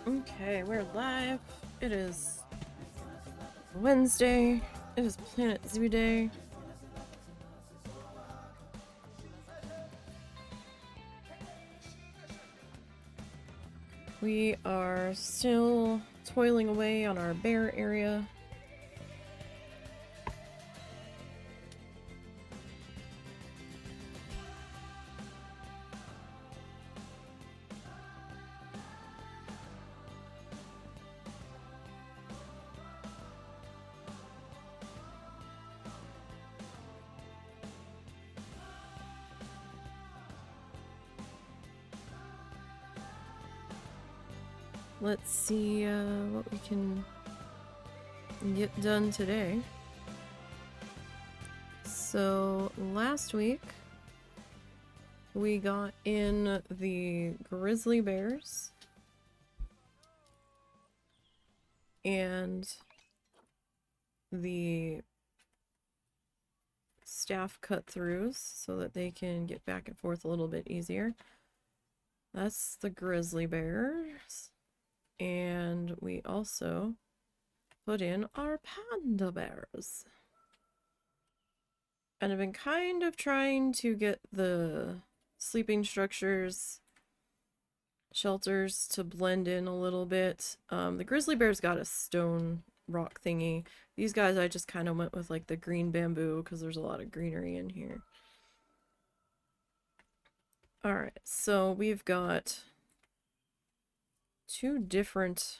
Okay, we're live. It is Wednesday. It is Planet Zoo Day. We are still toiling away on our bear area. Let's see what we can get done today. So last week we got in the grizzly bears and the staff cut-throughs so that they can get back and forth a little bit easier. That's the grizzly bears. And we also put in our panda bears. And I've been kind of trying to get the sleeping structures, shelters to blend in a little bit. The grizzly bears got a stone rock thingy. These guys I just kind of went with like the green bamboo because there's a lot of greenery in here. Alright, so we've got two different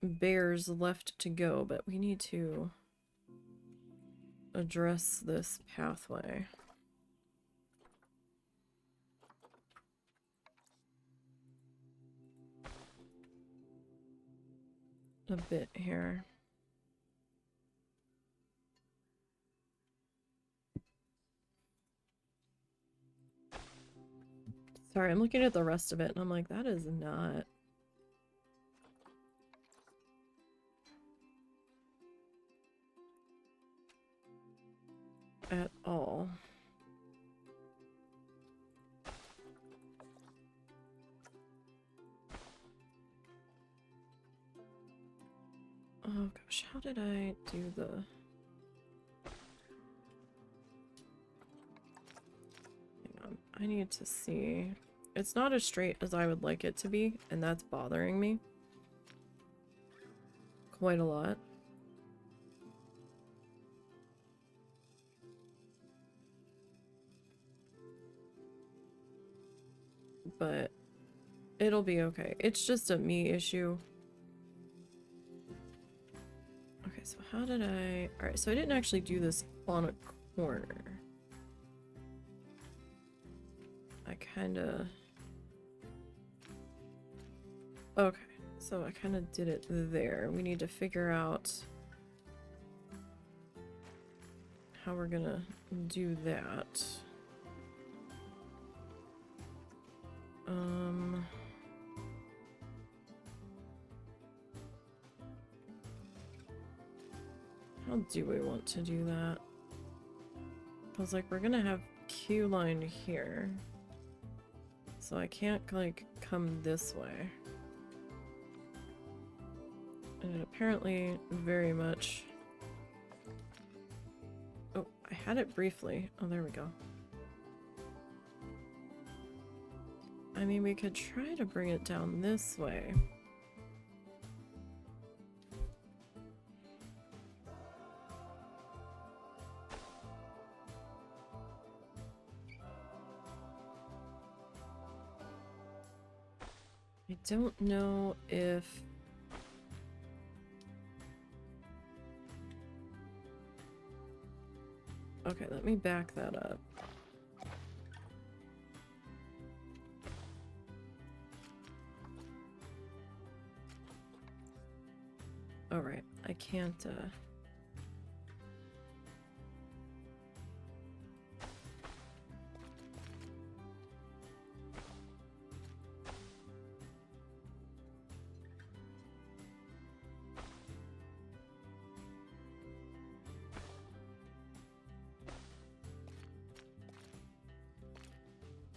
bears left to go, but we need to address this pathway. A bit here. Sorry, I'm looking at the rest of it and I'm like, that is not at all. Oh gosh, how did I do the... Hang on, I need to see. It's not as straight as I would like it to be, and that's bothering me quite a lot. But it'll be okay. It's just a me issue. Okay, so how did I... Alright, so I didn't actually do this on a corner. I kinda... Okay, so I kinda did it there. We need to figure out how we're gonna do that. How do we want to do that? Because, like, we're gonna have queue line here. So I can't, like, come this way. And it apparently very much... Oh, I had it briefly. Oh, there we go. I mean, we could try to bring it down this way. I don't know if... Okay, let me back that up. Alright, I can't,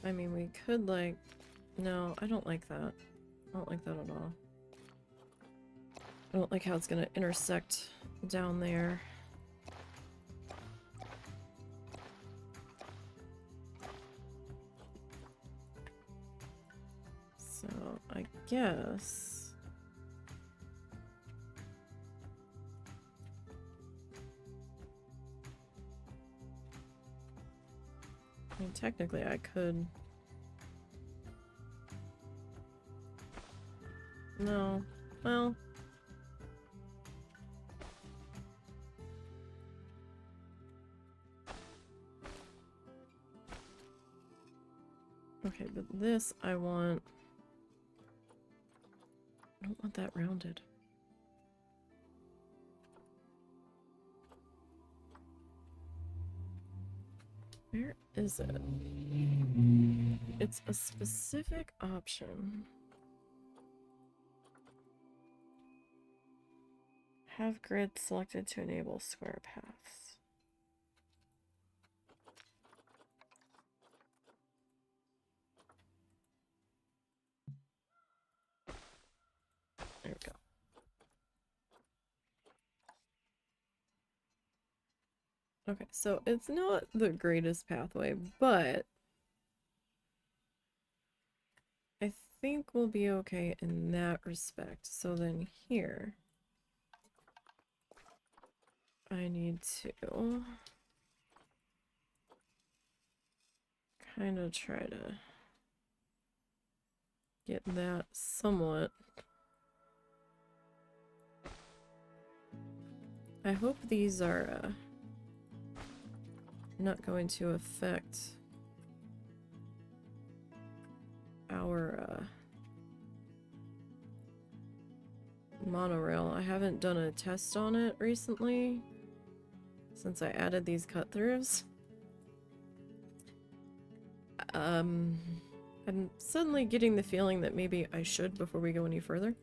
I mean, we could, like... No, I don't like that. I don't like that at all. I don't like how it's gonna intersect down there. So I guess I mean technically I could. No. Well, okay, but this I want. I don't want that rounded. Where is it? It's a specific option. Have grid selected to enable square paths. There we go. Okay, so it's not the greatest pathway, but I think we'll be okay in that respect. So then here, I need to kind of try to get that somewhat. I hope these are not going to affect our monorail. I haven't done a test on it recently since I added these cut-throughs. I'm suddenly getting the feeling that maybe I should before we go any further.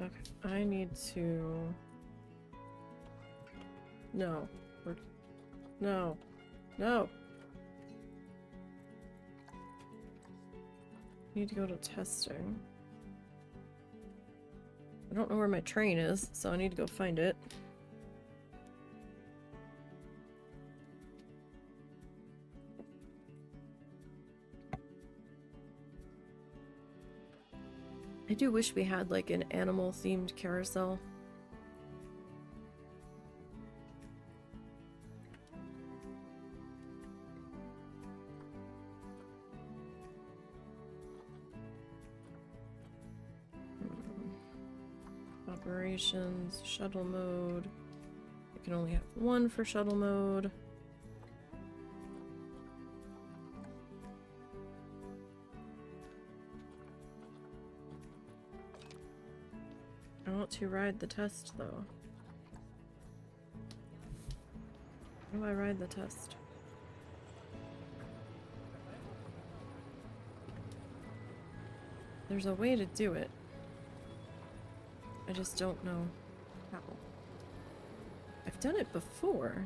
Okay, I need to... No. No. No! I need to go to testing. I don't know where my train is, so I need to go find it. I do wish we had like an animal-themed carousel. Operations, shuttle mode. You can only have one for shuttle mode. I want to ride the test though. How do I ride the test? There's a way to do it. I just don't know how. I've done it before.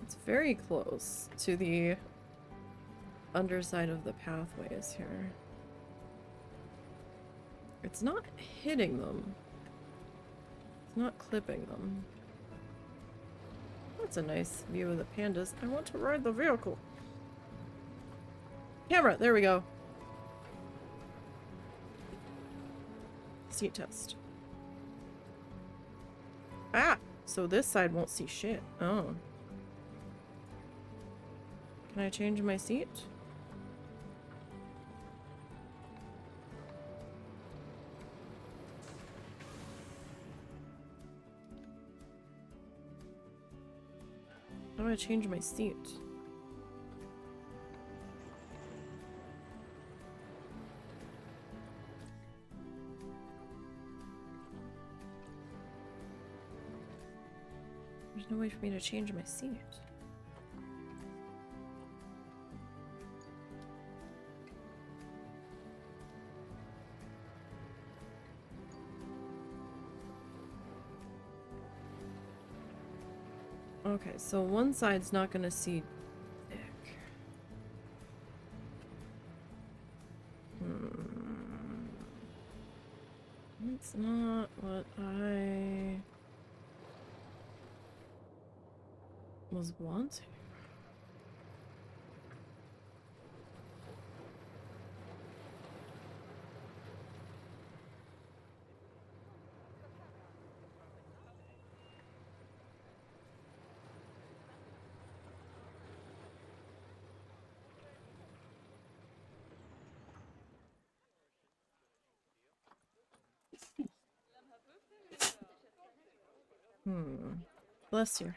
It's very close to the underside of the pathways here. It's not hitting them. It's not clipping them. That's a nice view of the pandas. I want to ride the vehicle. Camera, there we go. Seat test. Ah, so this side won't see shit. Oh. Can I change my seat? How do I change my seat? no way for me to change my seat. Okay, so one side's not gonna see dick. It's not what I was wanting. Bless you.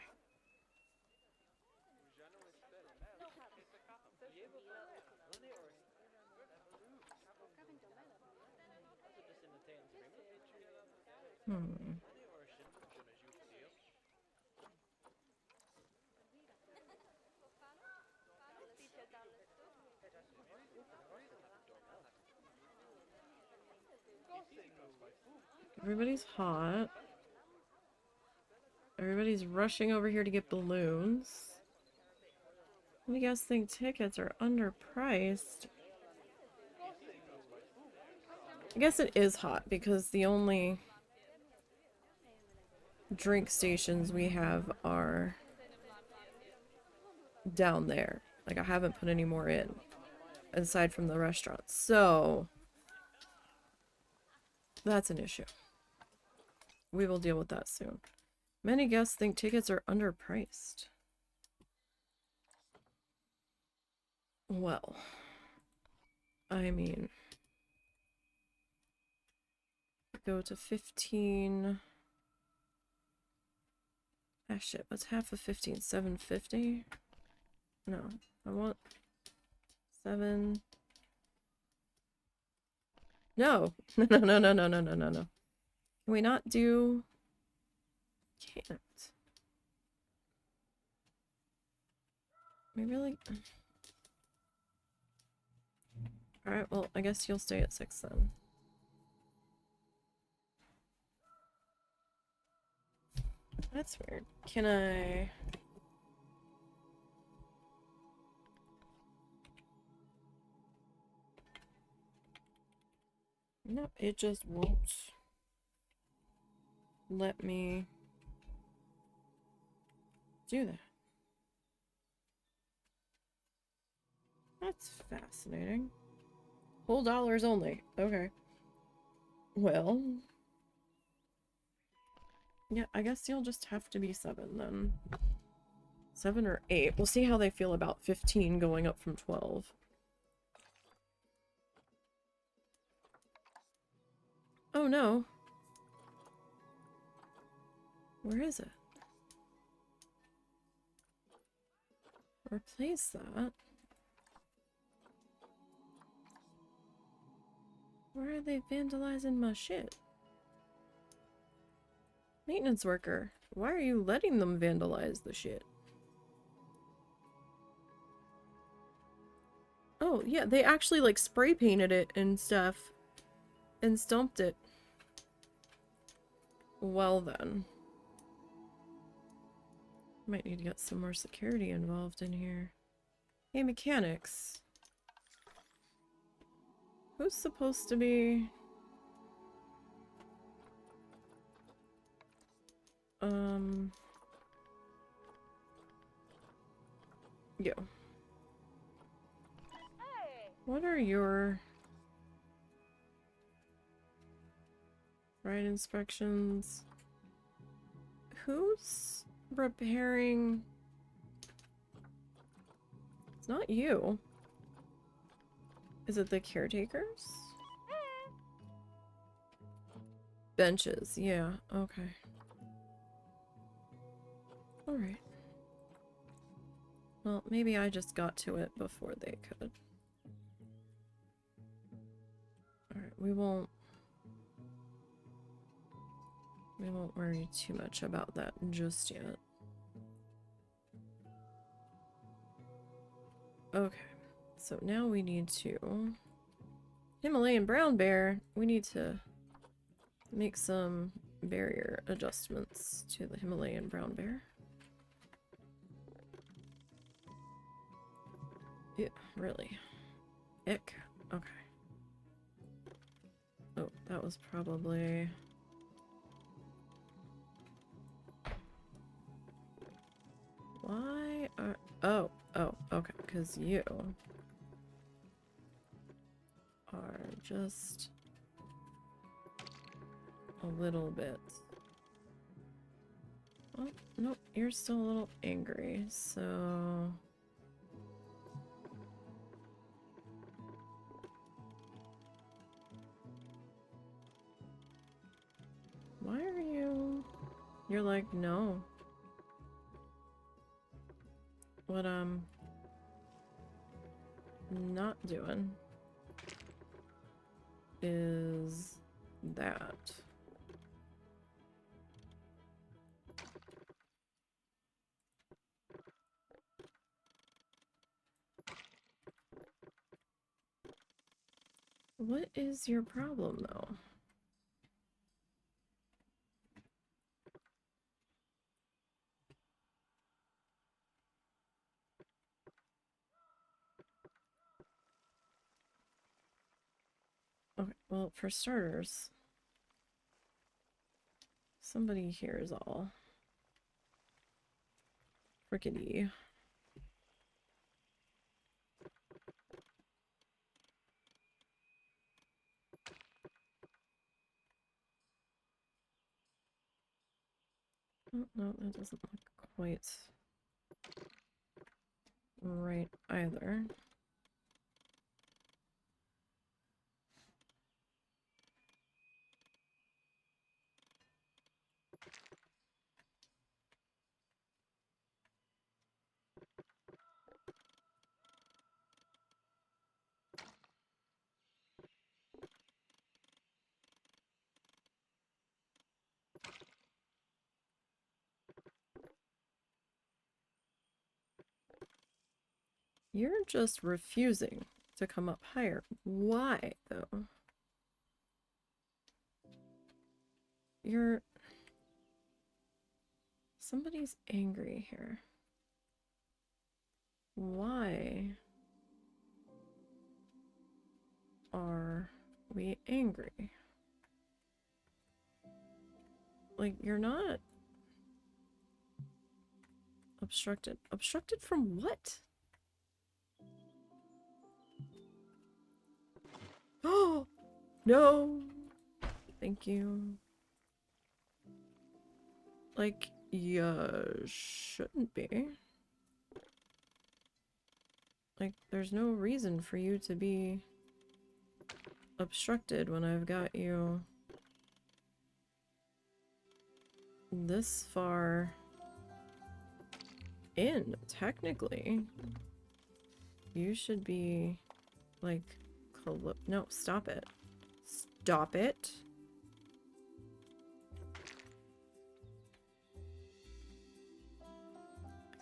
Everybody's hot. Everybody's rushing over here to get balloons. You guys think tickets are underpriced? I guess it is hot because the only drink stations we have are down there. Like, I haven't put any more in aside from the restaurants. So that's an issue. We will deal with that soon. Many guests think tickets are underpriced. Well, I mean, go to 15. Ah, shit, what's half of 15? 750? No, I want 7. No, no, no, no, no, no, no, no, no. Can we not do... Can't. We really... Alright, well, I guess you'll stay at 6 then. That's weird. Can I... No, it just won't let me do that. That's fascinating. Whole dollars only. Okay. Well... Yeah, I guess you'll just have to be 7 then. 7 or 8. We'll see how they feel about 15 going up from 12. Oh no. Where is it? Replace that. Where are they vandalizing my shit? Maintenance worker. Why are you letting them vandalize the shit? Oh, yeah, they actually, like, spray painted it and stuff. And stumped it. Well then. Might need to get some more security involved in here. Hey, mechanics. Who's supposed to be... Yo. What are your... Ride inspections? Who's repairing... It's not you. Is it the caretakers? Benches, yeah, okay. Alright. Well, maybe I just got to it before they could. Alright, we won't worry too much about that just yet. Okay, so now we need to... Himalayan brown bear, we need to make some barrier adjustments to the Himalayan brown bear. Yeah, really. Ick. Okay. Oh, that was probably... Why are... Oh, okay, because you are just a little bit... Well, nope, you're still a little angry, so... Why are you... You're like, no. What I'm not doing is that. What is your problem, though? Okay, well, for starters, somebody here is all frickety. Oh, no, that doesn't look quite right either. You're just refusing to come up higher. Why, though? You're... Somebody's angry here. Why are we angry? Like, you're not obstructed. Obstructed from what? Oh, no. Thank you. Like, you shouldn't be. Like, there's no reason for you to be obstructed when I've got you this far in, technically. You should be, like, no, stop it. Stop it.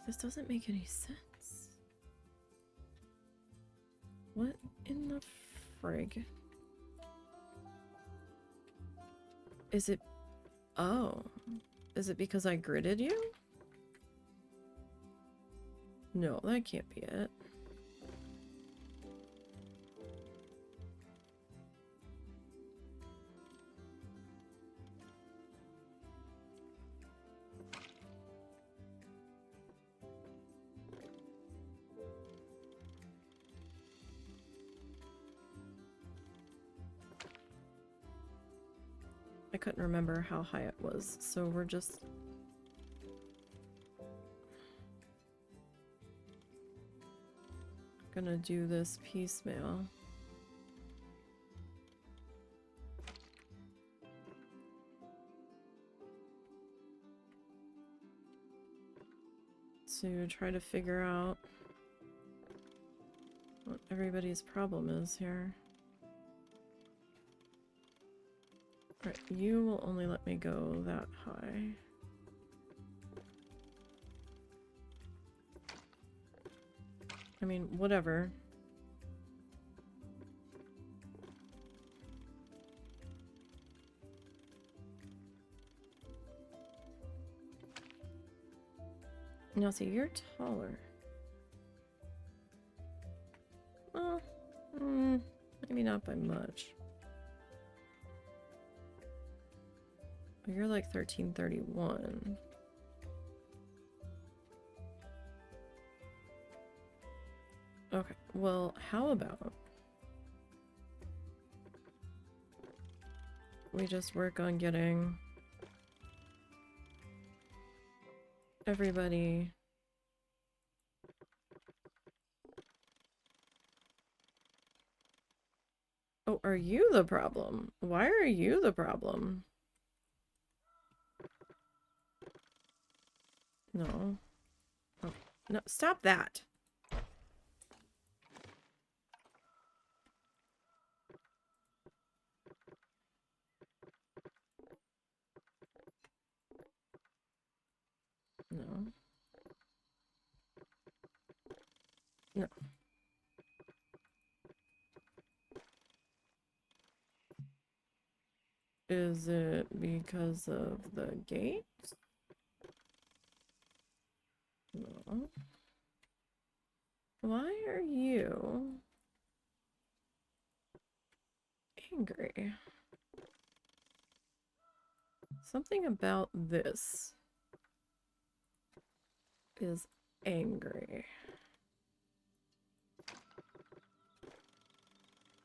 This doesn't make any sense. What in the frig? Is it... Oh. Is it because I gridded you? No, that can't be it. I couldn't remember how high it was, so we're just... gonna do this piecemeal. To try to figure out what everybody's problem is here. Right, you will only let me go that high. I mean, whatever. Now, see, you're taller. Well, maybe not by much. You're like 1331. Okay, well, how about we just work on getting everybody Oh, are you the problem? Why are you the problem? No. Oh, no, stop that. No. No. Is it because of the gate? No. Why are you angry? Something about this is angry.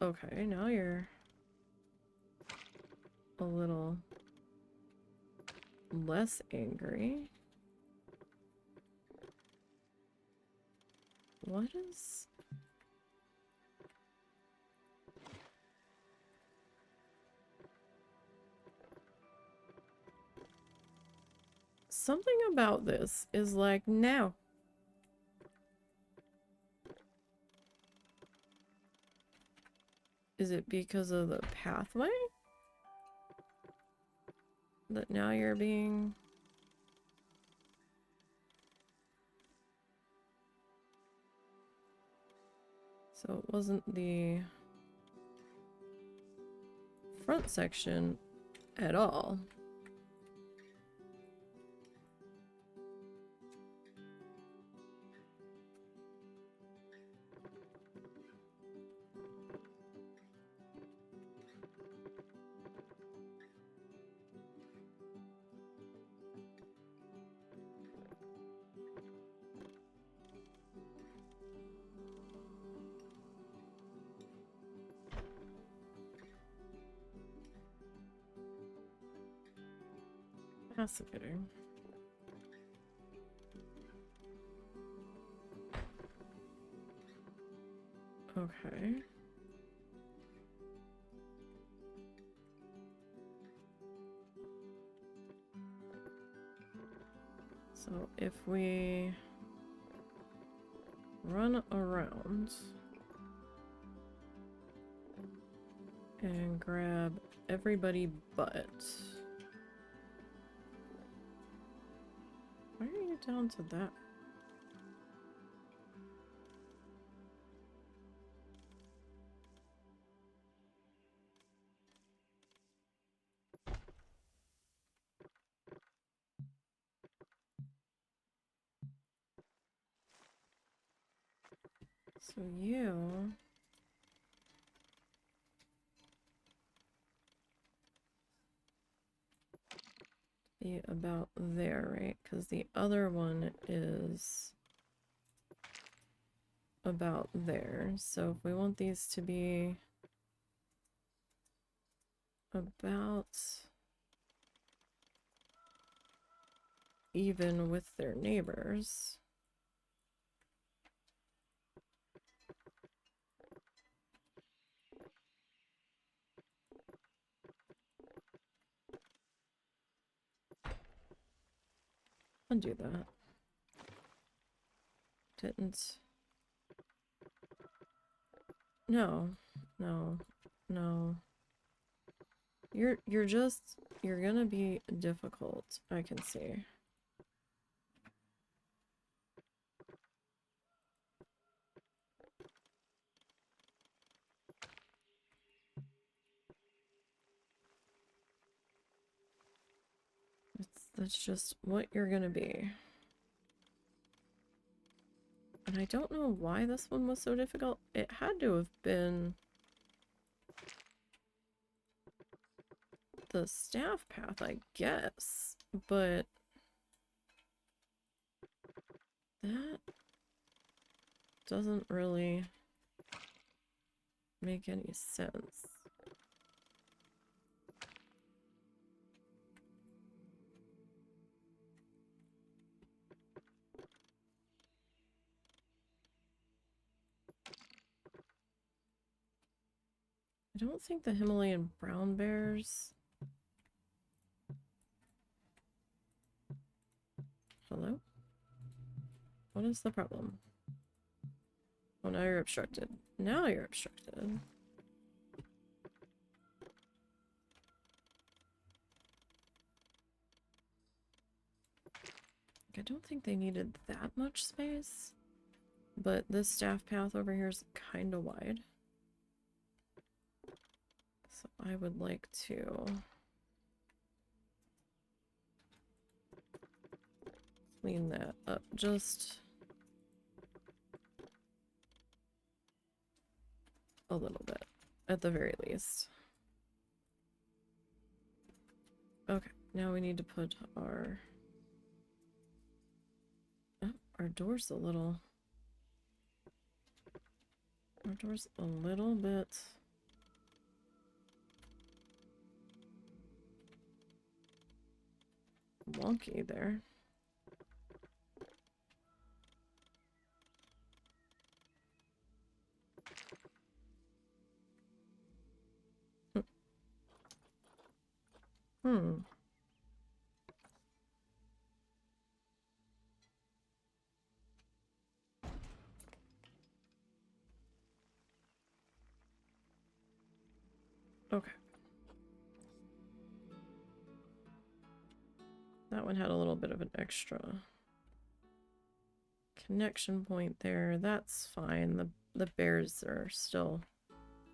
Okay, now you're a little less angry. What is... Something about this is like, now. Is it because of the pathway? That now you're being... So it wasn't the front section at all. Fascinating. Okay. So if we run around and grab everybody but... Why are you down to that? So you... be about there, right? Because the other one is about there. So if we want these to be about even with their neighbors. Undo that. Didn't. No. No. No. You're gonna be difficult, I can see. That's just what you're gonna be. And I don't know why this one was so difficult. It had to have been the staff path, I guess. But that doesn't really make any sense. I don't think the Himalayan brown bears... Hello? What is the problem? Oh, now you're obstructed. Now you're obstructed. I don't think they needed that much space, but this staff path over here is kind of wide. So I would like to clean that up just a little bit, at the very least. Okay, now we need to put our... Oh, our door's a little... Our door's a little bit... wonky there. Hmm. Okay. That one had a little bit of an extra connection point there. That's fine. The bears are still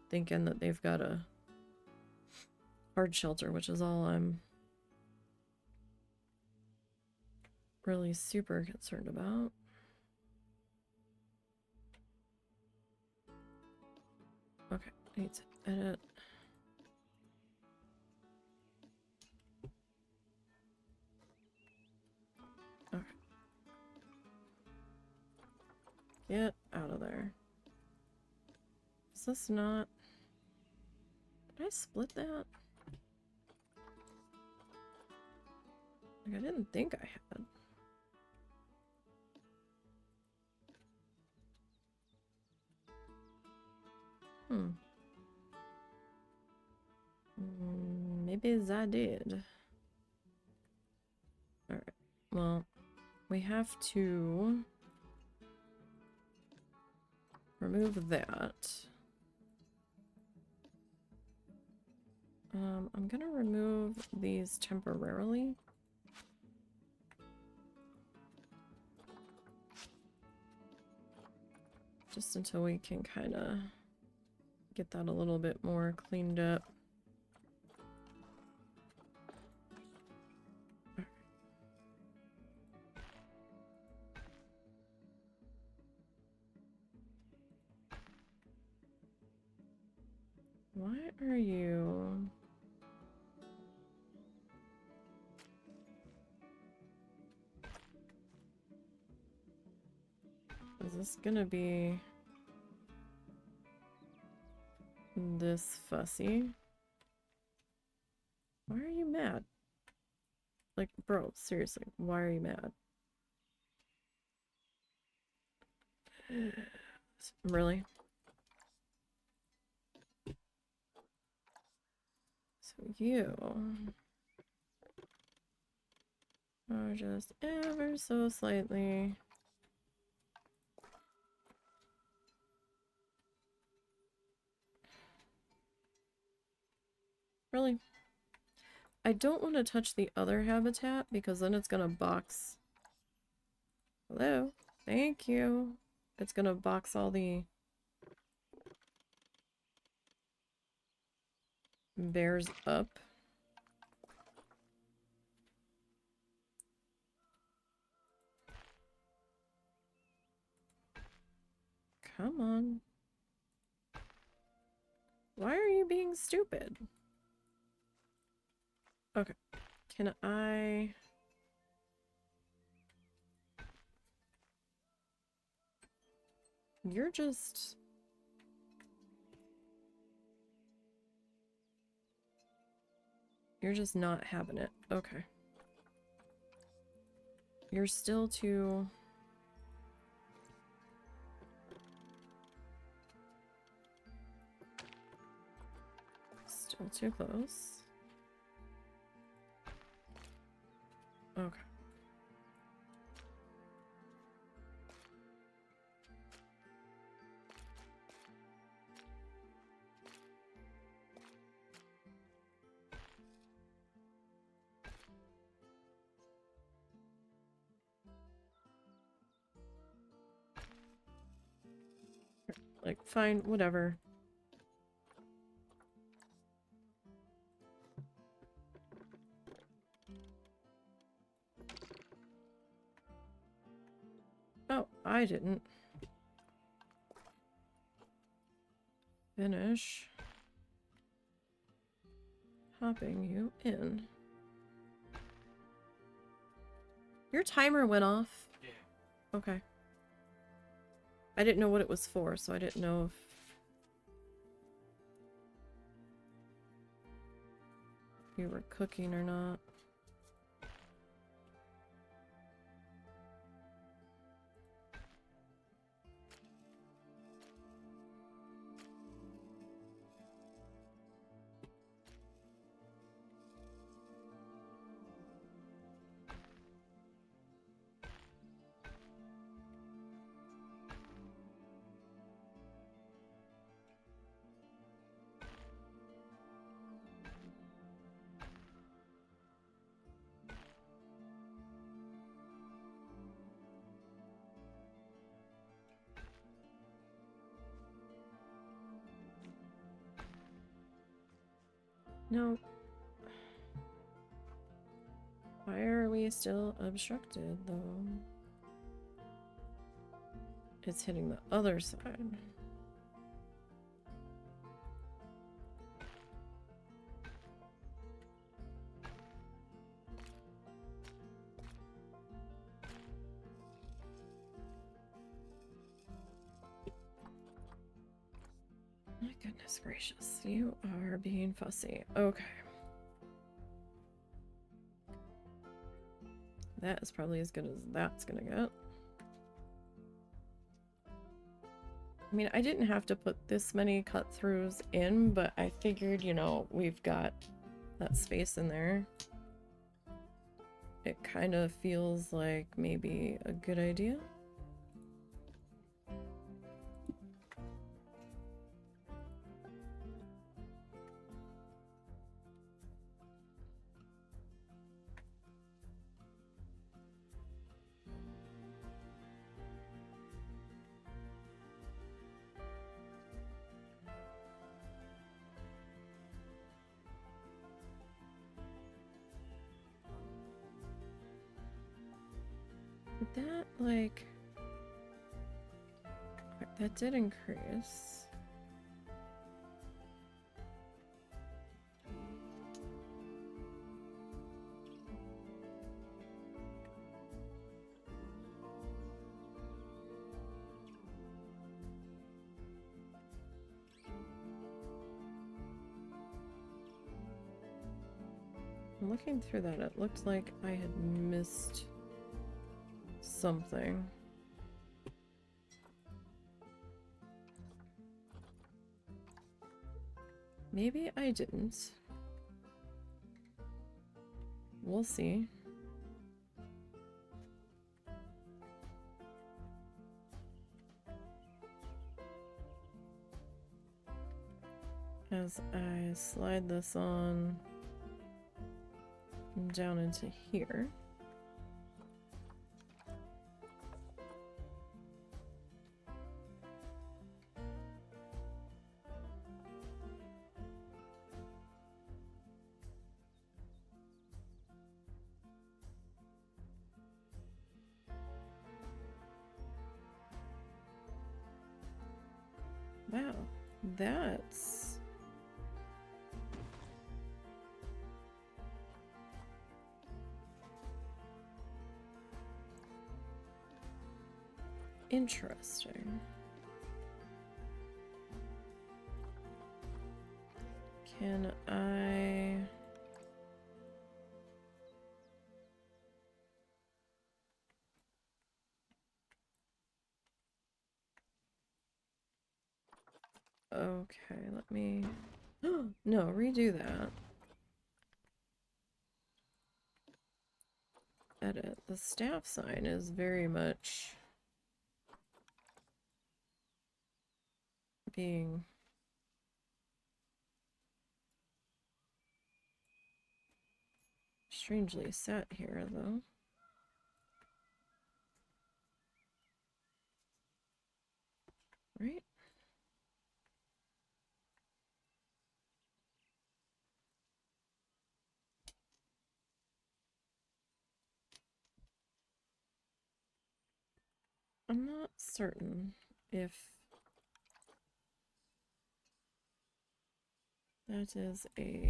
thinking that they've got a hard shelter, which is all I'm really super concerned about. Okay, I need to edit. Okay. Get out of there. Is this not... Did I split that? Like, I didn't think I had. Maybe I did. Alright. Well, we have to remove that. I'm gonna remove these temporarily. Just until we can kind of get that a little bit more cleaned up. Why are you... Is this gonna be this fussy? Why are you mad? Like, bro, seriously, why are you mad? Really? So you are just ever so slightly... Really? I don't want to touch the other habitat because then it's gonna box... Hello? Thank you. It's gonna box all the bears up. come on. Why are you being stupid? Okay. Can I... You're just... You're just not having it. Okay. You're still too... Still too close. Okay. Like, fine, whatever. Oh, I didn't finish hopping you in. Your timer went off? Yeah. Okay. I didn't know what it was for, so I didn't know if you were cooking or not. No. Why are we still obstructed, though? It's hitting the other side. My goodness gracious, you are being fussy. Okay. That is probably as good as that's gonna get. I mean, I didn't have to put this many cut-throughs in, but I figured, you know, we've got that space in there. It kind of feels like maybe a good idea. Did that, like... That did increase. Looking through that, it looked like I had missed something. Maybe I didn't. We'll see. As I slide this on down into here. Wow, that's interesting. Can I... Okay, let me... No, redo that. Edit. The staff sign is very much being strangely set here, though. Right? I'm not certain if that is a...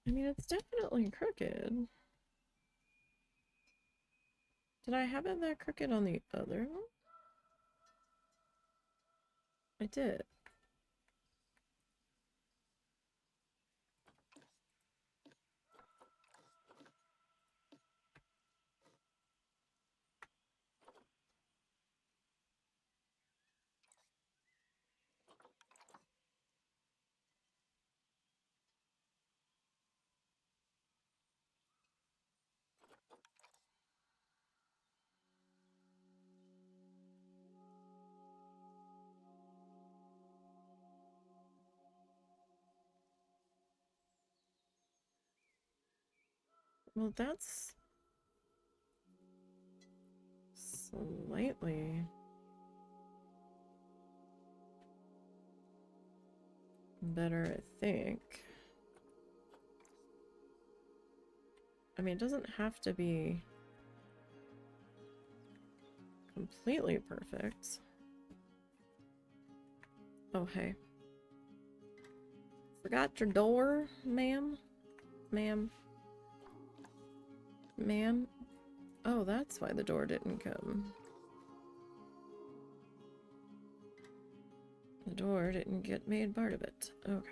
I mean, it's definitely crooked. Did I have it that crooked on the other one? I did. Well, that's slightly better, I think. I mean, it doesn't have to be completely perfect. Oh, hey. Forgot your door, ma'am? Ma'am? Ma'am? Oh, that's why the door didn't come. The door didn't get made part of it. Okay.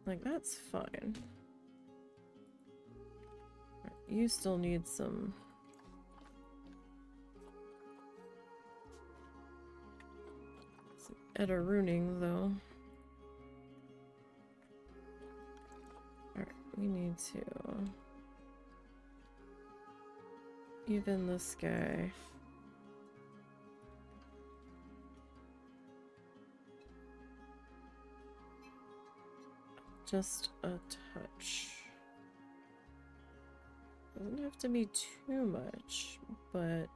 Like, that's fine. You still need some... Ruining, though. Alright, we need to... even this guy. Just a touch. Doesn't have to be too much, but...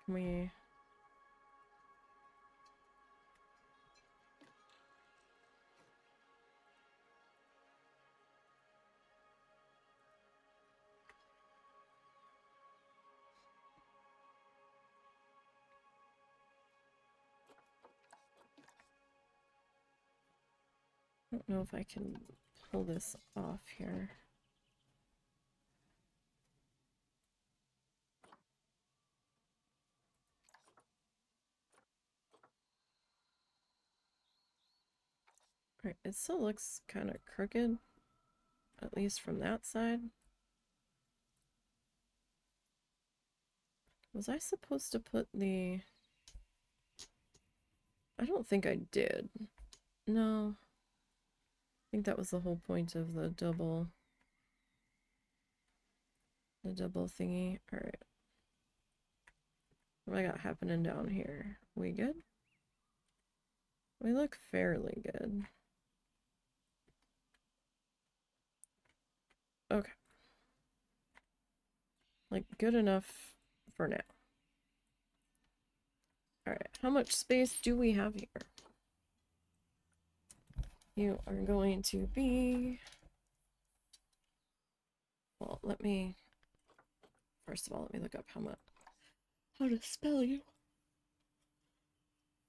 Can we... I don't know if I can pull this off here. Right, it still looks kind of crooked, at least from that side. Was I supposed to put the... I don't think I did. No. I think that was the whole point of the double thingy. Alright. What do I got happening down here? We good? We look fairly good. Okay. like good enough for now. Alright, how much space do we have here? You are going to be... Well, first of all, let me look up how to spell you.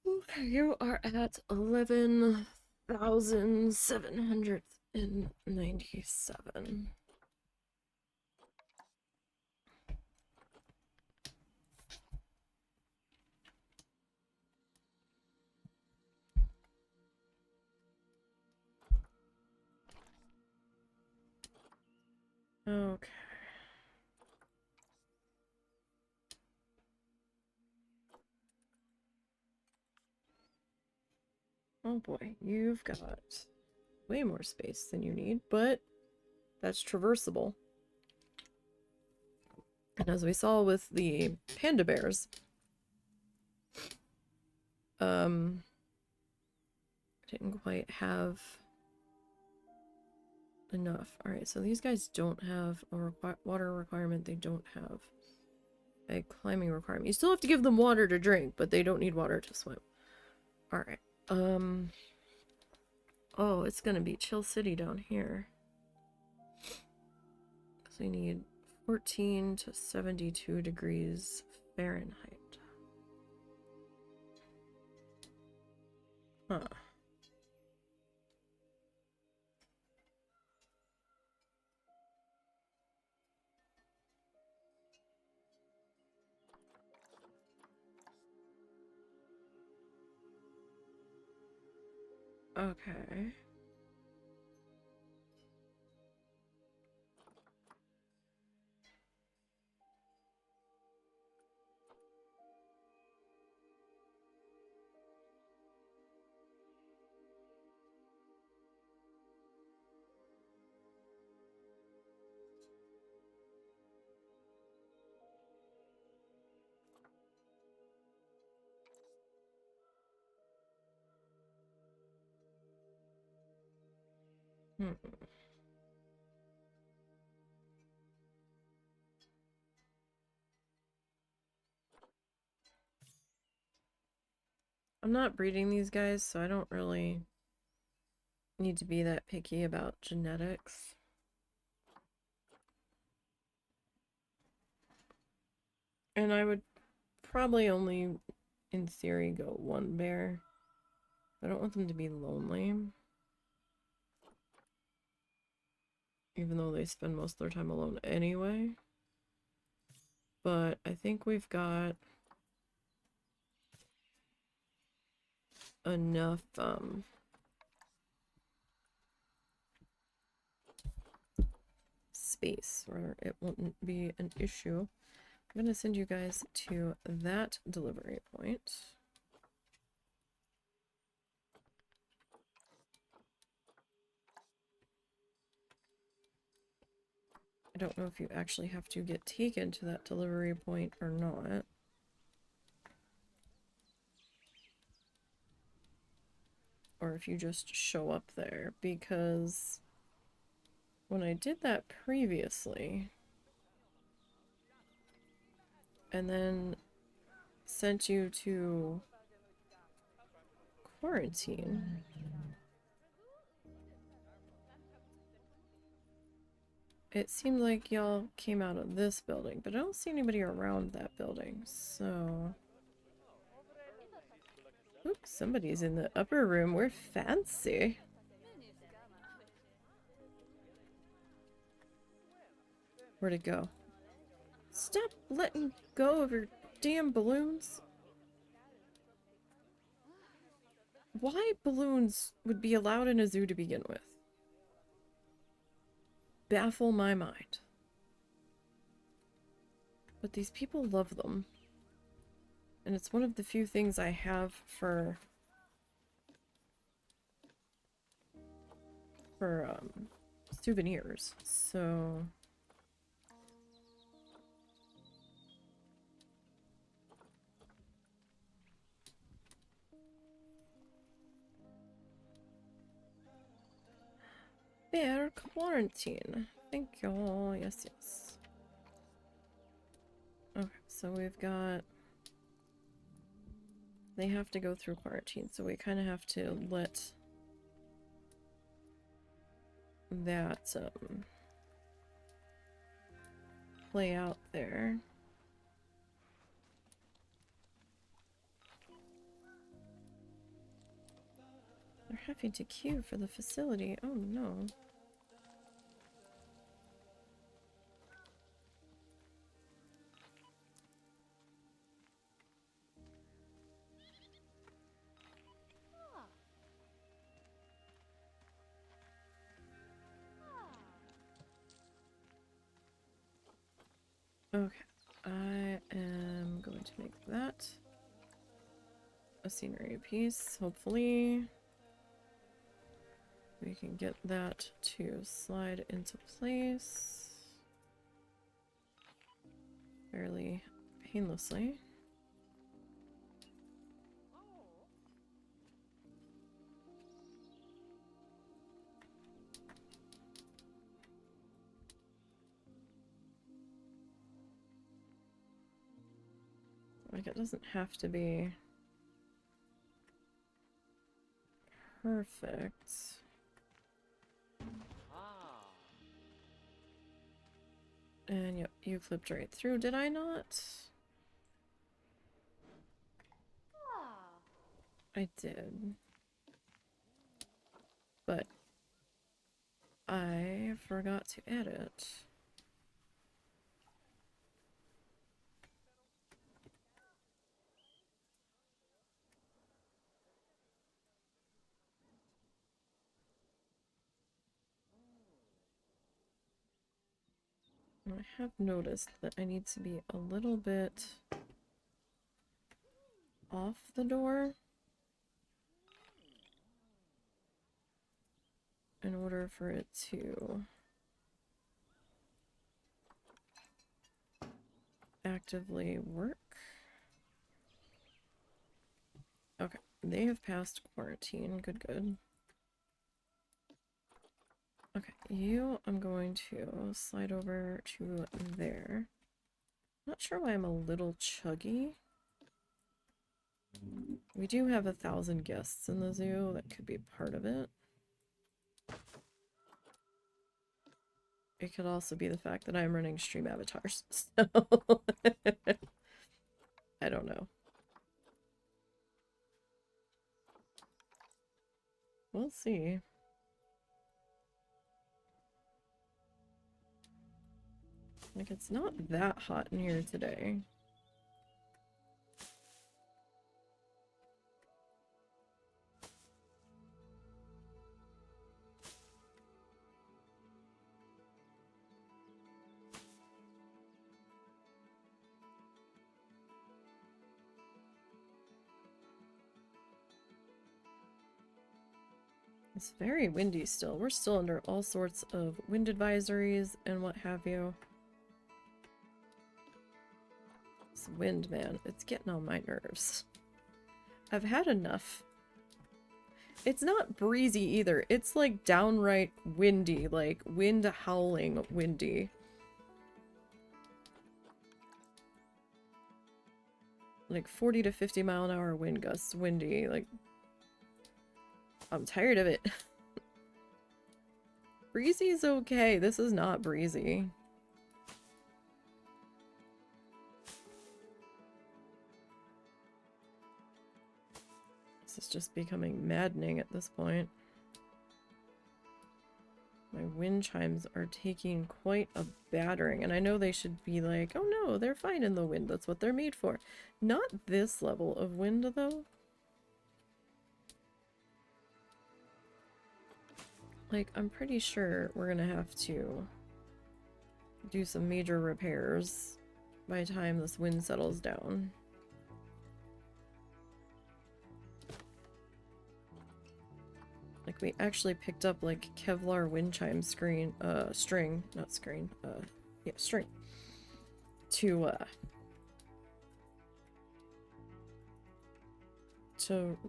Okay, you are at 11,797. Okay. Oh boy, you've got way more space than you need, but that's traversable. And as we saw with the panda bears, didn't quite have enough. Alright, so these guys don't have a water requirement. They don't have a climbing requirement. You still have to give them water to drink, but they don't need water to swim. Alright. Oh, it's gonna be Chill City down here. Because we need 14 to 72 degrees Fahrenheit. Huh. Okay. Hmm. I'm not breeding these guys, so I don't really need to be that picky about genetics. And I would probably only, in theory, go one bear. I don't want them to be lonely. Even though they spend most of their time alone anyway. But I think we've got enough, space where it won't be an issue. I'm gonna send you guys to that delivery point. I don't know if you actually have to get taken to that delivery point or not. Or if you just show up there, because when I did that previously, and then sent you to quarantine, it seemed like y'all came out of this building, but I don't see anybody around that building, so... Oops, somebody's in the upper room. We're fancy. Where'd it go? Stop letting go of your damn balloons. Why balloons would be allowed in a zoo to begin with? Baffle my mind. But these people love them. And it's one of the few things I have for souvenirs. So bear quarantine. Thank you. Yes, yes. Okay, so we've got... They have to go through quarantine, so we kind of have to let that play out there. They're having to queue for the facility. Oh no. Okay, I am going to make that a scenery piece. Hopefully we can get that to slide into place fairly painlessly. Like, it doesn't have to be perfect. And yep, you clipped right through, did I not? I did. But I forgot to add it. I have noticed that I need to be a little bit off the door in order for it to actively work. Okay, they have passed quarantine. Good, good. Okay, you, I'm going to slide over to there. Not sure why I'm a little chuggy. We do have 1,000 guests in the zoo. That could be part of it. It could also be the fact that I'm running stream avatars, so I don't know. We'll see. Like, it's not that hot in here today. It's very windy still. We're still under all sorts of wind advisories and what have you. This wind, man, it's getting on my nerves. I've had enough. It's not breezy either. It's like downright windy, like wind howling windy. Like 40 to 50 mile an hour wind gusts, windy, like I'm tired of it. Breezy's okay. This is not breezy. This is just becoming maddening at this point. My wind chimes are taking quite a battering, and I know they should be like, oh no, they're fine in the wind. That's what they're made for. Not this level of wind, though. Like, I'm pretty sure we're gonna have to do some major repairs by the time this wind settles down. Like, we actually picked up, like, Kevlar wind chime string, not screen, yeah, string, to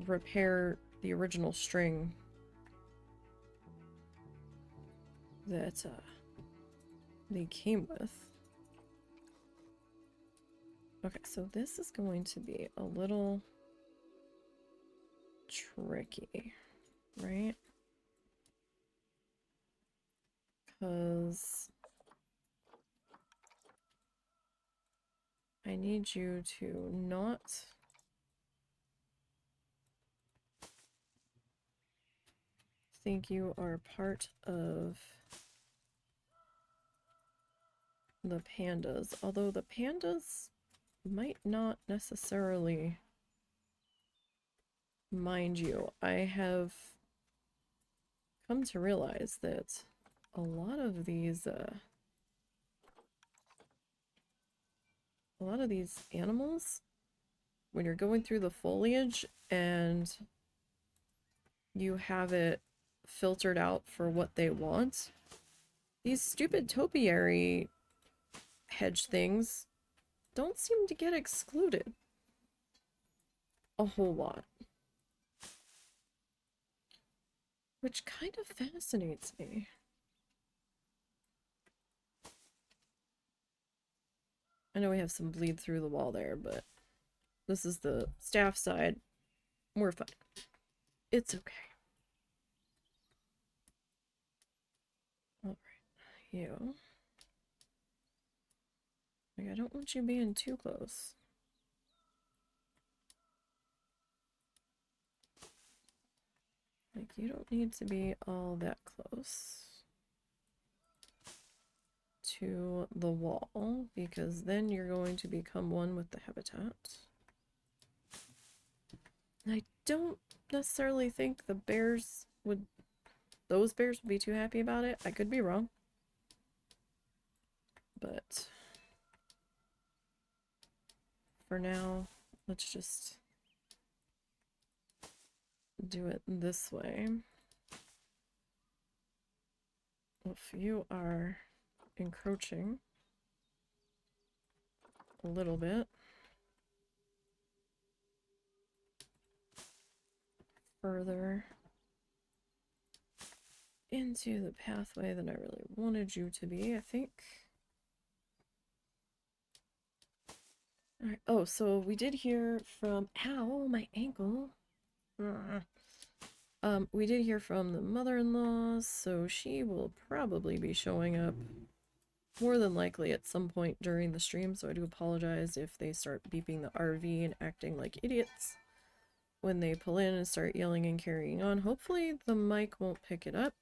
repair the original string that, they came with. Okay, so this is going to be a little tricky, right? Because I need you to not think you are part of the pandas, although the pandas might not necessarily mind you. I have come to realize that a lot of these animals, when you're going through the foliage and you have it filtered out for what they want, these stupid topiary hedge things don't seem to get excluded a whole lot, which kind of fascinates me. I know we have some bleed through the wall there, but this is the staff side. We're fine. It's okay. Alright, you. Like, I don't want you being too close. Like, you don't need to be all that close to the wall, because then you're going to become one with the habitat. And I don't necessarily think those bears would be too happy about it. I could be wrong. But for now, let's just do it this way. If you are encroaching a little bit further into the pathway than I really wanted you to be, I think. Alright, oh, so we did hear from, ow, my ankle. We did hear from the mother-in-law, so she will probably be showing up more than likely at some point during the stream, so I do apologize if they start beeping the RV and acting like idiots when they pull in and start yelling and carrying on. Hopefully the mic won't pick it up,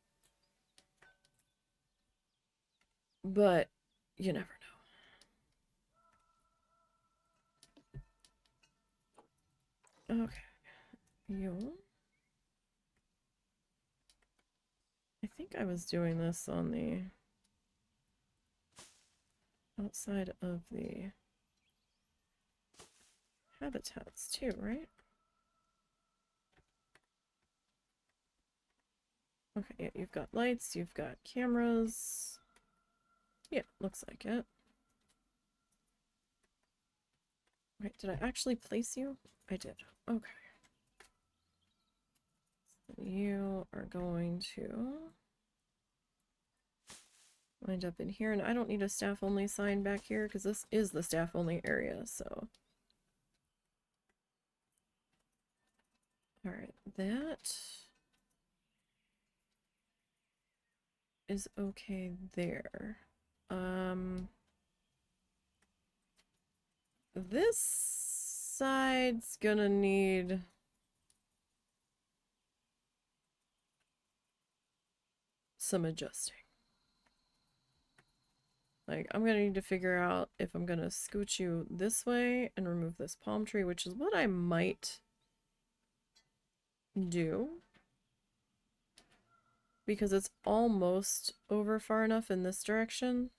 but you never know. Okay, you. I think I was doing this on the outside of the habitats too, right? Okay, yeah, you've got lights, you've got cameras. Yeah, looks like it. Wait, did I actually place you? I did. Okay. So you are going to wind up in here, and I don't need a staff-only sign back here because this is the staff-only area, so. Alright, that is okay there. This side's gonna need some adjusting. Like, I'm gonna need to figure out if I'm gonna scooch you this way and remove this palm tree, which is what I might do. Because it's almost over far enough in this direction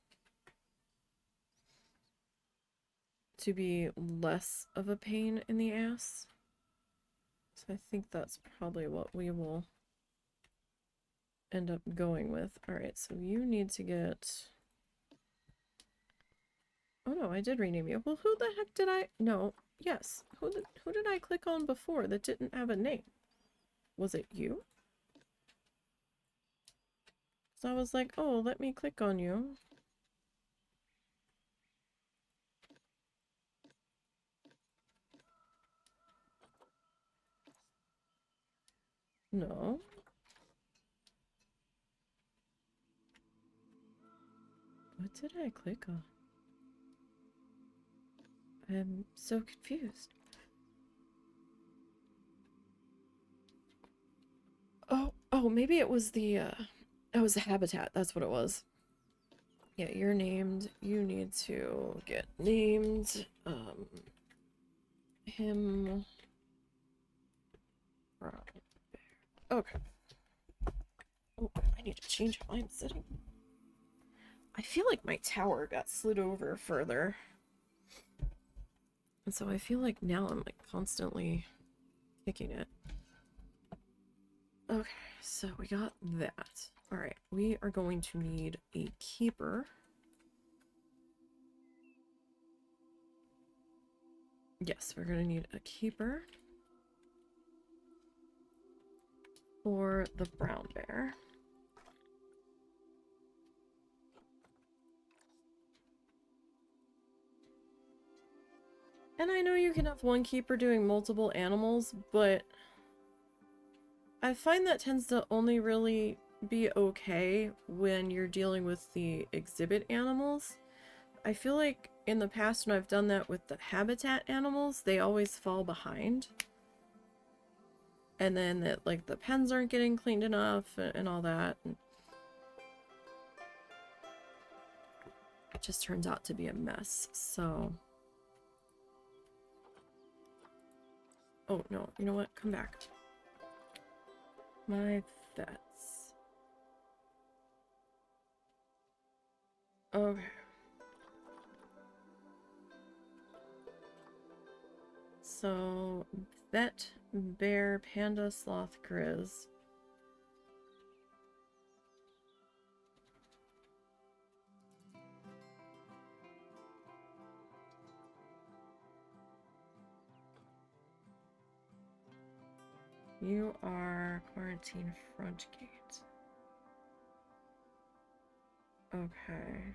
to be less of a pain in the ass. So I think that's probably what we will end up going with. Alright, so you need to get... Oh no, I did rename you. Well, who the heck did I... No, yes. Who did I click on before that didn't have a name? Was it you? So I was like, oh, let me click on you. No. What did I click on? I'm so confused. Oh, maybe it was the habitat. That's what it was. Yeah, you're named. You need to get named. Him. Okay. Oh, I need to change how I'm sitting. I feel like my tower got slid over further. And so I feel like now I'm like constantly kicking it. Okay, so we got that. Alright, we are going to need a keeper. Yes, we're going to need a keeper for the brown bear. And I know you can have one keeper doing multiple animals, but I find that tends to only really be okay when you're dealing with the exhibit animals. I feel like in the past when I've done that with the habitat animals, they always fall behind. And then that, like, the pens aren't getting cleaned enough and all that. And it just turns out to be a mess, so... Oh, no. You know what? Come back. My vets. Okay. So, vet, bear, panda, sloth, grizz. You are quarantine front gate. Okay.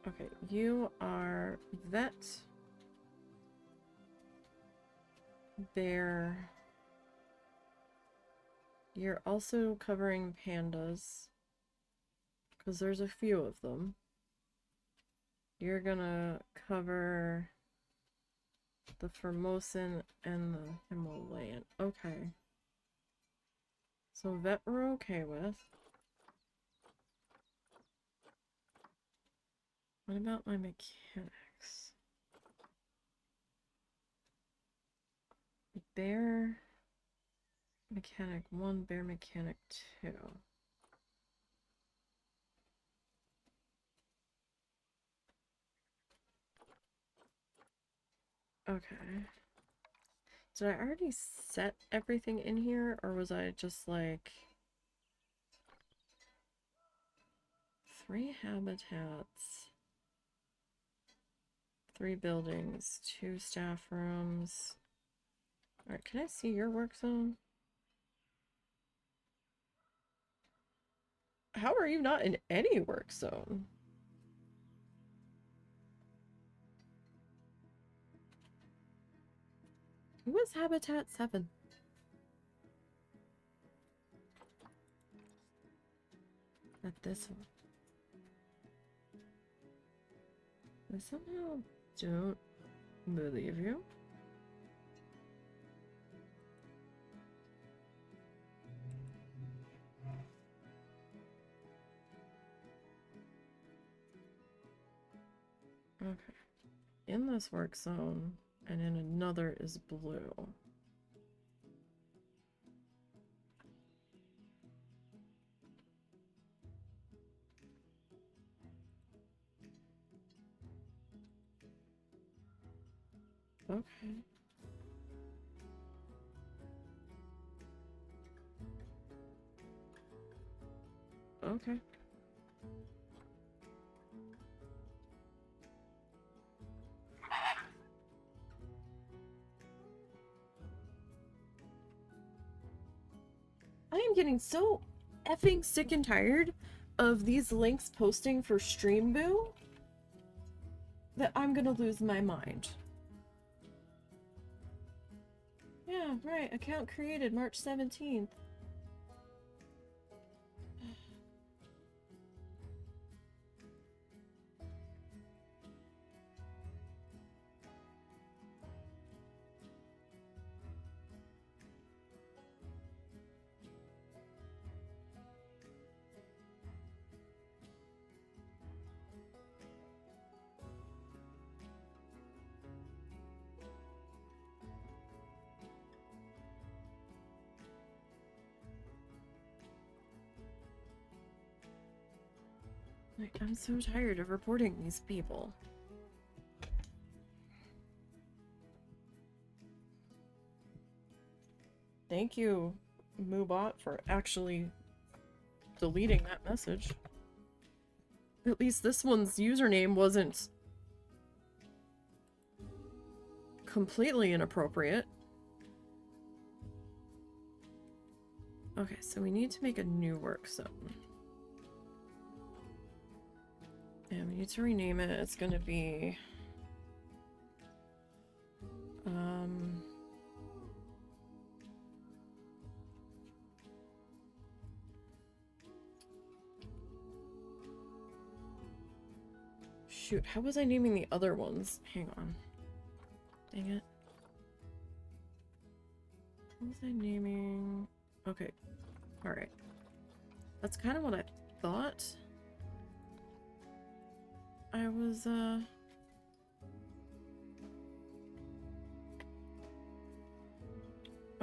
Okay, you are vet, bear. You're also covering pandas, because there's a few of them. You're gonna cover the Formosan and the Himalayan. Okay. So vet we're okay with. What about my mechanics? Bear mechanic 1, bear mechanic 2. Okay. Did I already set everything in here, or was I just like 3 habitats, 3 buildings, 2 staff rooms? Alright, can I see your work zone? How are you not in any work zone? Who is Habitat 7? At this one. I somehow don't believe you. Okay. In this work zone, and in another is blue. Okay. Okay. I am getting so effing sick and tired of these links posting for Stream Boo that I'm gonna lose my mind. Yeah, right. Account created March 17th. Like, I'm so tired of reporting these people. Thank you, Moobot, for actually deleting that message. At least this one's username wasn't completely inappropriate. Okay, so we need to make a new work zone. And we need to rename it. It's gonna be... Shoot, how was I naming the other ones? Hang on. Dang it. What was I naming? Okay. Alright. That's kind of what I thought. I was, Oh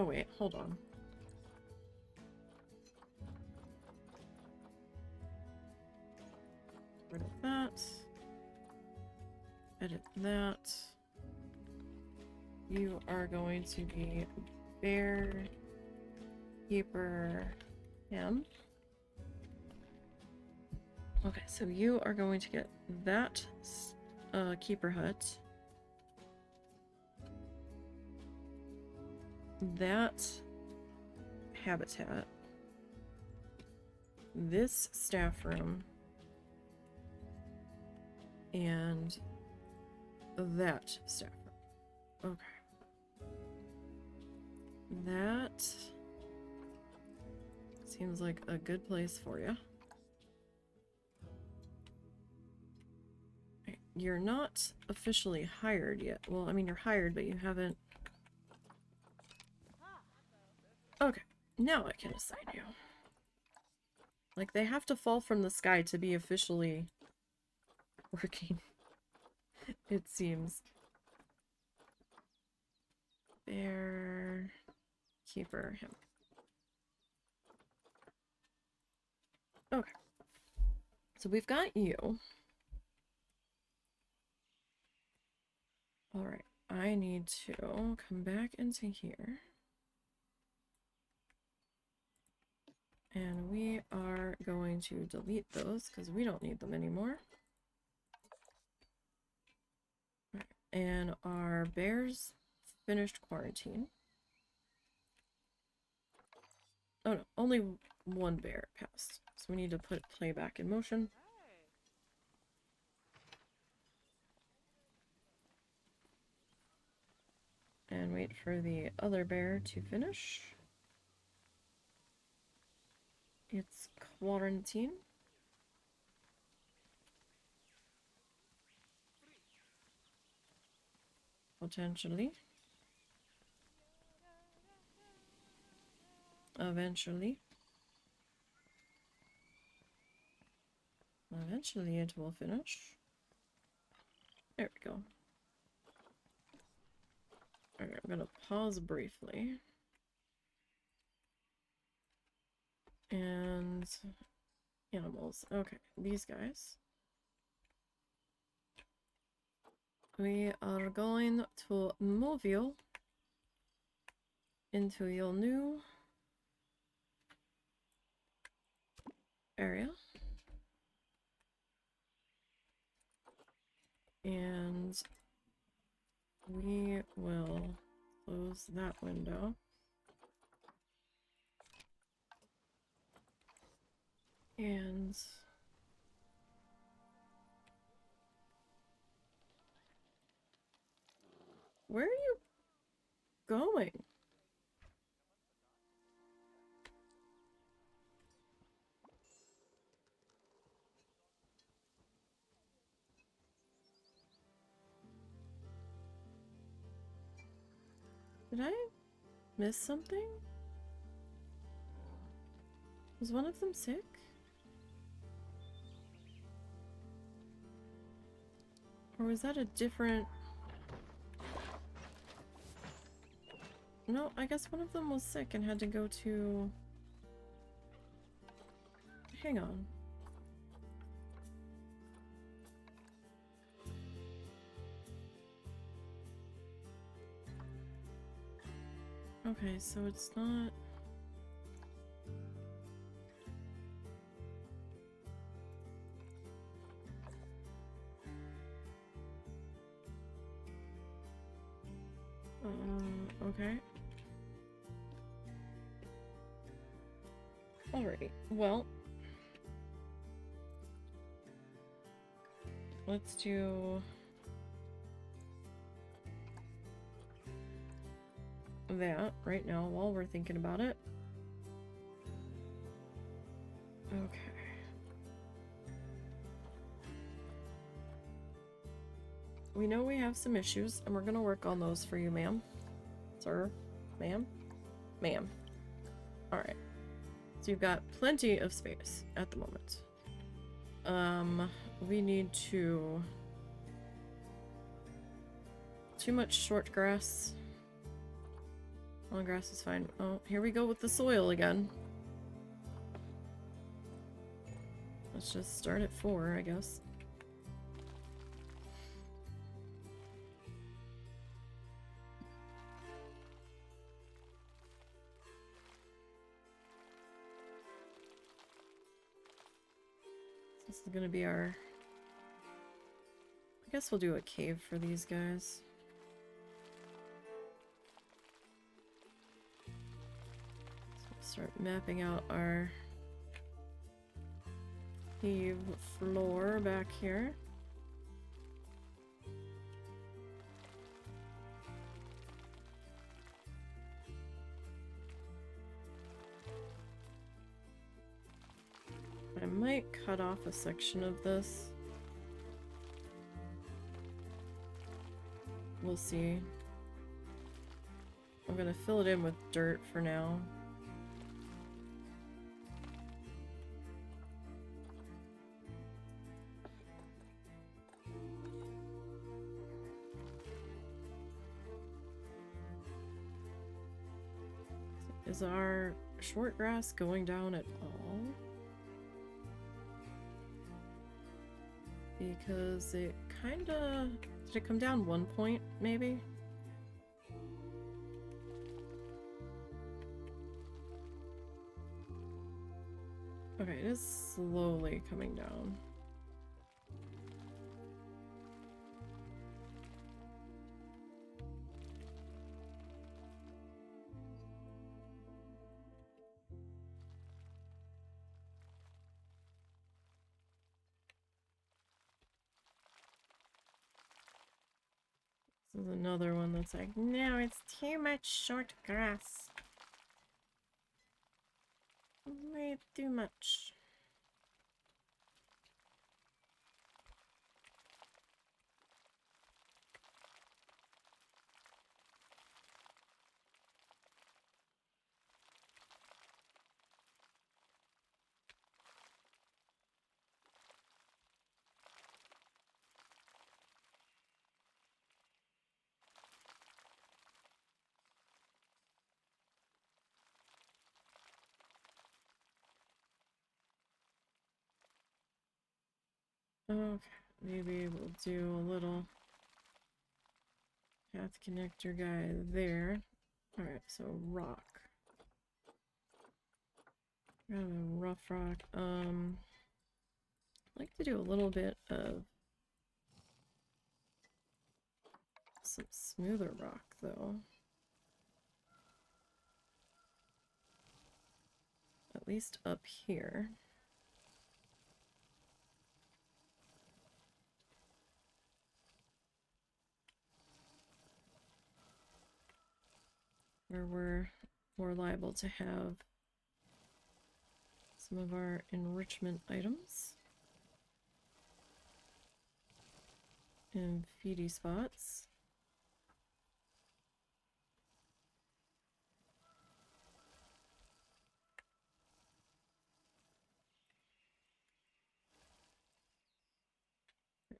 wait, hold on. Rid of that. Edit that. You are going to be Bear Keeper him. Okay, so you are going to get that keeper hut. That habitat. This staff room. And that staff room. Okay. That seems like a good place for you. You're not officially hired yet. Well, I mean, you're hired, but you haven't... Okay, now I can assign you. Like, they have to fall from the sky to be officially working. It seems. Bear Keeper him. Okay. So we've got you. Alright, I need to come back into here. And we are going to delete those because we don't need them anymore. Right. And our bears finished quarantine. Oh no, only one bear passed. So we need to put play back in motion. And wait for the other bear to finish. It's quarantine. Potentially. Eventually. Eventually it will finish. There we go. Alright, I'm gonna pause briefly. And animals. Okay, these guys. We are going to move you into your new area. And we will close that window. And where are you going? Did I miss something? Was one of them sick? Or was that a different... No, I guess one of them was sick and had to go to... Hang on. Okay, so it's not... okay. Alright, well... Let's do... that right now while we're thinking about it. Okay. We know we have some issues, and we're gonna work on those for you, ma'am. Sir? Ma'am? Ma'am. Alright. So you've got plenty of space at the moment. We need to... Too much short grass. Long grass is fine. Oh, here we go with the soil again. Let's just start at 4, I guess. This is gonna be our... I guess we'll do a cave for these guys. So we'll start mapping out our cave floor back here. I might cut off a section of this. We'll see. I'm gonna fill it in with dirt for now. Is our short grass going down at all? Because it kinda... Did it come down 1 point, maybe? Okay, it is slowly coming down. This is another one that's like, no, it's too much short grass. Way too much. Okay, maybe we'll do a little path connector guy there. Alright, so rock. Kind of a rough rock. I'd like to do a little bit of some smoother rock, though. At least up here. Where we're more liable to have some of our enrichment items and feedy spots.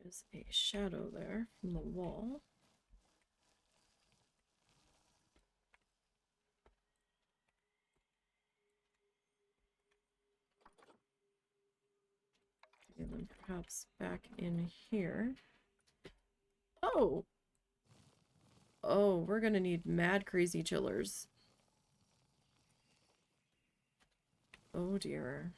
There's a shadow there from the wall. And then perhaps back in here. Oh! Oh, we're gonna need mad crazy chillers. Oh dear.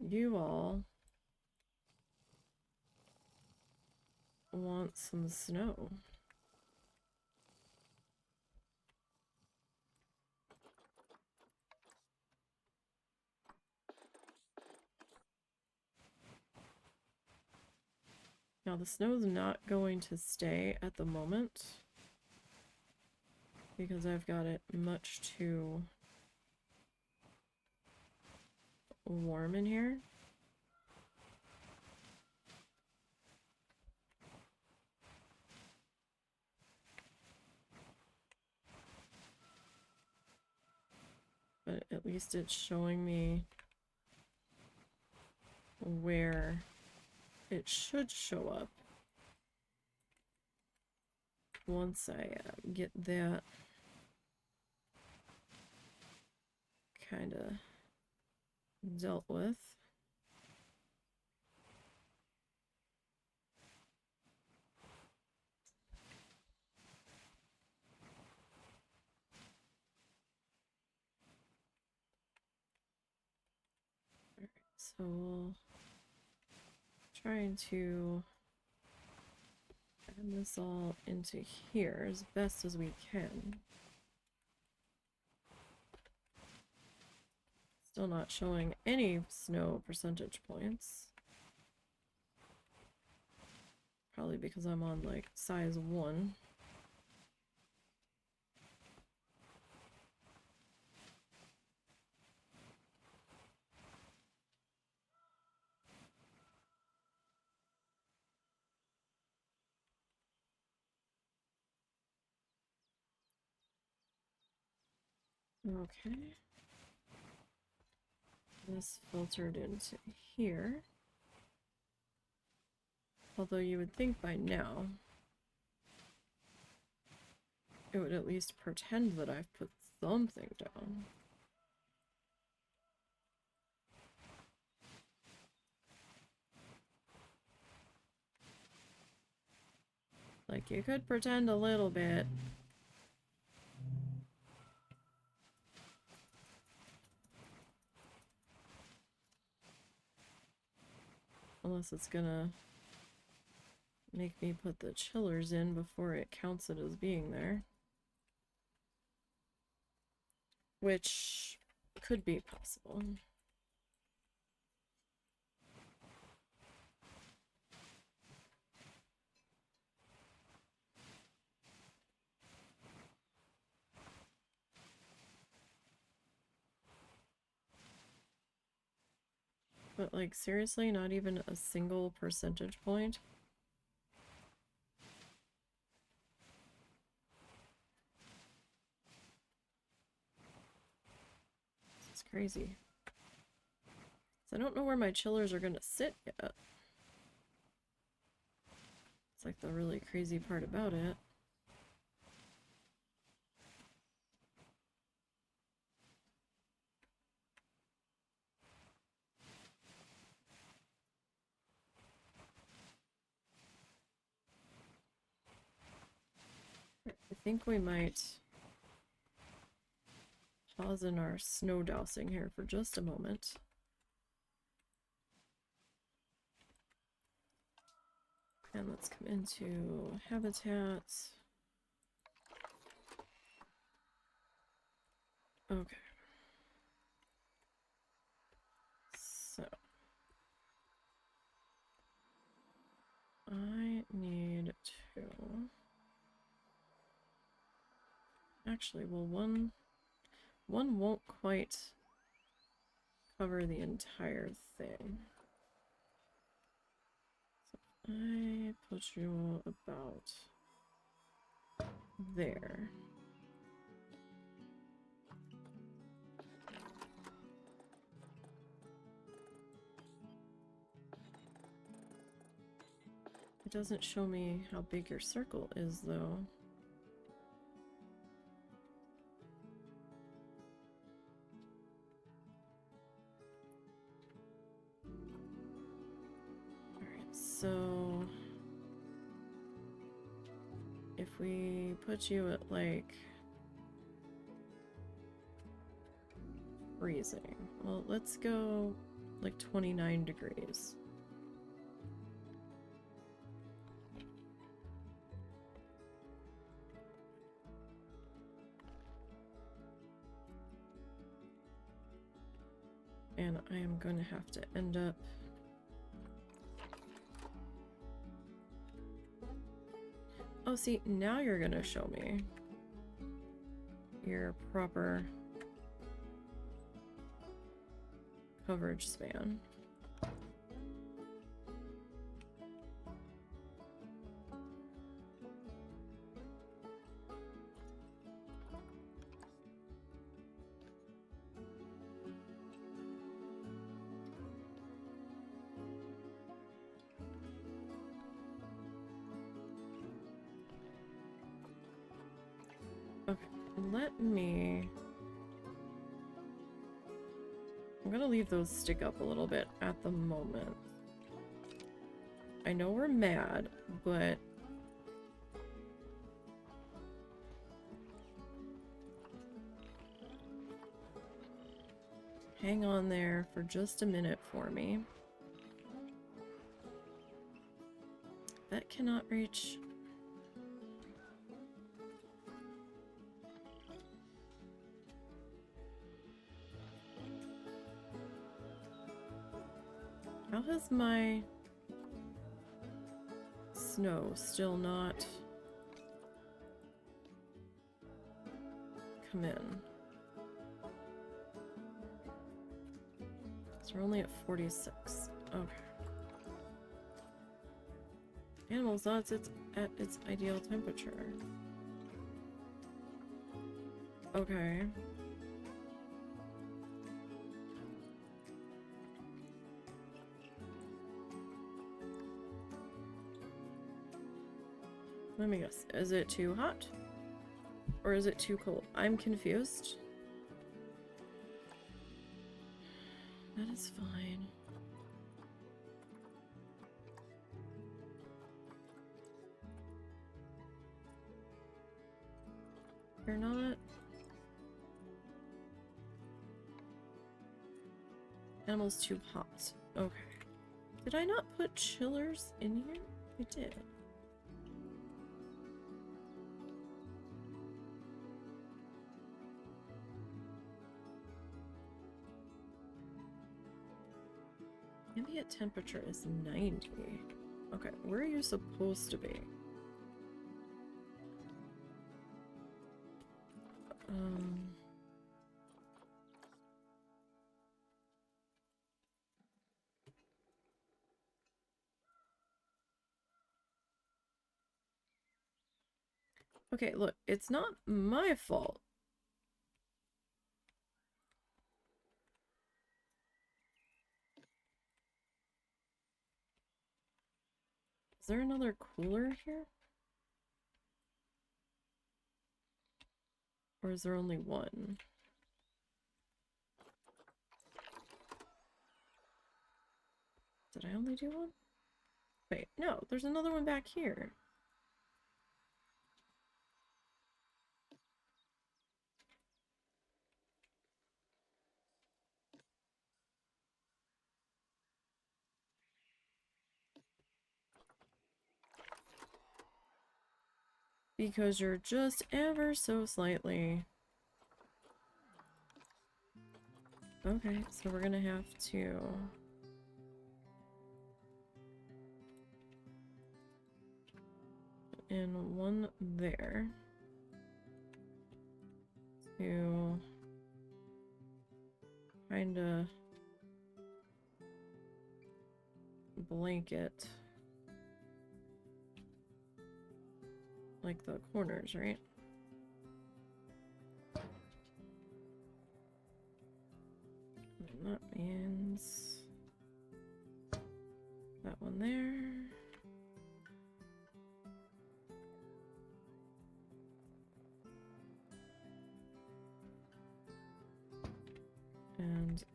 You all want some snow. Now the snow's not going to stay at the moment because I've got it much too warm in here. But at least it's showing me where it should show up once I get that kind of dealt with. Alright, so we'll trying to add this all into here as best as we can. Still not showing any snow percentage points. Probably because I'm on like size 1. Okay. This filtered into here. Although you would think by now it would at least pretend that I've put something down. Like, you could pretend a little bit. Unless it's gonna make me put the chillers in before it counts it as being there. Which could be possible. But like, seriously, not even a single percentage point? It's crazy. So I don't know where my chillers are gonna sit yet. It's like the really crazy part about it. I think we might pause in our snow dousing here for just a moment. And let's come into habitat. Okay. So I need to actually, well, one won't quite cover the entire thing. So I put you about there. It doesn't show me how big your circle is, though. Alright, so if we put you at like freezing, well, let's go like 29 degrees. And I am going to have to end up oh, see, now you're going to show me your proper coverage span. Okay, I'm gonna leave those stick up a little bit at the moment. I know we're mad, but hang on there for just a minute for me. That cannot reach. How has my snow still not come in? So we're only at 46. Okay. Animals, that's at its ideal temperature. Okay. Let me guess. Is it too hot? Or is it too cold? I'm confused. That is fine. You're not. Animal's too hot. Okay. Did I not put chillers in here? I did. Ambient temperature is 90. Okay, where are you supposed to be? Okay, look, it's not my fault. Is there another cooler here? Or is there only one? Did I only do one? Wait, no, there's another one back here. Because you're just ever so slightly. Okay, so we're gonna have to put in one there to kinda blanket like the corners, right? And that means that one there.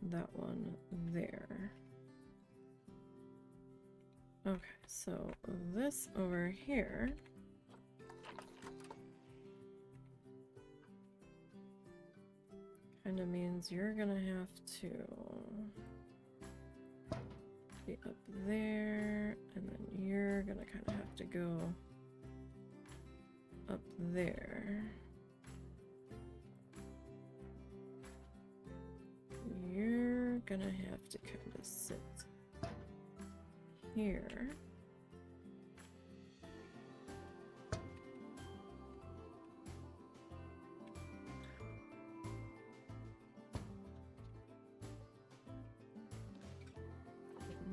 and that one there. Okay, so this over here kind of means you're gonna have to be up there, and then you're gonna kind of have to go up there. You're gonna have to kind of sit here.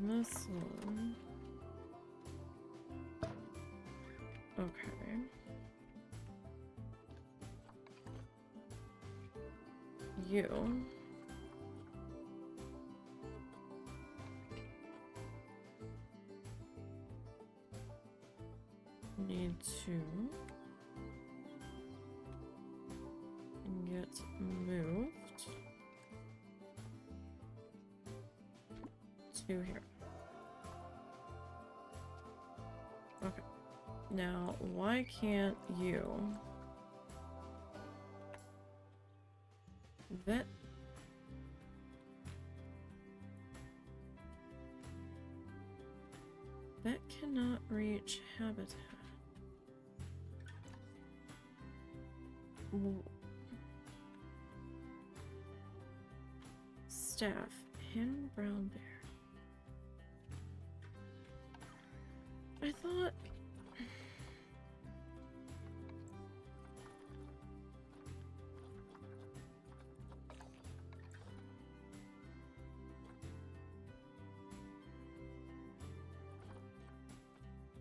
And this one. Okay. You. Need to get moved to here. Okay. Now, why can't you? That cannot reach habitat. Staff, hen brown bear. I thought.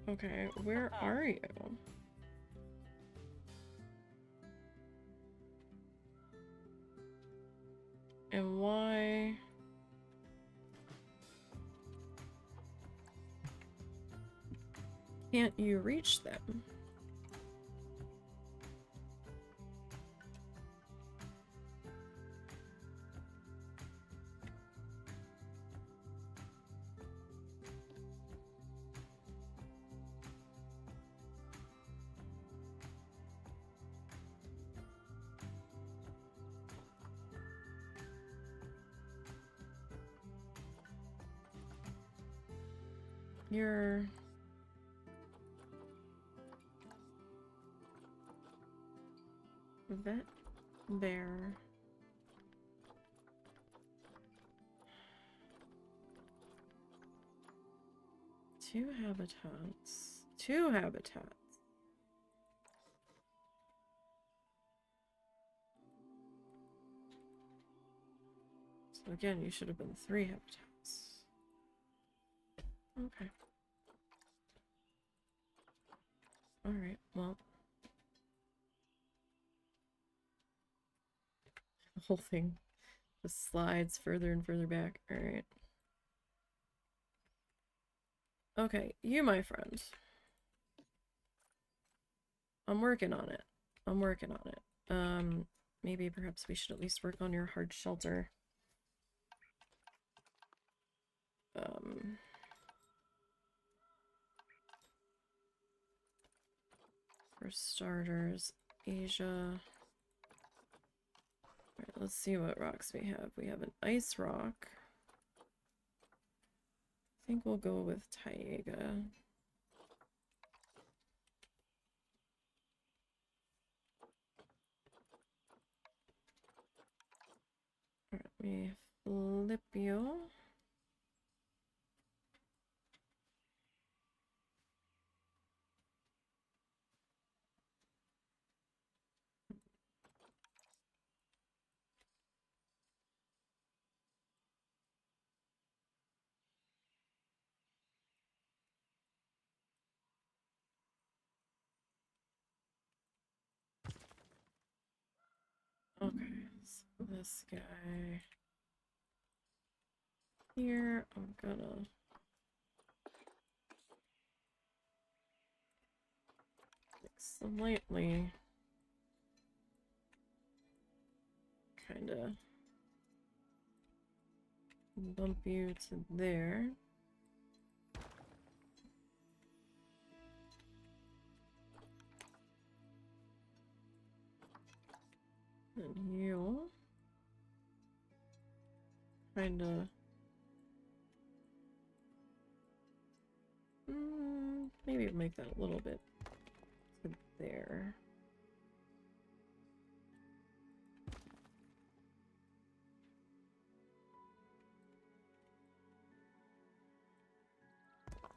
Okay, where are you? And why? Can't you reach them? You're... vet bear. Two habitats. Two habitats. So again, you should have been 3 habitats. Okay. Alright, well. The whole thing just slides further and further back. Alright. Okay, you, my friend. I'm working on it. I'm working on it. Maybe perhaps we should at least work on your hard shelter. For starters, Asia. Alright, let's see what rocks we have. We have an ice rock. I think we'll go with Taiga. Alright, we flip you. Okay, so this guy here, I'm gonna slightly kind of Bump you to there. And you kinda maybe make that a little bit to there.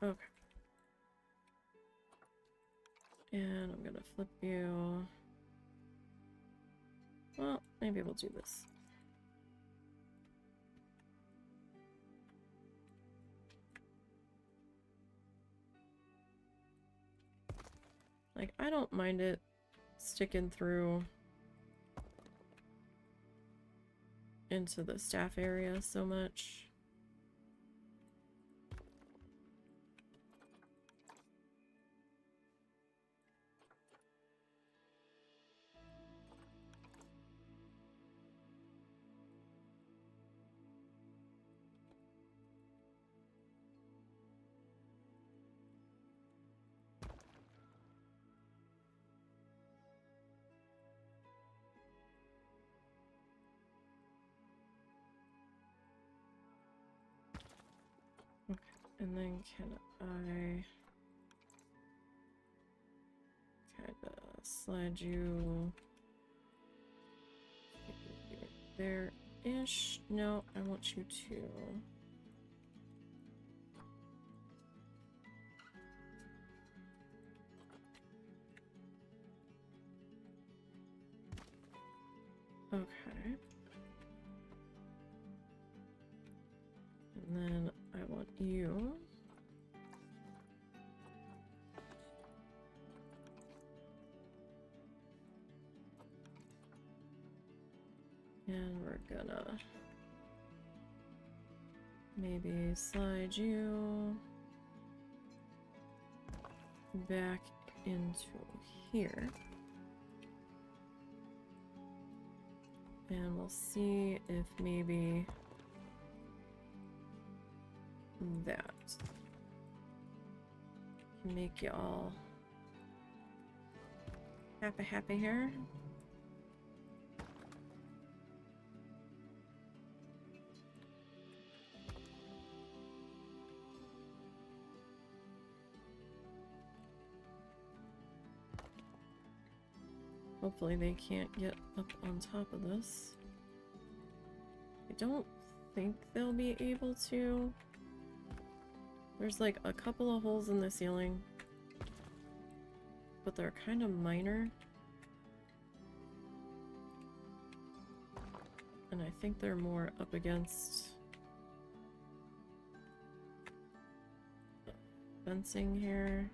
Okay. And I'm gonna flip you. Well, maybe we'll do this. Like, I don't mind it sticking through into the staff area so much. Okay, and then can I kind of slide you there-ish? No, I want you to. Okay. And then I want you. And we're gonna maybe slide you back into here. And we'll see if maybe that can make y'all happy here. Hopefully they can't get up on top of this. I don't think they'll be able to. There's like a couple of holes in the ceiling, but they're kind of minor. And I think they're more up against fencing here.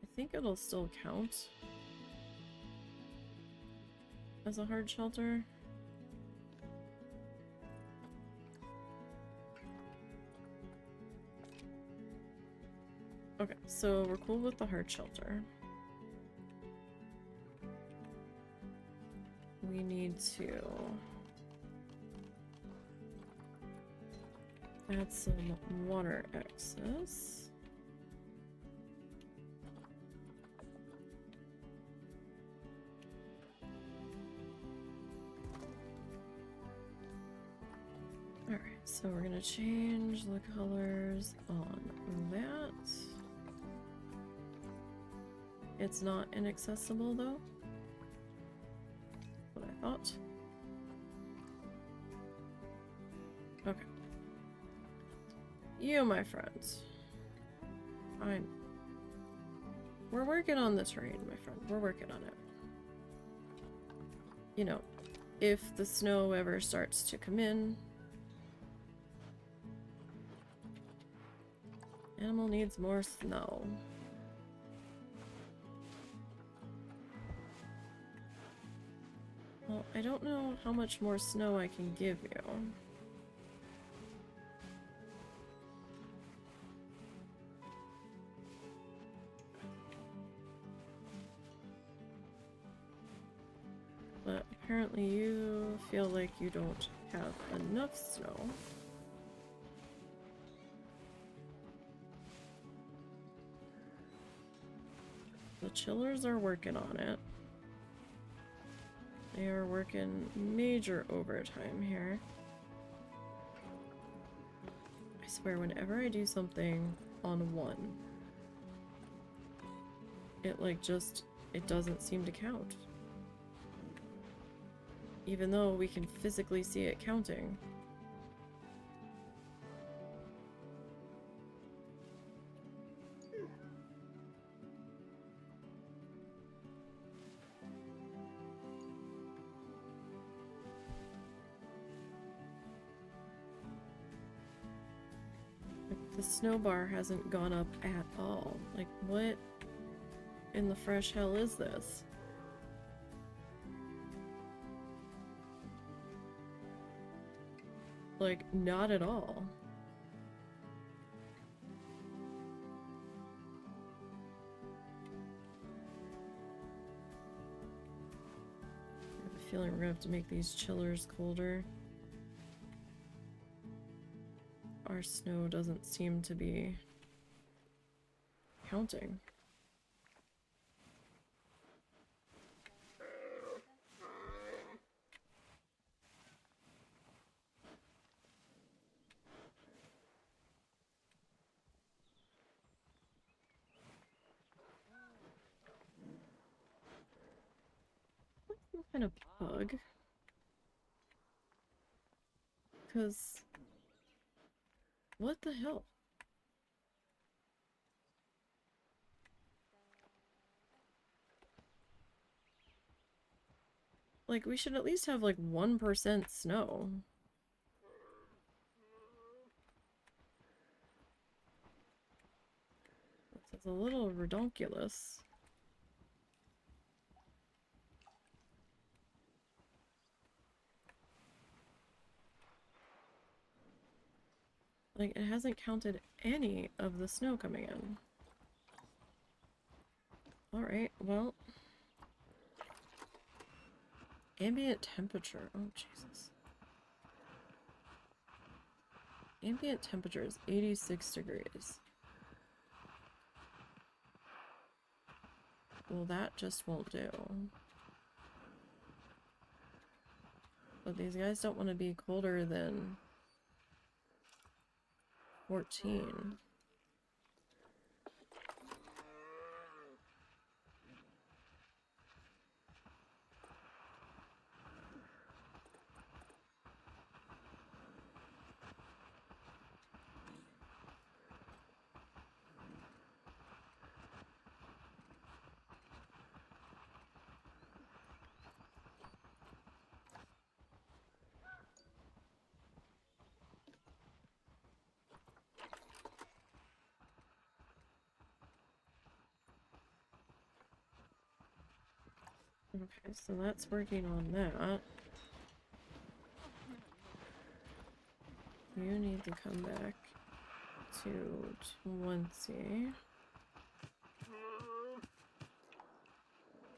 I think it'll still count as a hard shelter. Okay, so we're cool with the hard shelter. We need to add some water access. Alright, so we're gonna change the colors on that. It's not inaccessible though. What I thought. Okay. You, my friends. Fine. We're working on the terrain, my friend. We're working on it. You know, if the snow ever starts to come in, animal needs more snow. Well, I don't know how much more snow I can give you. But apparently you feel like you don't have enough snow. The chillers are working on it. They are working major overtime here. I swear, whenever I do something on one, it like just, it doesn't seem to count. Even though we can physically see it counting. The snow bar hasn't gone up at all. Like, what in the fresh hell is this? Like, not at all. I have a feeling we're gonna have to make these chillers colder. Our snow doesn't seem to be counting. Some kind of bug. Because what the hell? Like, we should at least have like 1% snow. It's a little redonkulous. Like, it hasn't counted any of the snow coming in. Alright, well. Ambient temperature. Oh, Jesus. Ambient temperature is 86 degrees. Well, that just won't do. But these guys don't want to be colder than 14. Okay, so that's working on that. You need to come back to 20.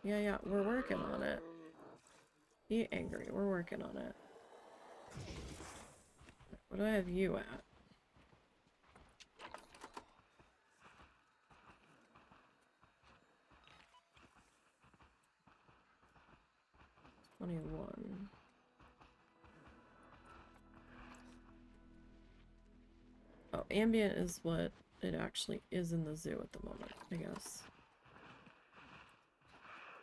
Yeah, we're working on it. Be angry, we're working on it. What do I have you at? 21. Oh, ambient is what it actually is in the zoo at the moment, I guess.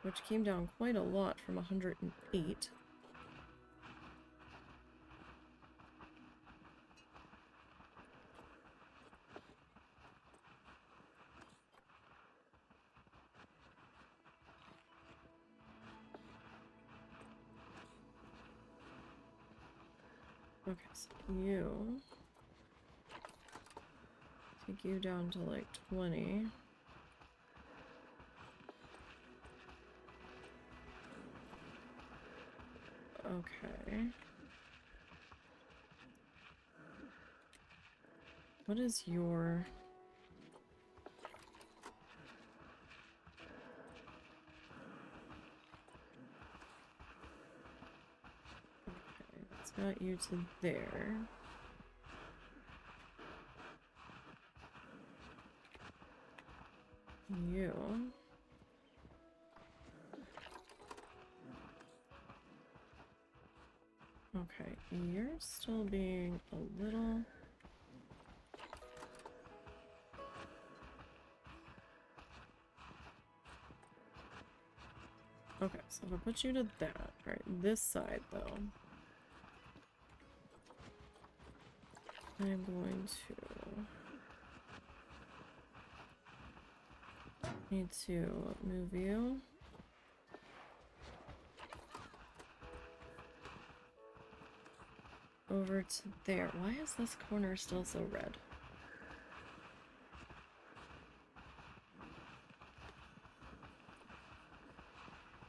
Which came down quite a lot from 108. Okay, so you take you down to like 20. Okay. What is your... got you to there. You. Okay, you're still being a little... Okay, so if I put you to that, right, this side though, I'm going to need to move you over to there. Why is this corner still so red?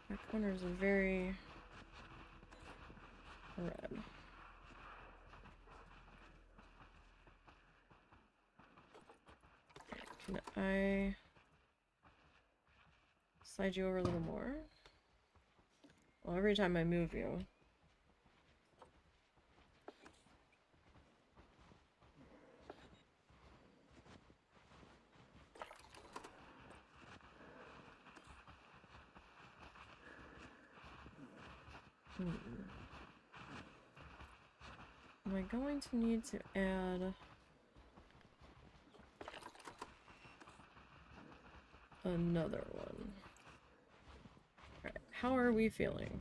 My corners are very red. Can I slide you over a little more? Well, every time I move you. Am I going to need to add another one? Alright, how are we feeling?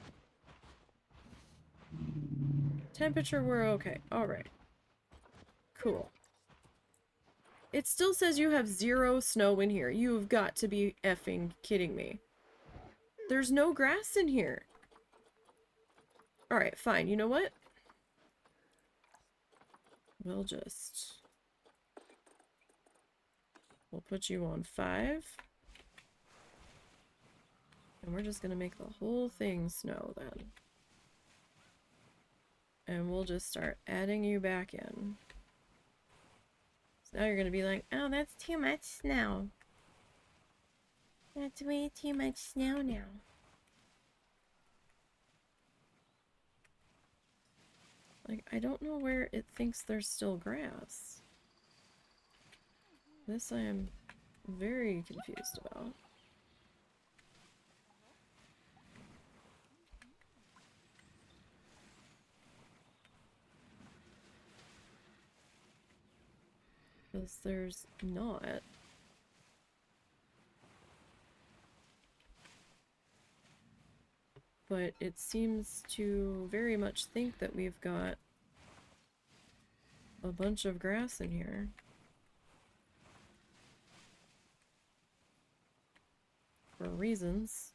Temperature, we're okay. Alright. Cool. It still says you have 0 snow in here. You've got to be effing kidding me. There's no grass in here. Alright, fine. You know what? We'll put you on 5. And we're just gonna make the whole thing snow then. And we'll just start adding you back in. So now you're gonna be like, oh, that's too much snow. That's way too much snow now. Like, I don't know where it thinks there's still grass. This I am very confused about. Because there's not. But it seems to very much think that we've got a bunch of grass in here. For reasons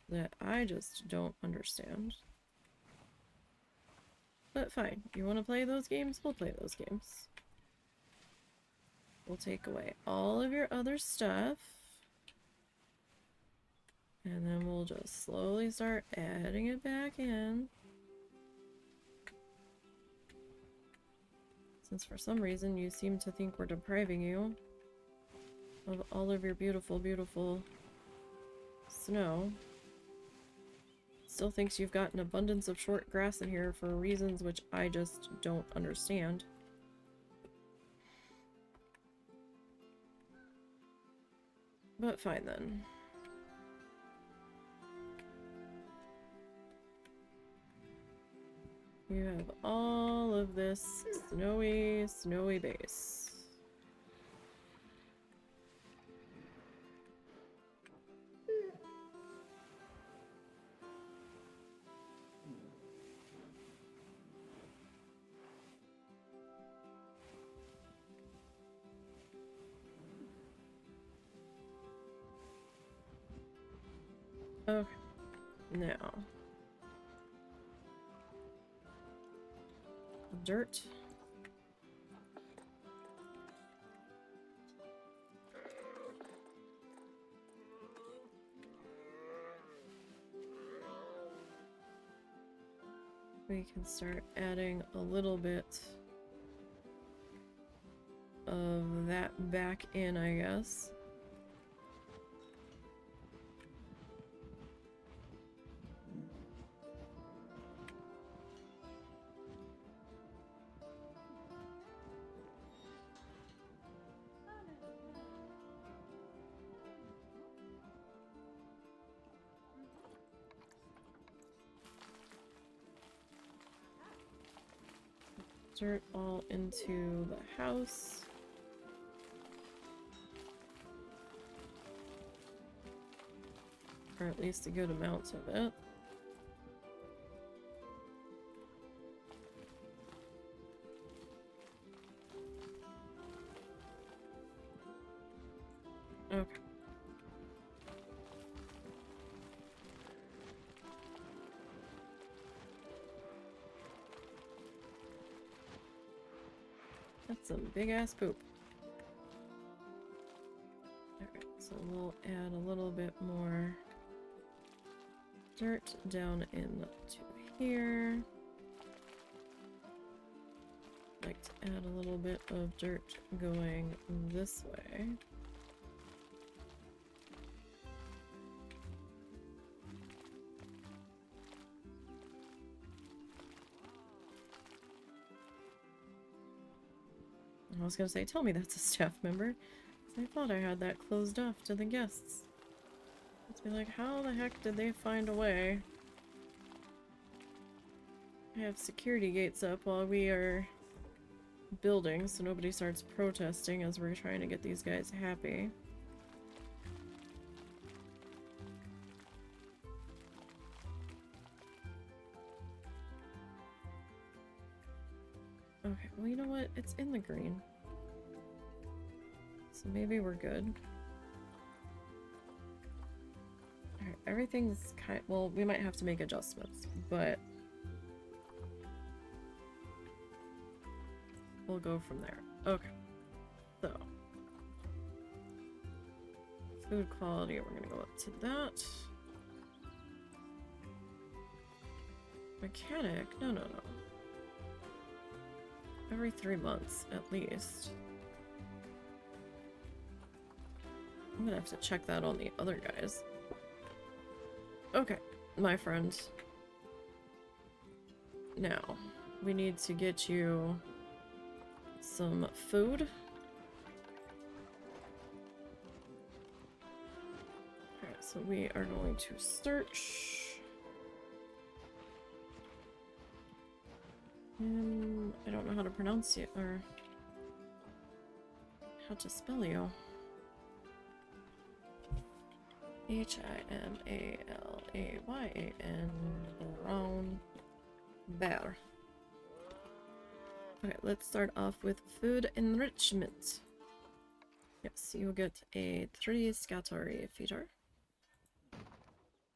that I just don't understand. But fine, you want to play those games? We'll play those games. We'll take away all of your other stuff. And then we'll just slowly start adding it back in. Since for some reason you seem to think we're depriving you of all of your beautiful, beautiful snow. Still thinks you've got an abundance of short grass in here for reasons which I just don't understand. But fine then. You have all of this snowy, snowy base. Okay, now dirt. We can start adding a little bit of that back in, I guess. dirt all into the house. Or at least a good amount of it. Okay. That's some big ass poop. Alright, so we'll add a little bit more dirt down into here. Like to add a little bit of dirt going this way. I was gonna say, tell me that's a staff member. I thought I had that closed off to the guests. Let's be like, how the heck did they find a way? I have security gates up while we are building so nobody starts protesting as we're trying to get these guys happy. Okay, well, you know what? It's in the green. So maybe we're good. Alright, everything's kind of, well, we might have to make adjustments, but we'll go from there. Okay. So. Food quality, we're gonna go up to that. Mechanic? No, no, no. Every 3 months, at least. I'm gonna have to check that on the other guys. Okay, my friend. Now, we need to get you some food. Alright, so we are going to search. I don't know how to pronounce it, or how to spell you. H-I-M-A-L-A-Y-A-N, brown bear. Okay, let's start off with food enrichment. Yes, you get a 3 scattery feeder.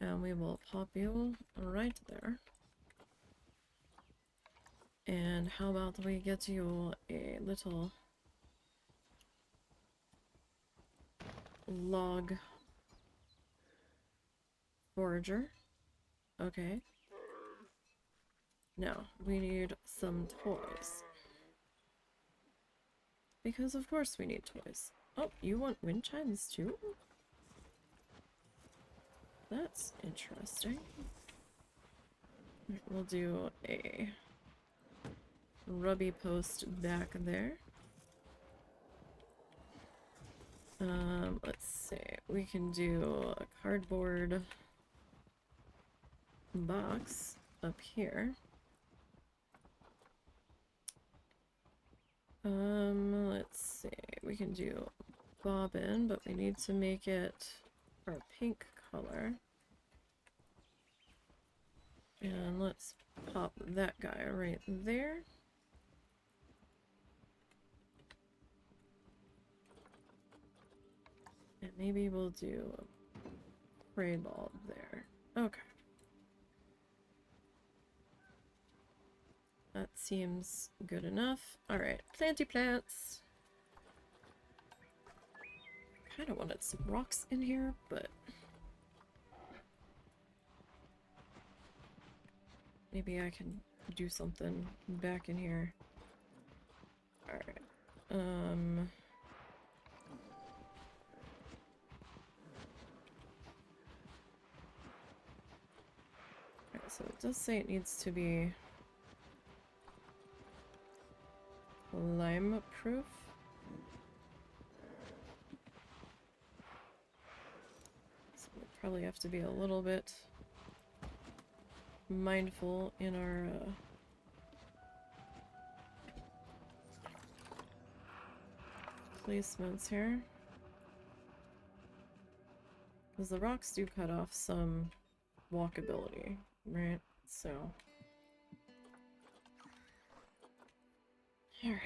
And we will pop you right there. And how about we get you a little log forager. Okay. Now, we need some toys. Because of course we need toys. Oh, you want wind chimes too? That's interesting. We'll do a rubby post back there. Let's see. We can do a cardboard box up here. Let's see. We can do bobbin, but we need to make it our pink color. And let's pop that guy right there. And maybe we'll do a spray bulb there. Okay. That seems good enough. Alright, planty plants. Kinda wanted some rocks in here, but maybe I can do something back in here. Alright. Alright, so it does say it needs to be lime proof. So we'll probably have to be a little bit mindful in our placements here. Because the rocks do cut off some walkability, right? So... Alright,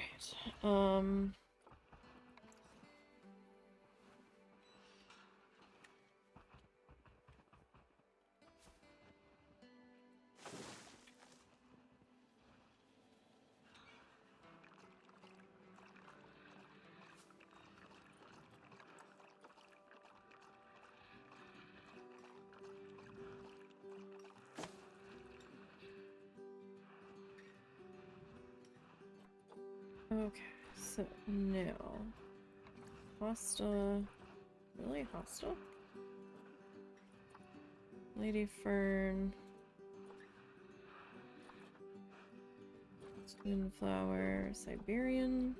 okay, so now... Hosta... Really? Hosta? Lady Fern... Moonflower... Siberian...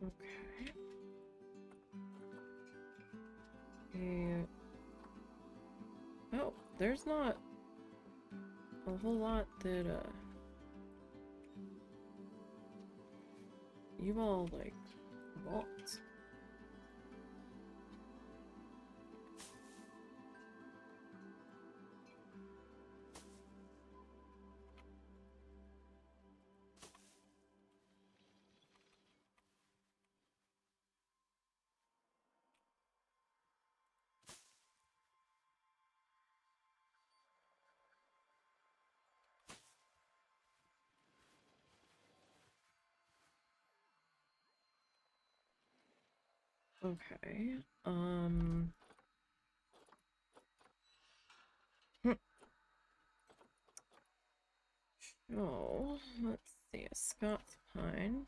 Okay. And... Oh, there's not a whole lot that, you all, like, want. Okay, oh, let's see, a Scots pine.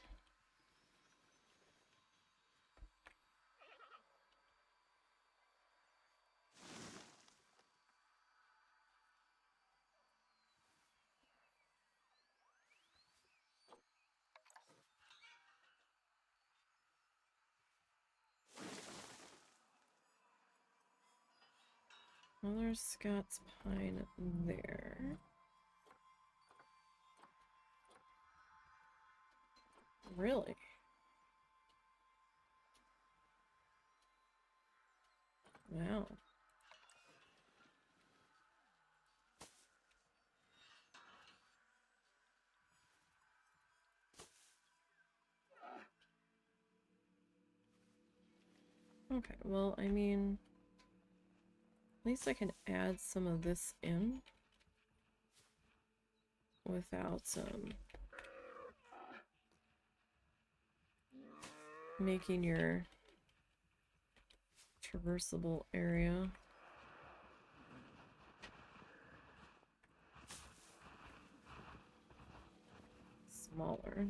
Another Scots pine there. Really? Wow. Okay, well, I mean, at least I can add some of this in without making your traversable area smaller.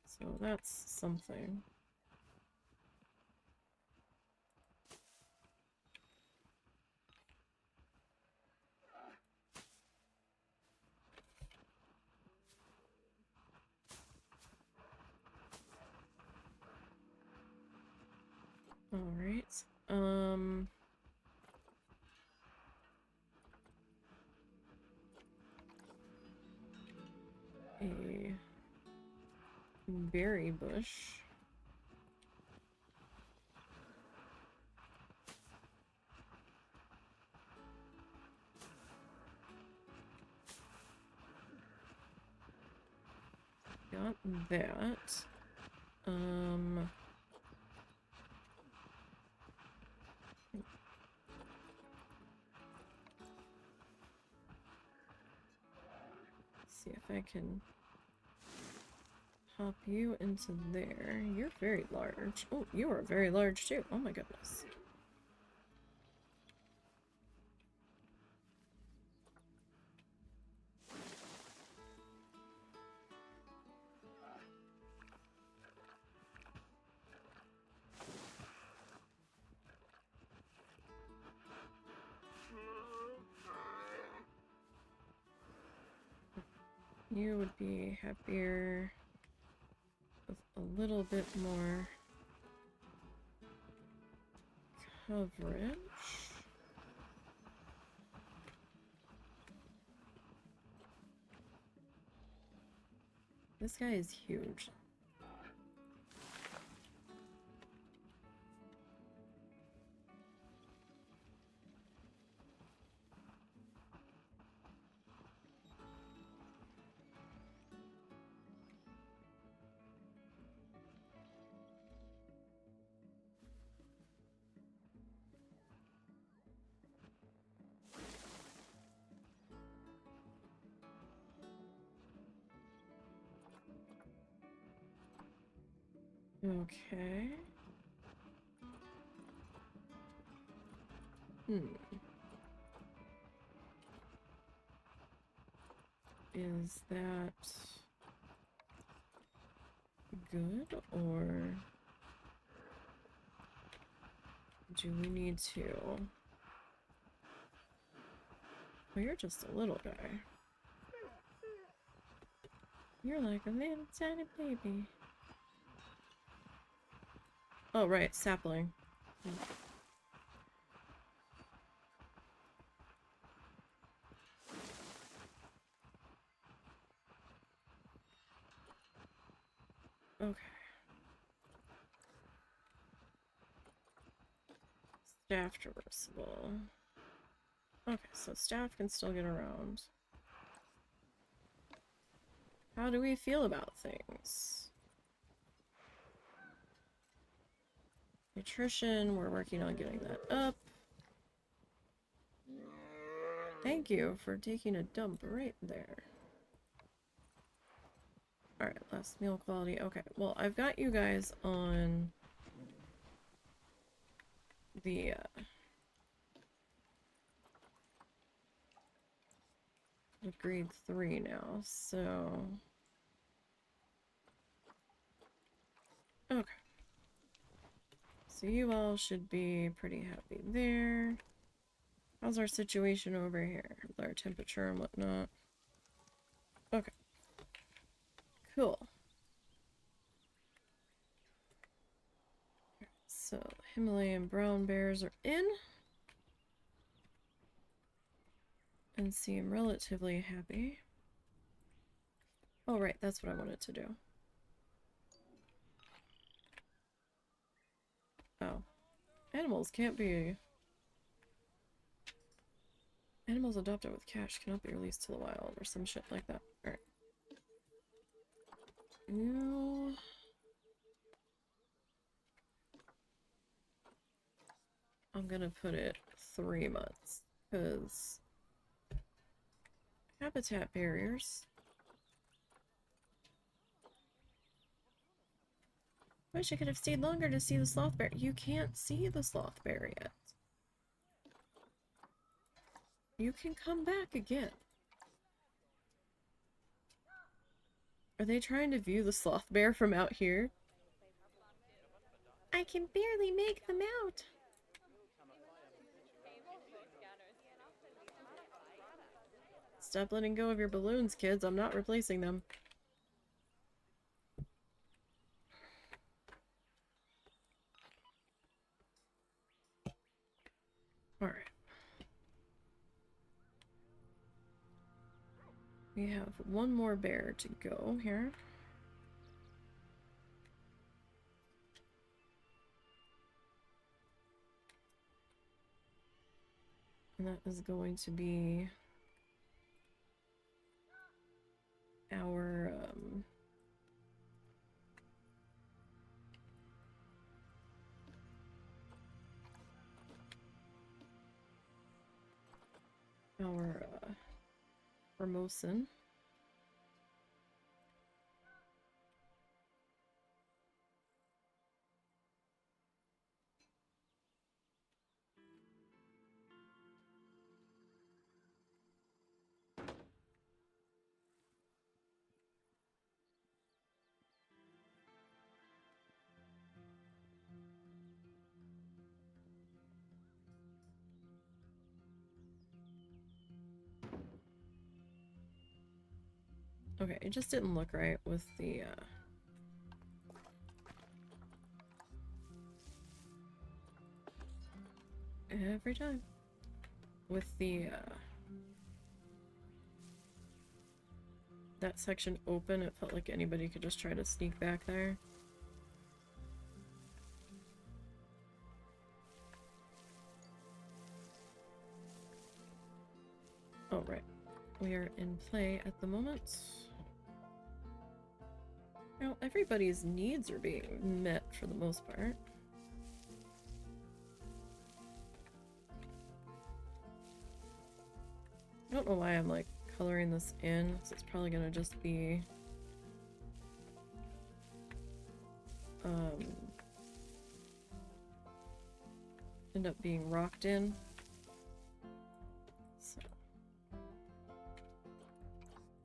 So that's something. All right. A berry bush. Got that. See if I can pop you into there. You're very large. Oh, you are very large too. Oh my goodness. You would be happier with a little bit more coverage. This guy is huge. Okay. Is that good, or do we need to? Well, you're just a little guy. You're like a little tiny baby. Oh, right, sapling. Okay. Staff traversable. Okay, so staff can still get around. How do we feel about things? Nutrition, we're working on getting that up. Thank you for taking a dump right there. Alright, last meal quality. Okay, well, I've got you guys on the grade 3 now, so... Okay. So you all should be pretty happy there. How's our situation over here with our temperature and whatnot? Okay. Cool. So, Himalayan brown bears are in. And seem relatively happy. Oh, right, that's what I wanted to do. Oh. Animals can't be... Animals adopted with cash cannot be released to the wild, or some shit like that. Alright. You... I'm gonna put it 3 months, because... habitat barriers. Wish I could have stayed longer to see the sloth bear. You can't see the sloth bear yet. You can come back again. Are they trying to view the sloth bear from out here? I can barely make them out. Stop letting go of your balloons, kids. I'm not replacing them. Alright. We have one more bear to go here. And that is going to be our Formosan. Okay, it just didn't look right with the, every time. With the, that section open, it felt like anybody could just try to sneak back there. Oh, right. We are in play at the moment. Now, everybody's needs are being met for the most part. I don't know why I'm, like, coloring this in, so it's probably gonna just be... end up being rocked in. So...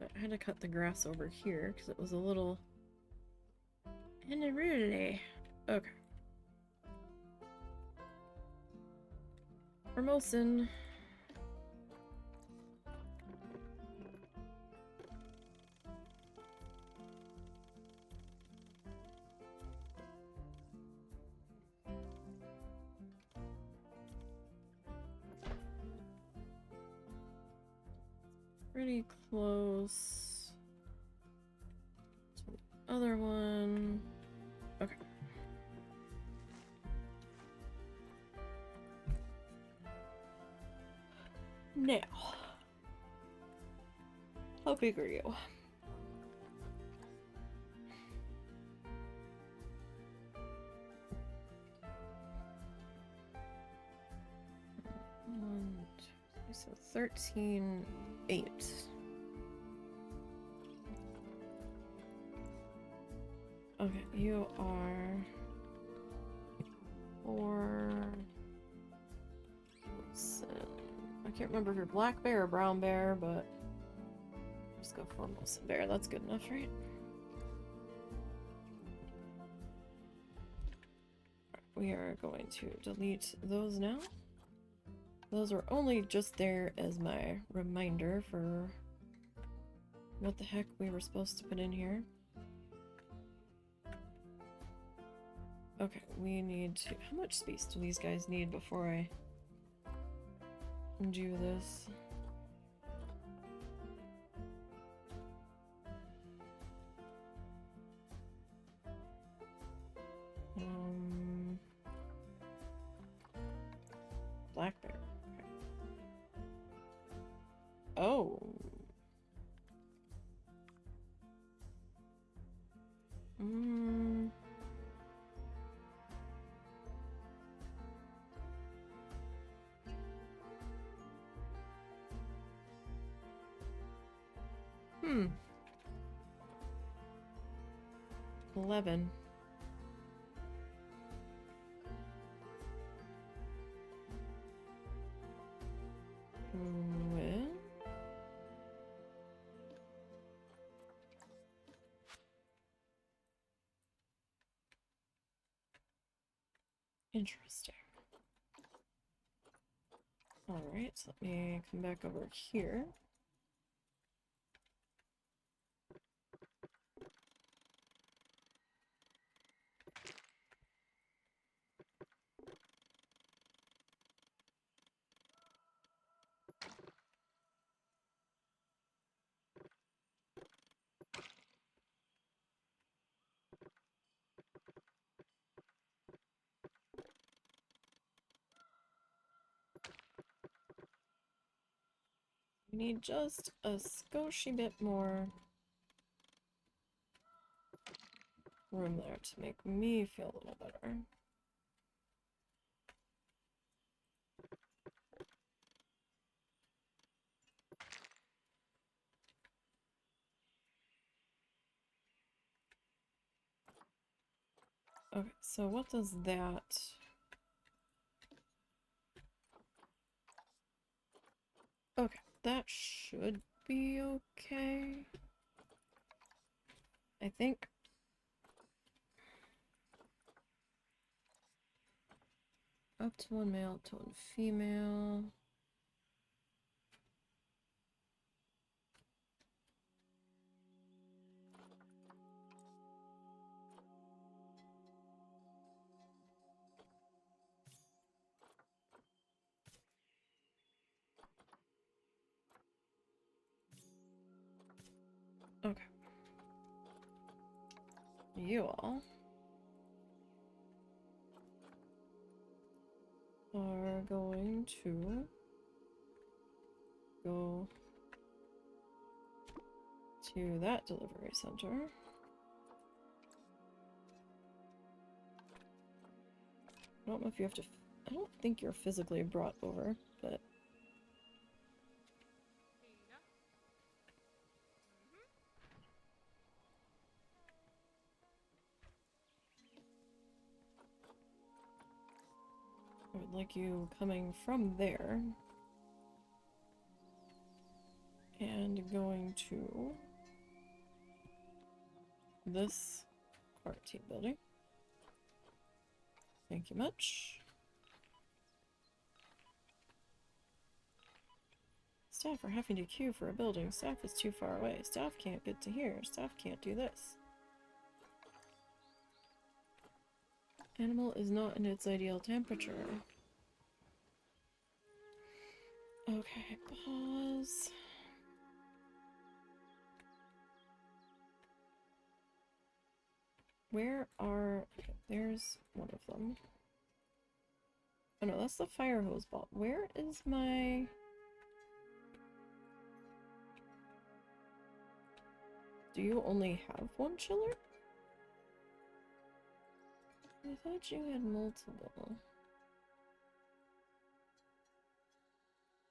I had to cut the grass over here, because it was a little... unruly. Okay. Formosan. Pretty close to the other one. Okay. Now, how big are you? One, two, so 13.8. Okay, you are 4. I can't remember if you're black bear or brown bear, but just go Formosan bear. That's good enough, right? We are going to delete those now. Those were only just there as my reminder for what the heck we were supposed to put in here. Okay, we need to... How much space do these guys need before I do this? Black bear. Okay. Oh. Hmm. 11. Well. Interesting. Alright, so let me come back over here. We need just a skoshi bit more room there to make me feel a little better. Okay, so what does that... Okay, that should be okay. I think. Up to 1 male, up to 1 female. Okay. You all are going to go to that delivery center. I don't know if you have to... I don't think you're physically brought over, but... I would like you coming from there and going to this quarantine building. Thank you much. Staff are having to queue for a building. Staff is too far away. Staff can't get to here. Staff can't do this. Animal is not in its ideal temperature. Okay, pause. Where are... Okay, there's one of them. Oh no, that's the fire hose ball. Where is my... Do you only have one chiller? I thought you had multiple.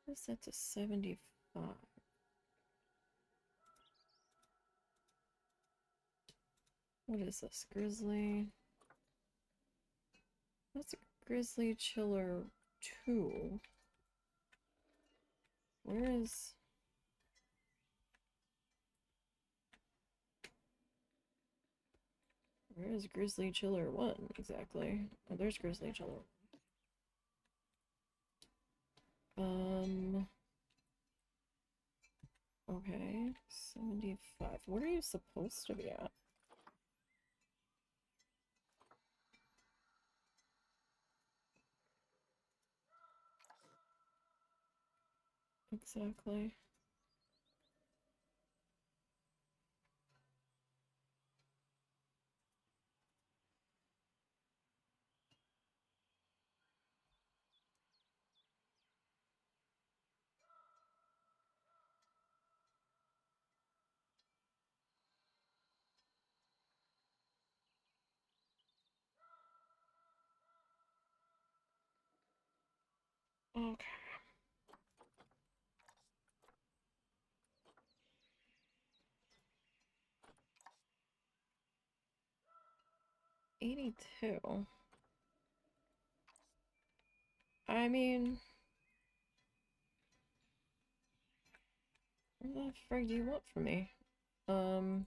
What's that to 75? What is this? Grizzly? That's a Grizzly Chiller 2. Where is... Where is Grizzly Chiller 1 exactly? Oh, there's Grizzly Chiller. Okay, 75. What are you supposed to be at? Exactly. Okay. 82. I mean... What the frig do you want from me? Do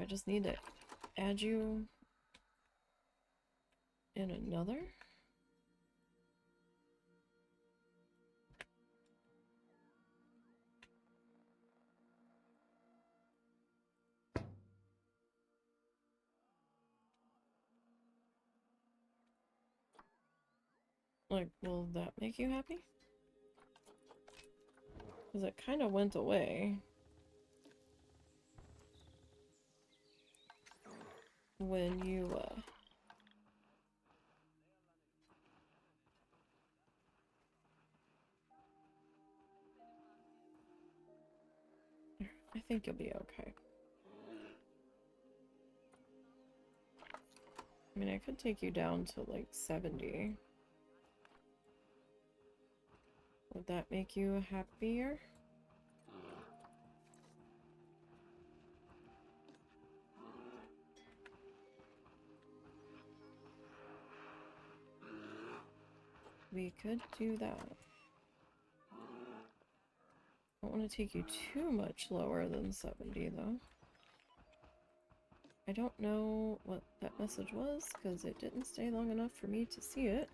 I just need to add you in another? Like, will that make you happy? Because it kind of went away when you, I think you'll be okay. I mean, I could take you down to, like, 70. Would that make you happier? We could do that. I don't want to take you too much lower than 70, though. I don't know what that message was, because it didn't stay long enough for me to see it.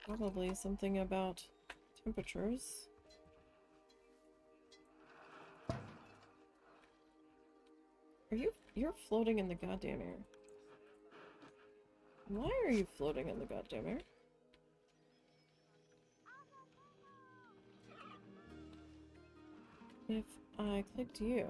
Probably something about temperatures. You're floating in the goddamn air. Why are you floating in the goddamn air? If I clicked you...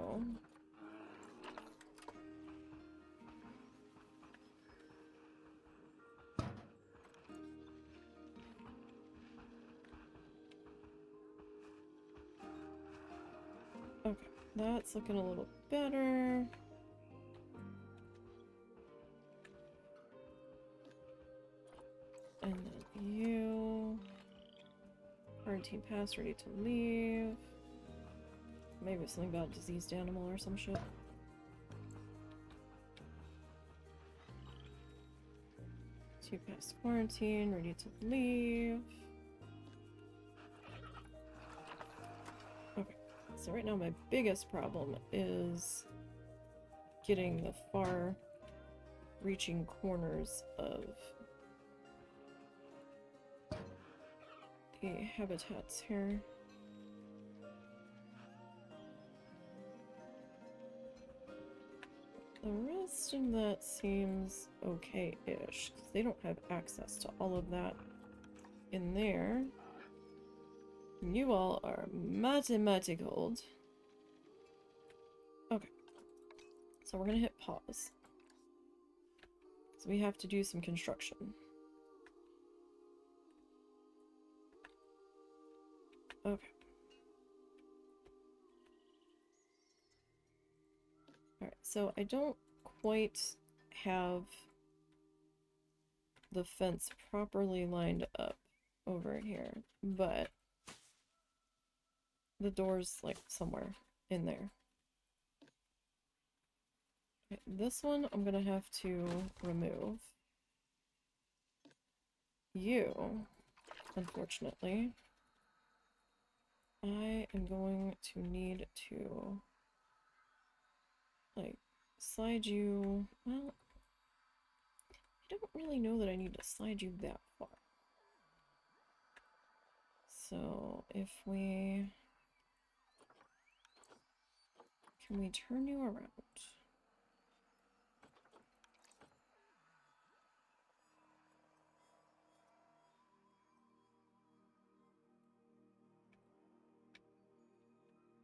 Okay, that's looking a little better. And then you... Quarantine pass, ready to leave. Maybe it's something about a diseased animal or some shit. You passed quarantine, ready to leave. Okay, so right now my biggest problem is getting the far-reaching corners of the habitats here. The rest of that seems okay-ish, because they don't have access to all of that in there. You all are mathematical. Okay. So we're gonna hit pause. So we have to do some construction. Okay. Alright, so I don't quite have the fence properly lined up over here, but the door's like somewhere in there. Okay, this one I'm gonna have to remove. You, unfortunately, I am going to need to like slide you, well, I don't really know that I need to slide you that far. So if we, can we turn you around?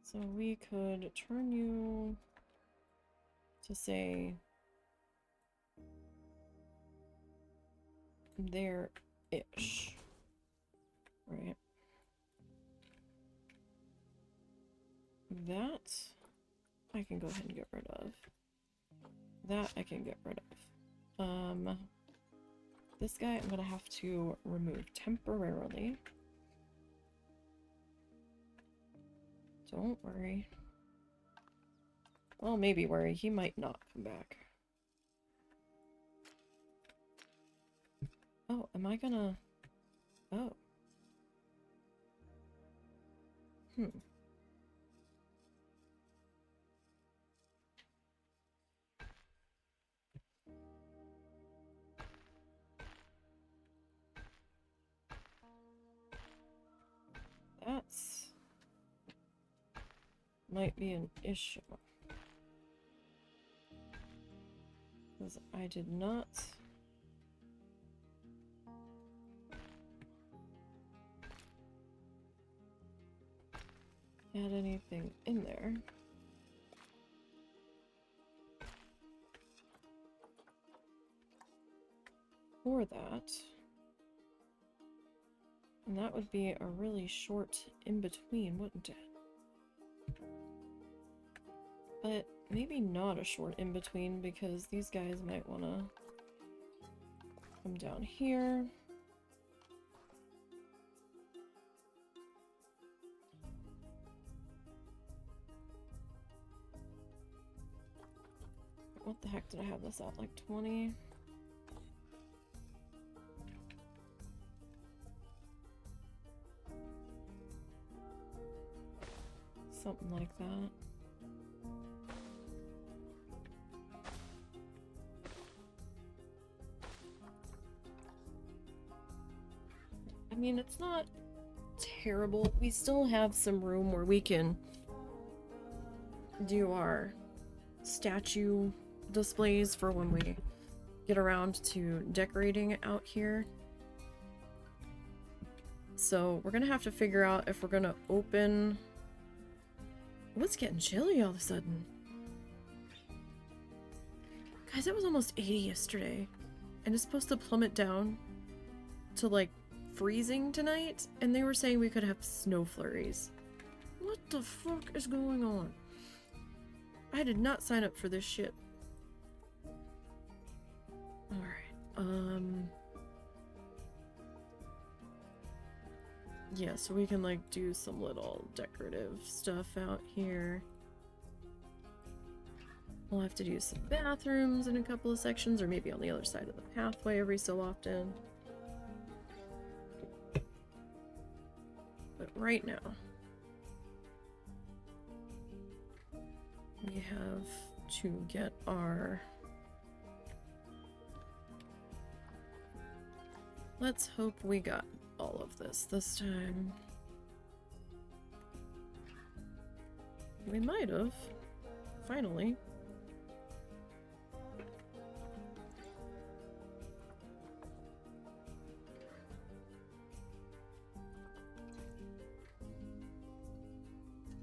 So we could turn you to say there-ish, right? That I can go ahead and get rid of. That I can get rid of. This guy I'm gonna have to remove temporarily. Don't worry. Well, maybe worry. He might not come back. Oh, am I gonna... Oh. That's... might be an issue. Because I did not... add anything in there. For that. And that would be a really short in-between, wouldn't it? But maybe not a short in-between, because these guys might want to come down here. What the heck did I have this at? Like 20? Something like that. I mean, it's not terrible. We still have some room where we can do our statue displays for when we get around to decorating out here. So we're gonna have to figure out if we're gonna open... Oh, it's getting chilly all of a sudden. Guys, it was almost 80 yesterday. And it's supposed to plummet down to like freezing tonight. And they were saying we could have snow flurries. What the fuck is going on? I did not sign up for this shit. Alright, yeah, so we can like do some little decorative stuff out here. We'll have to do some bathrooms in a couple of sections, or maybe on the other side of the pathway every so often. But right now, we have to get our... Let's hope we got all of this time. We might have. Finally.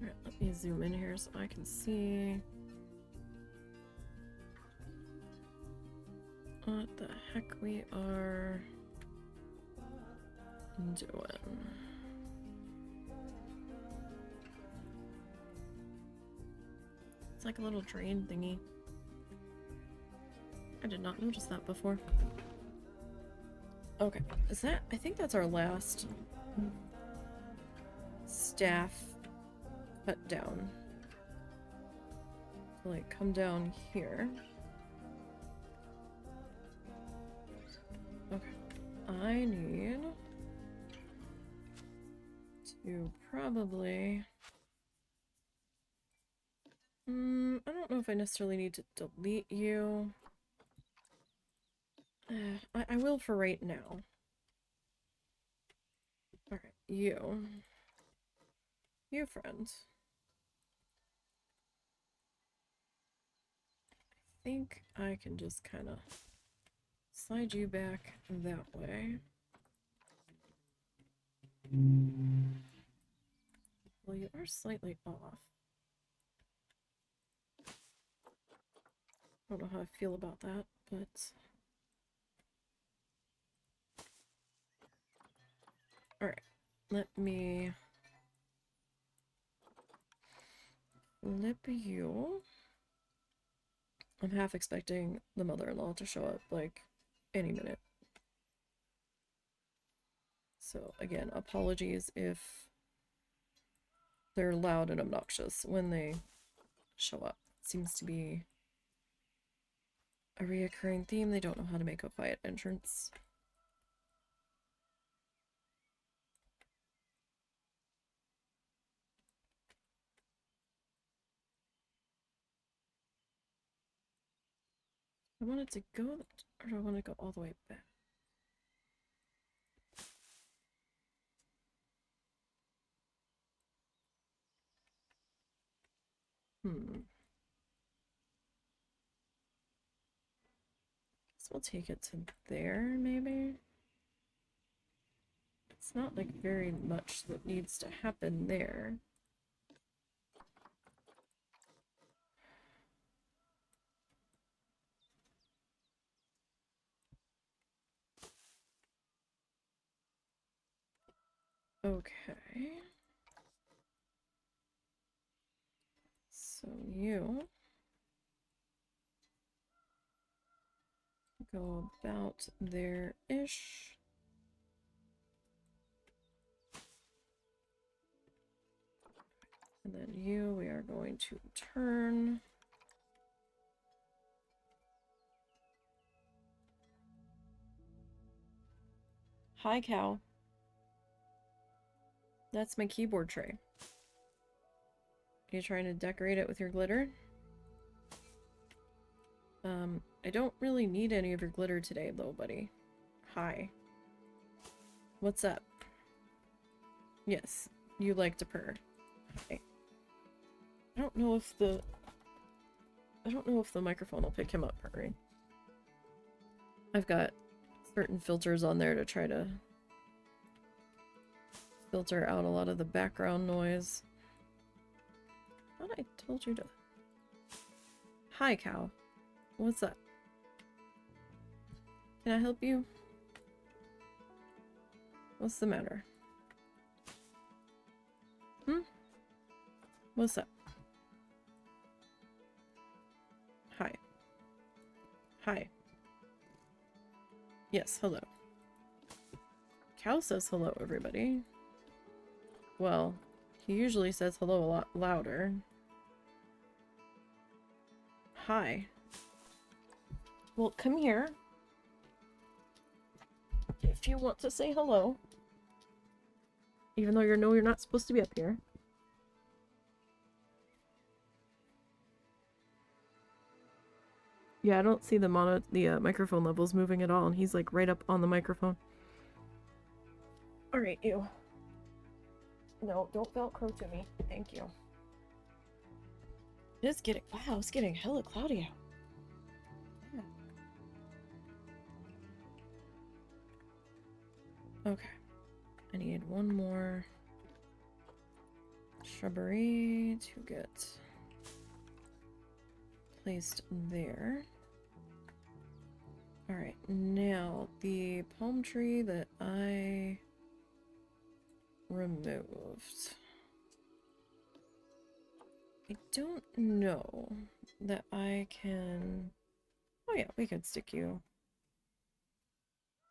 Alright, let me zoom in here so I can see what the heck we are doing. It's like a little drain thingy. I did not notice that before. Okay, is that... I think that's our last staff cut down. So like come down here. Okay, I need to probably... I don't know if I necessarily need to delete you. I will for right now. Alright, you. You, friend. I think I can just kind of slide you back that way. Well, you are slightly off. I don't know how I feel about that, but... Alright, let me flip you. I'm half expecting the mother-in-law to show up, like, any minute. So, again, apologies if they're loud and obnoxious when they show up. It seems to be a reoccurring theme. They don't know how to make a quiet entrance. I want it to go, or do I want to go all the way back? So we'll take it to there, maybe? It's not like very much that needs to happen there. Okay. So you go about there-ish. And then you, we are going to turn. Hi, cow. That's my keyboard tray. Are you trying to decorate it with your glitter? I don't really need any of your glitter today, though, buddy. Hi. What's up? Yes, you like to purr. Hi. I don't know if the microphone will pick him up purring. I've got certain filters on there to try to filter out a lot of the background noise. I thought I told you to... Hi, cow. What's up? Can I help you? What's the matter? What's up? Hi. Hi. Yes, hello. Cow says hello, everybody. Well, he usually says hello a lot louder. Hi. Well, come here. If you want to say hello. Even though you know you're not supposed to be up here. Yeah, I don't see the microphone levels moving at all, and he's like right up on the microphone. Alright, you. No, don't Velcro to me. Thank you. It's getting, wow, it's getting hella cloudy out. Yeah. Okay. I need one more shrubbery to get placed there. Alright, now the palm tree that I removed. I don't know that I can... Oh yeah, we could stick you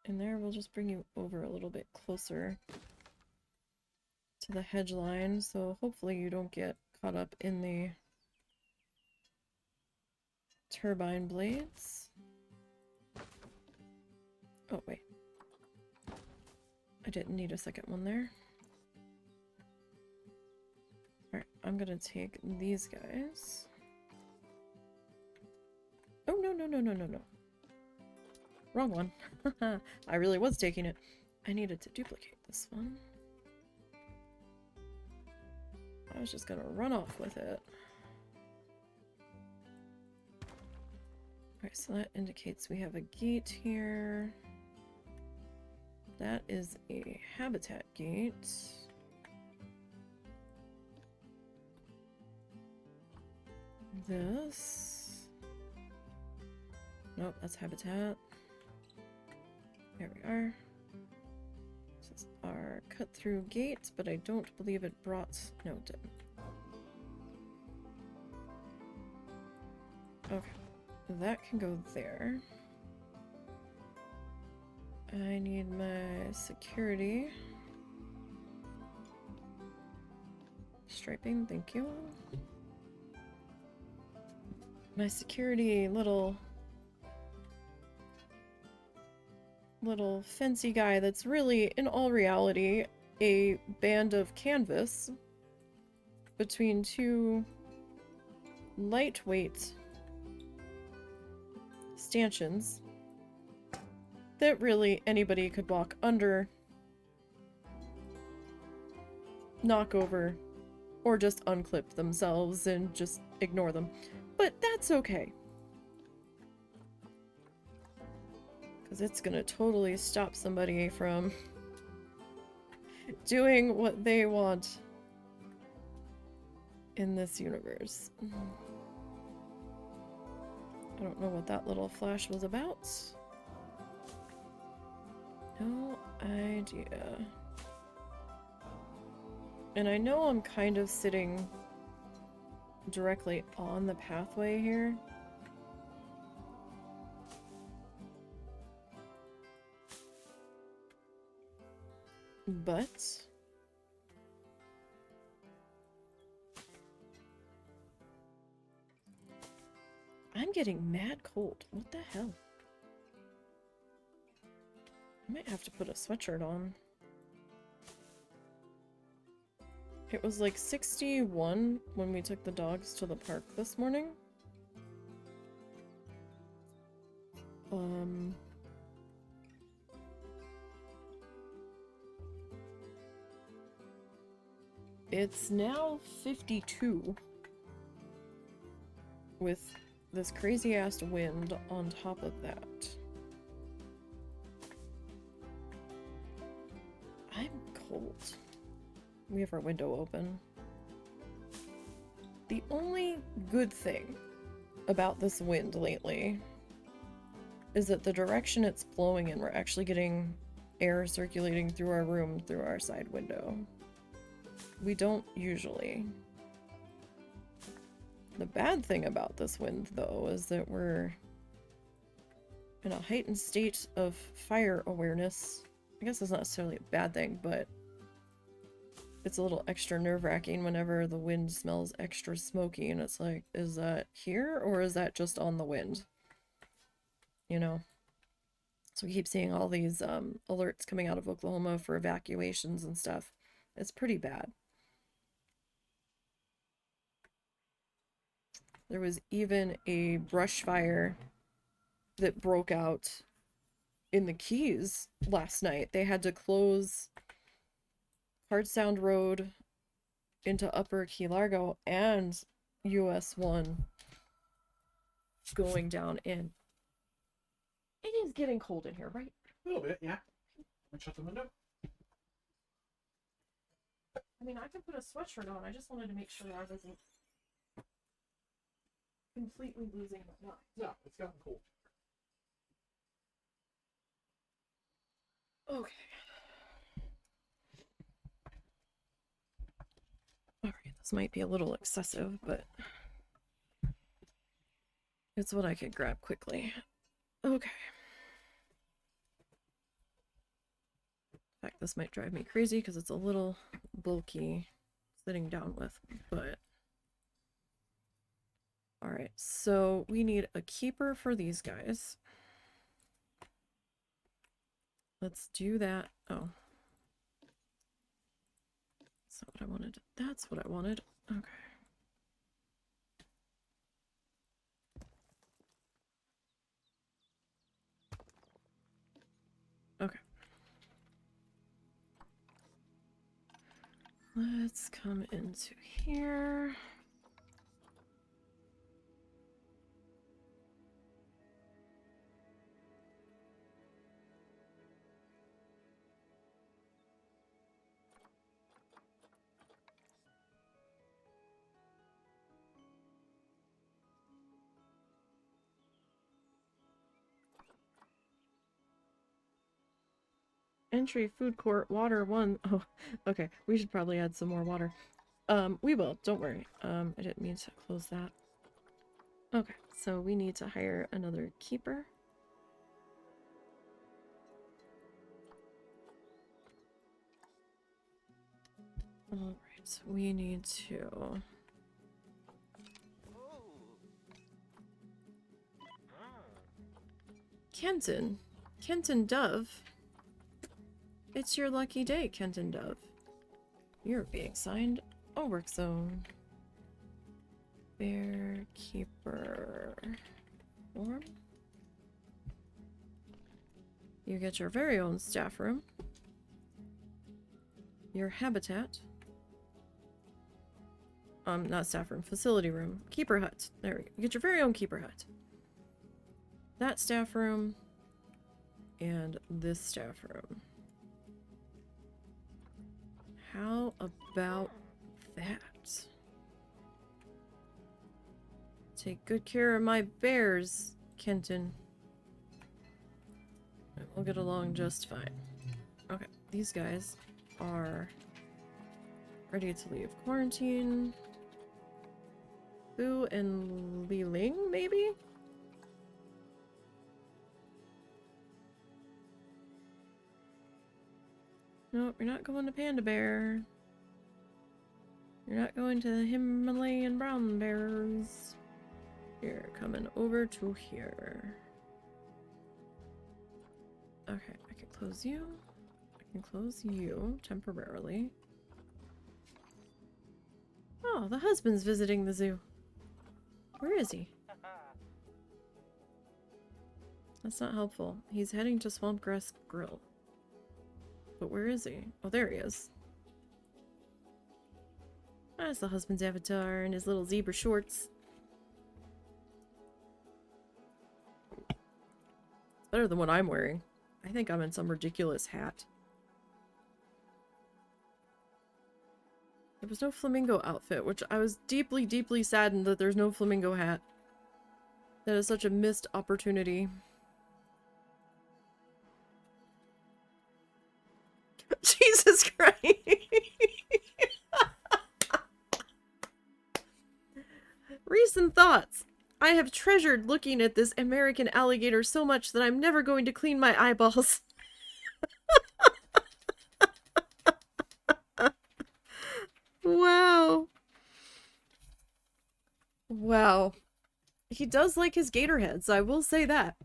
in there. We'll just bring you over a little bit closer to the hedge line, so hopefully you don't get caught up in the turbine blades. Oh, wait. I didn't need a second one there. Alright, I'm gonna take these guys. Oh, no, no, no, no, no, no. Wrong one. I really was taking it. I needed to duplicate this one. I was just gonna run off with it. Alright, so that indicates we have a gate here. That is a habitat gate. This... Nope, that's habitat. There we are. This is our cut-through gate, but I don't believe it brought... No, it didn't. Okay. That can go there. I need my security. Striping, thank you. My security little fancy guy that's really, in all reality, a band of canvas between two lightweight stanchions that really anybody could walk under, knock over, or just unclip themselves and just ignore them. But that's okay. Because it's gonna totally stop somebody from doing what they want in this universe. I don't know what that little flash was about. No idea. And I know I'm kind of sitting directly on the pathway here. But I'm getting mad cold. What the hell? I might have to put a sweatshirt on. It was like 61 when we took the dogs to the park this morning. It's now 52 with this crazy ass wind on top of that. cold. We have our window open. The only good thing about this wind lately is that the direction it's blowing in, we're actually getting air circulating through our room through our side window. We don't usually. The bad thing about this wind, though, is that we're in a heightened state of fire awareness. I guess it's not necessarily a bad thing, but it's a little extra nerve-wracking whenever the wind smells extra smoky, and it's like, is that here, or is that just on the wind? You know? So we keep seeing all these alerts coming out of Oklahoma for evacuations and stuff. It's pretty bad. There was even a brush fire that broke out in the Keys last night. They had to close Hard Sound Road into Upper Key Largo and US 1 going down in. It is getting cold in here, right? A little bit, yeah. Let me shut the window. I mean, I can put a sweatshirt on. I just wanted to make sure I wasn't completely losing my mind. No, it's gotten cold. Okay. Alright, this might be a little excessive, but it's what I could grab quickly. Okay. In fact, this might drive me crazy because it's a little bulky sitting down with, but... Alright, so we need a keeper for these guys. Let's do that. Oh. That's not what I wanted. That's what I wanted. Okay. Okay. Let's come into here. Entry, food court, water, 1. Oh, okay. We should probably add some more water. We will. Don't worry. I didn't mean to close that. Okay, so we need to hire another keeper. Alright, we need to... Kenton. Kenton Dove. It's your lucky day, Kenton Dove. You're being signed a work zone. Bear keeper form. You get your very own staff room. Your habitat. Not staff room, facility room. Keeper hut. There we go. You get your very own keeper hut. That staff room. And this staff room. How about that? Take good care of my bears, Kenton. We'll get along just fine. Okay, these guys are ready to leave quarantine. Boo and Li Ling, maybe? Nope, you're not going to Panda Bear. You're not going to the Himalayan brown bears. You're coming over to here. Okay, I can close you. I can close you temporarily. Oh, the husband's visiting the zoo. Where is he? That's not helpful. He's heading to Swampgrass Grill. But where is he? Oh, there he is. That's the husband's avatar in his little zebra shorts. It's better than what I'm wearing. I think I'm in some ridiculous hat. There was no flamingo outfit, which I was deeply, deeply saddened that there's no flamingo hat. That is such a missed opportunity. Jesus Christ! Recent thoughts. I have treasured looking at this American alligator so much that I'm never going to clean my eyeballs. Wow. Wow. He does like his gator heads, I will say that.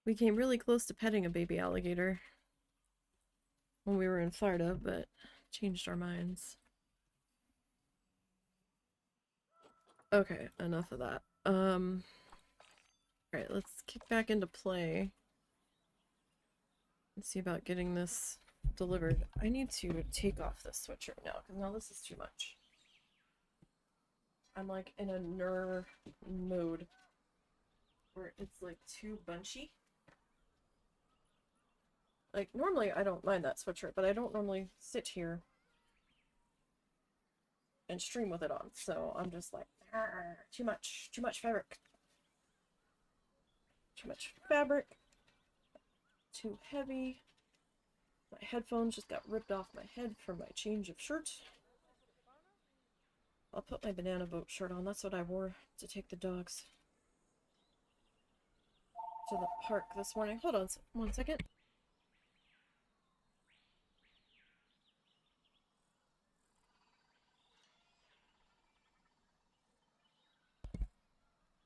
We came really close to petting a baby alligator when we were in Florida, but changed our minds. Okay, enough of that. Alright, let's kick back into play. Let's see about getting this delivered. I need to take off this sweatshirt now, because now this is too much. I'm like in a nerve mode where it's like too bunchy. Like, normally I don't mind that sweatshirt, but I don't normally sit here and stream with it on, so I'm just like, too much fabric. Too much fabric. Too heavy. My headphones just got ripped off my head from my change of shirt. I'll put my banana boat shirt on. That's what I wore to take the dogs to the park this morning. Hold on 1 second.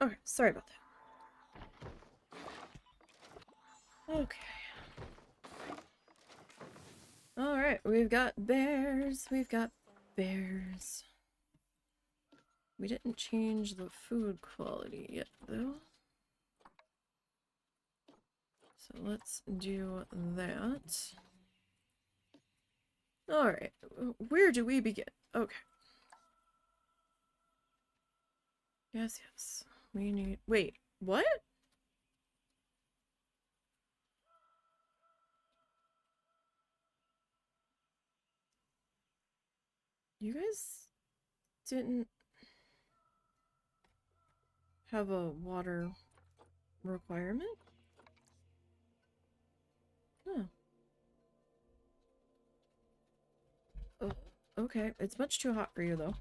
Okay, sorry about that. Okay. Alright, we've got bears. We've got bears. We didn't change the food quality yet, though. So let's do that. Alright, where do we begin? Okay. Yes. We need... Wait, what? You guys didn't have a water requirement? No. Oh, okay. It's much too hot for you, though.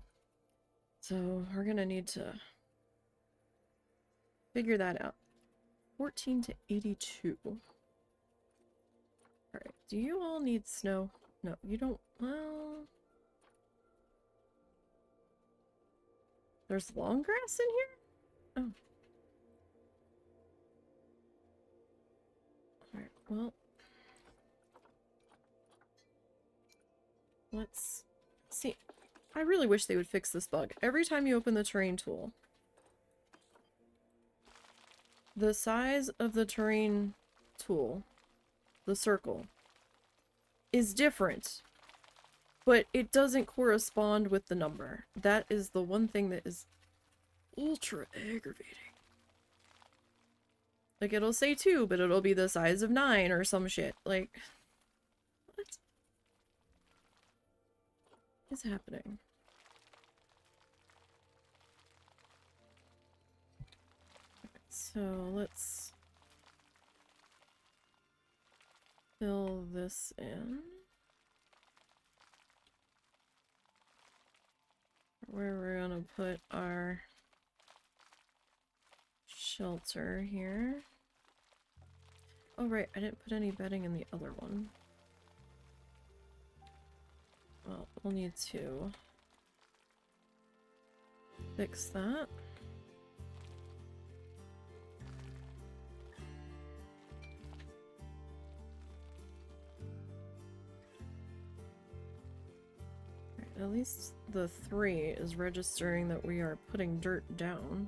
So we're gonna need to figure that out. 14 to 82. Alright, do you all need snow? No, you don't. Well... There's long grass in here? Oh. Alright, well... Let's see. I really wish they would fix this bug. Every time you open the terrain tool, the size of the terrain tool, the circle, is different, but it doesn't correspond with the number. That is the one thing that is ultra aggravating. Like, it'll say 2, but it'll be the size of 9 or some shit. Like, what is happening? So let's fill this in. Where we're gonna put our shelter here. Oh right, I didn't put any bedding in the other one. Well, we'll need to fix that. At least the 3 is registering that we are putting dirt down.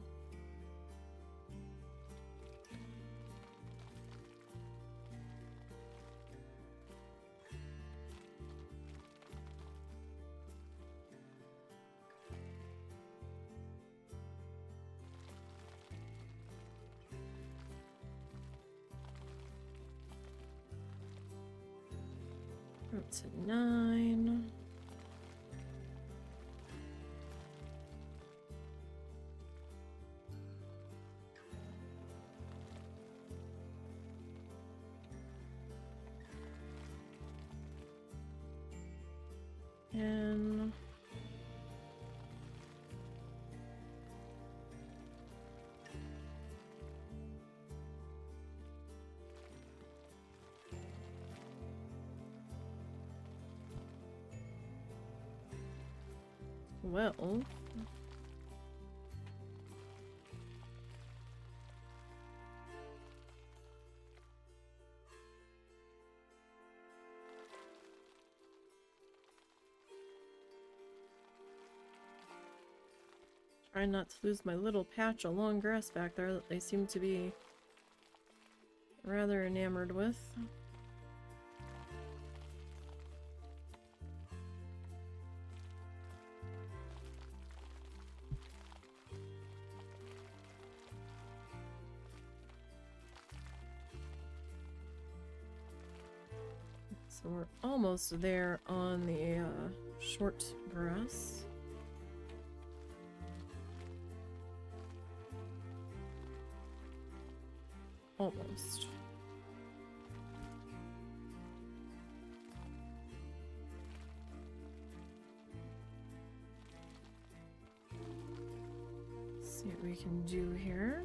Up to 9. And well, trying not to lose my little patch of long grass back there that they seem to be rather enamored with. So we're almost there on the short grass. Almost. See what we can do here.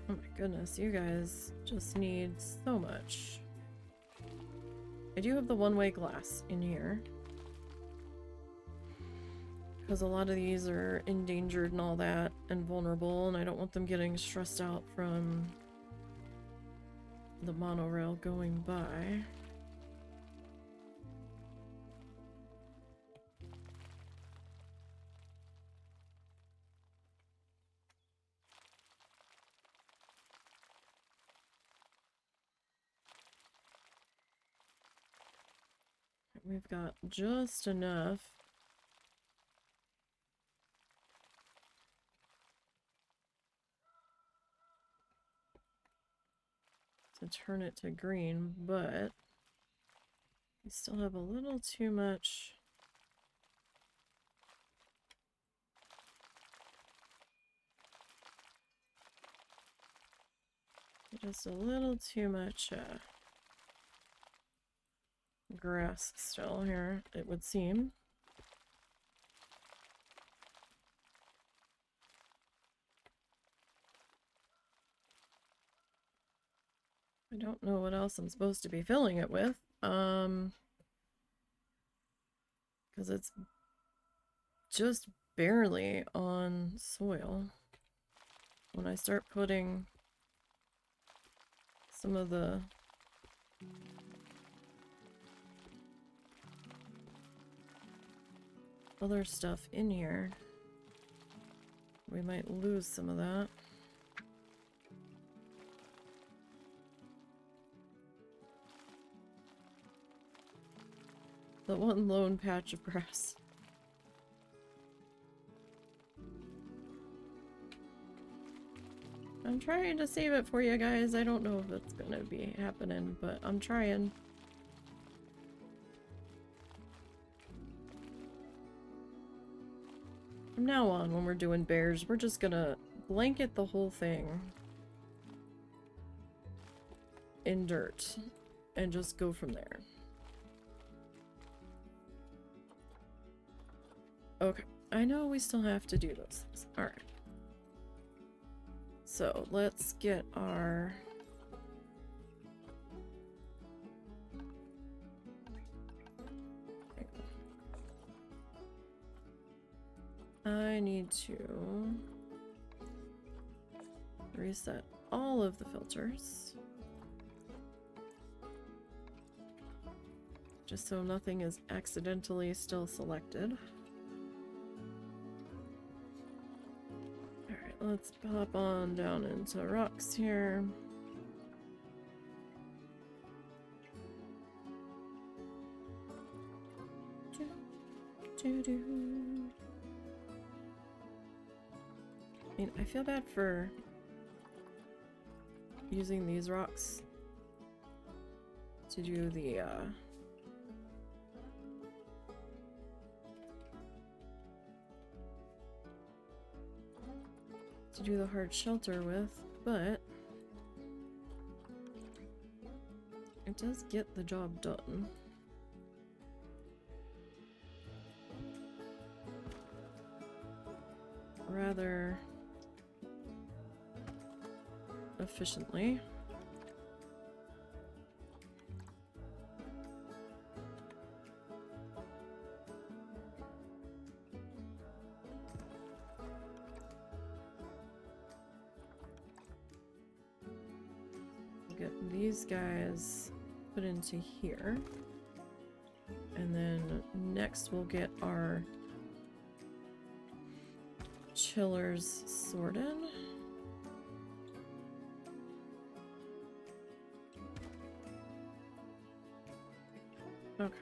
Oh my goodness, you guys just need so much. I do have the one-way glass in here, because a lot of these are endangered and all that, and vulnerable, and I don't want them getting stressed out from the monorail going by. We've got just enough to turn it to green, but we still have a little too much. Just a little too much grass still here, it would seem. I don't know what else I'm supposed to be filling it with, because it's just barely on soil. When I start putting some of the other stuff in here, we might lose some of that. The one lone patch of grass. I'm trying to save it for you guys. I don't know if it's gonna be happening, but I'm trying. From now on, when we're doing bears, we're just gonna blanket the whole thing in dirt and just go from there. Okay, I know we still have to do those things. Alright. So, let's get our... I need to reset all of the filters, just so nothing is accidentally still selected. Alright, let's pop on down into rocks here. Do-do-do. mean, I feel bad for using these rocks to do the hard shelter with, but it does get the job done. Rather efficiently. Get these guys put into here, and then next we'll get our chillers sorted. Okay.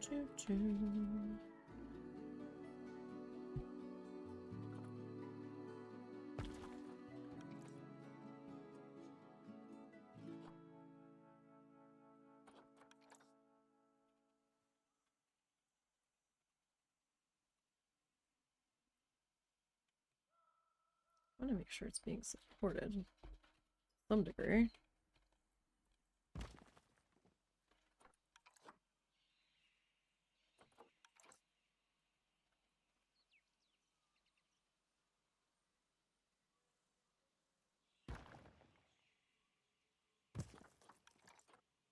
Choo choo. I want to make sure it's being supported to some degree.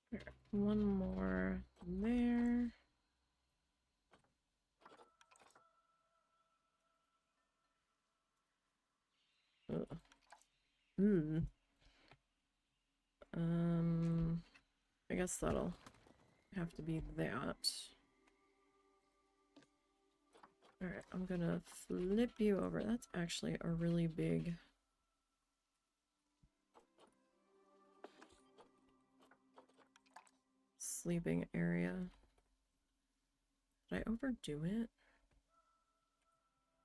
Here, one more there. Ugh. I guess that'll have to be that. Alright, I'm gonna flip you over. That's actually a really big sleeping area. Did I overdo it?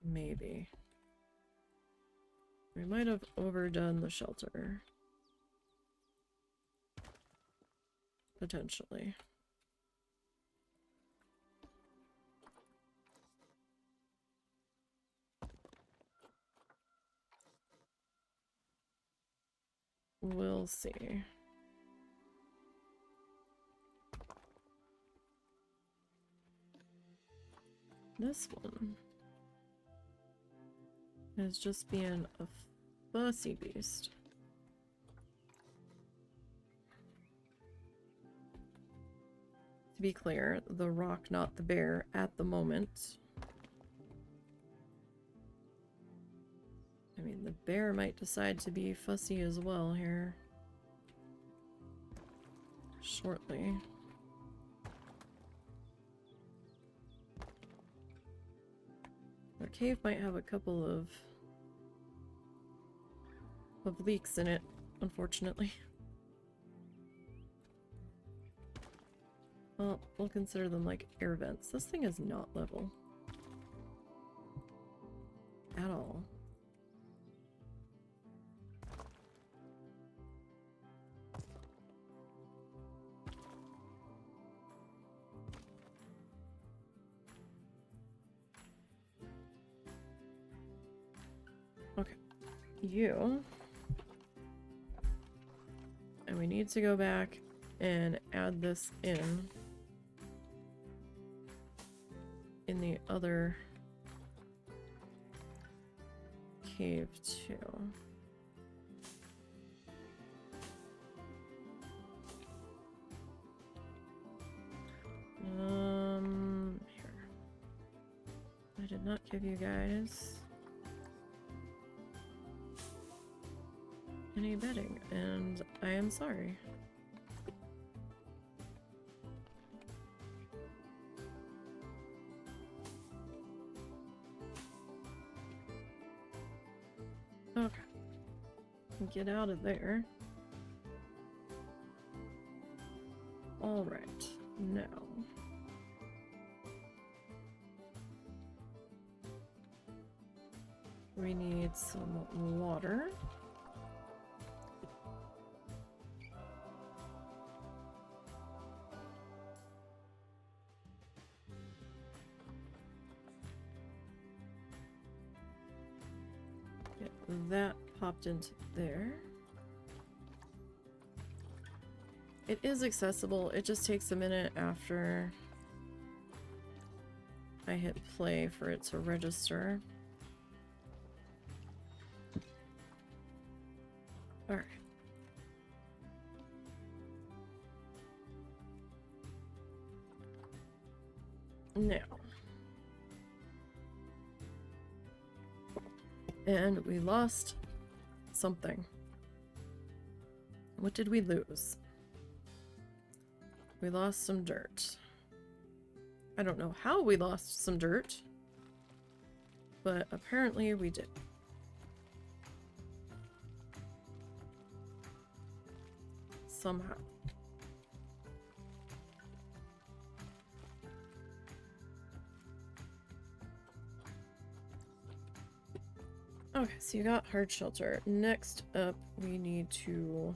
Maybe. We might have overdone the shelter. Potentially. We'll see. This one is just being a fussy beast. To be clear, the rock, not the bear, at the moment. I mean, the bear might decide to be fussy as well here shortly. Our cave might have a couple of leaks in it, unfortunately. Well, we'll consider them like air vents. This thing is not level. At all. Okay. You. And we need to go back and add this in the other cave too. Here. give you guys any bedding, and I am sorry. Okay. Get out of there. Alright, now. We need some water. Get that popped into there. It is accessible, it just takes a minute after I hit play for it to register. Alright. Now. And we lost something. What did we lose? We lost some dirt. I don't know how we lost some dirt, but apparently we did. Somehow. Okay, so you got hard shelter. Next up, we need to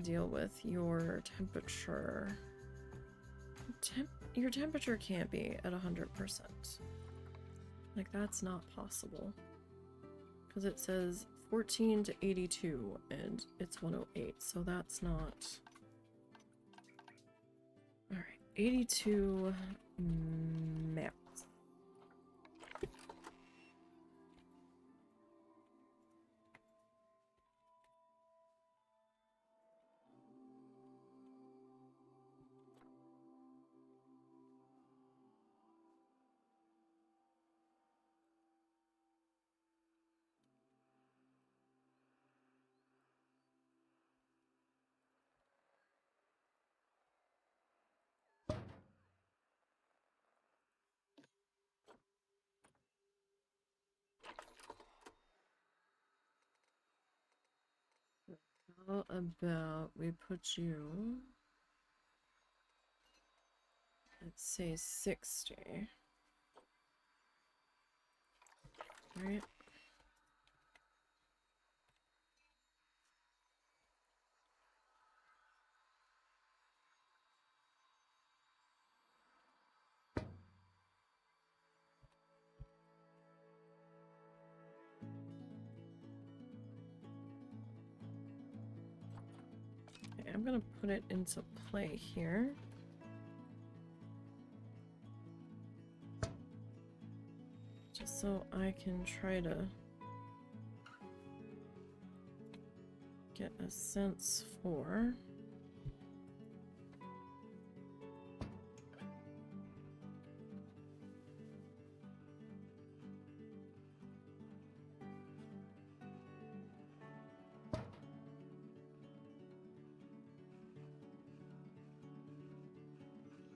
deal with your temperature. Your temperature can't be at 100%. Like, that's not possible. Because it says 14 to 82, and it's 108, so that's not... Alright, 82 max. How about we put you, let's say 60. Right? Okay, I'm gonna put it into play here. Just so I can try to get a sense for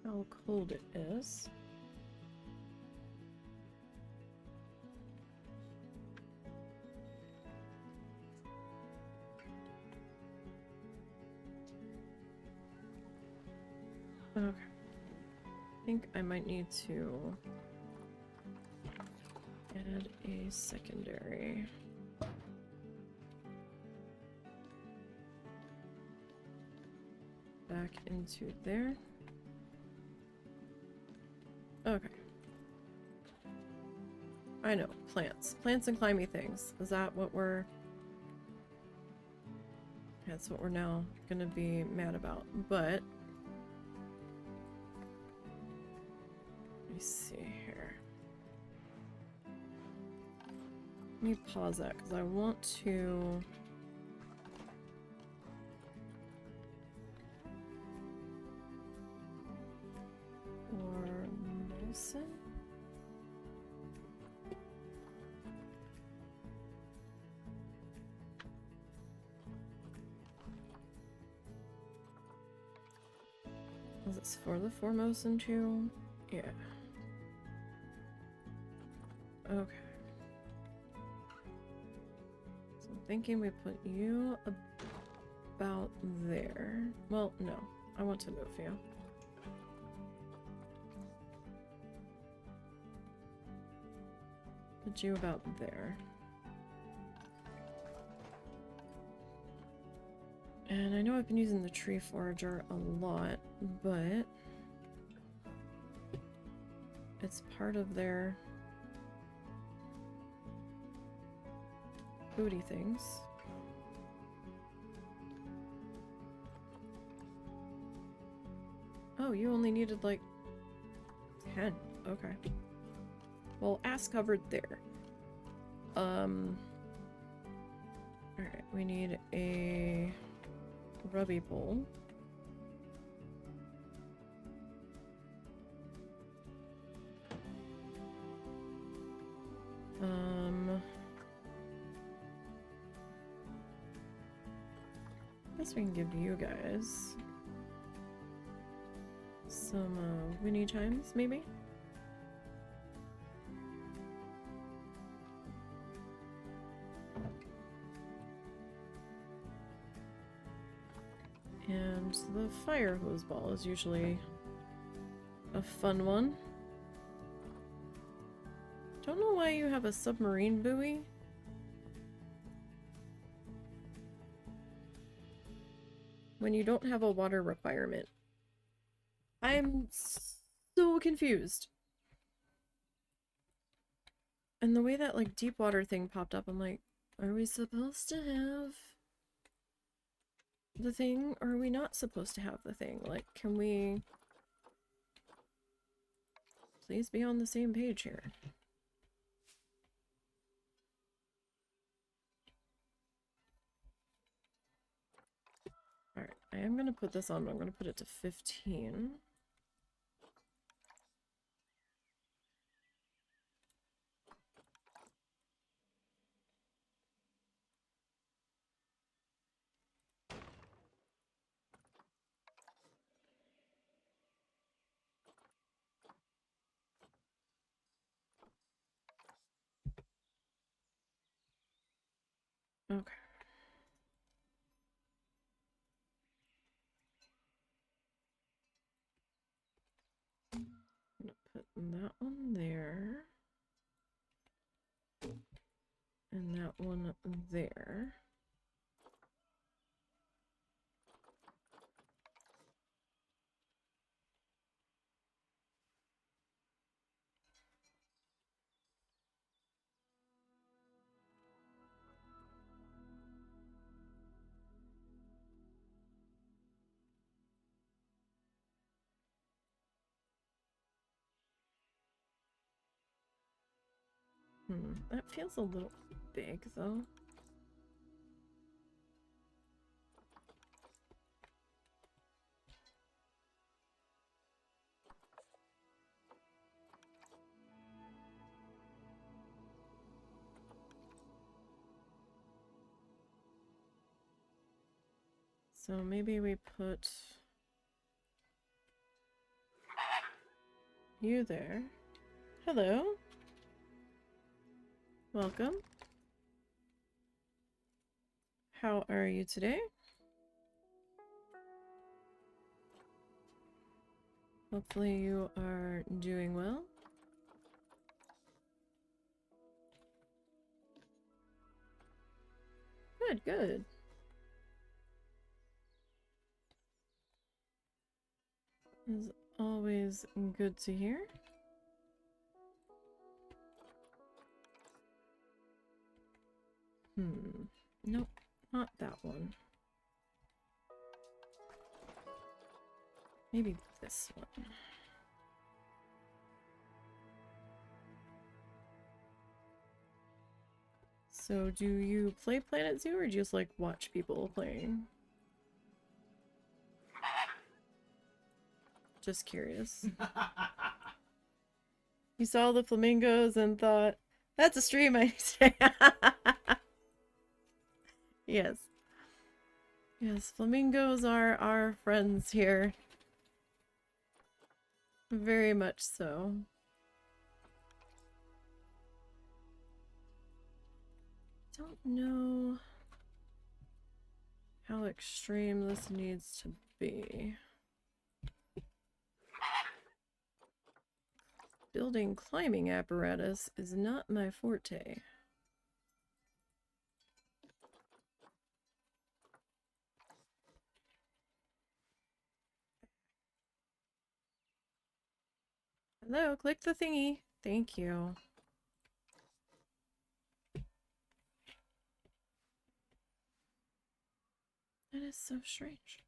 how cold it is. Okay. I think I might need to add a secondary. Back into there. Okay. I know, plants. Plants and climby things. Is that what we're... That's what we're now gonna be mad about, but... Let me see here. Let me pause that, because I want to... Or Formosan. Is this for the Formosan too? Yeah. Okay. So I'm thinking we put you about there. Well, no. I want to move you. Put you about there. And I know I've been using the tree forager a lot, but it's part of their booty things. Oh, you only needed like 10. Okay. Well, ass covered there. Alright, we need a rubby pole. I guess we can give you guys some Winnie chimes, maybe? And the fire hose ball is usually a fun one. Don't know why you have a submarine buoy. When you don't have a water requirement. I'm so confused. And the way that like deep water thing popped up, I'm like, are we supposed to have the thing, or are we not supposed to have the thing? Like, can we please be on the same page here? Alright, I am gonna put this on, but I'm gonna put it to 15. Okay. I'm gonna put that one there. And that one there. That feels a little big though. So maybe we put you there. Hello. Welcome. How are you today? Hopefully you are doing well. Good, good. Is always good to hear. Nope, not that one. Maybe this one. So do you play Planet Zoo or just like watch people playing? Just curious. You saw the flamingos and thought, that's a stream I need. Yes. Yes, flamingos are our friends here. Very much so. Don't know how extreme this needs to be. Building climbing apparatus is not my forte. Hello, click the thingy. Thank you. That is so strange.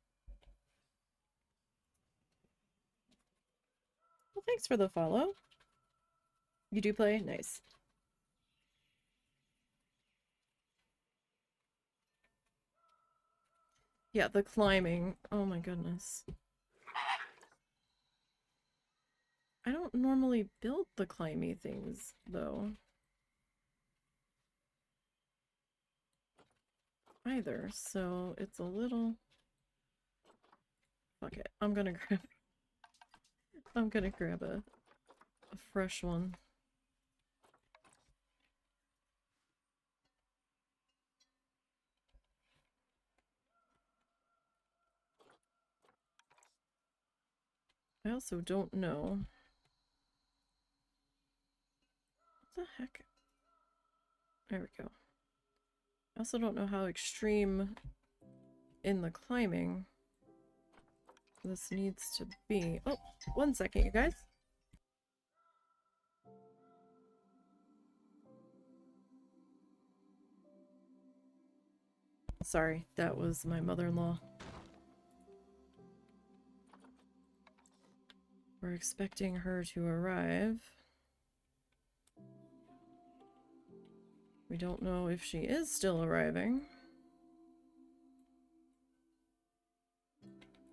Well, thanks for the follow. You do play? Nice. Yeah, the climbing. Oh my goodness. I don't normally build the climby things, though. Either, so it's a little... Fuck it. I'm gonna grab a fresh one. I also don't know. What the heck? There we go. I also don't know how extreme in the climbing this needs to be. Oh, 1 second, you guys. Sorry, that was my mother-in-law. We're expecting her to arrive. We don't know if she is still arriving.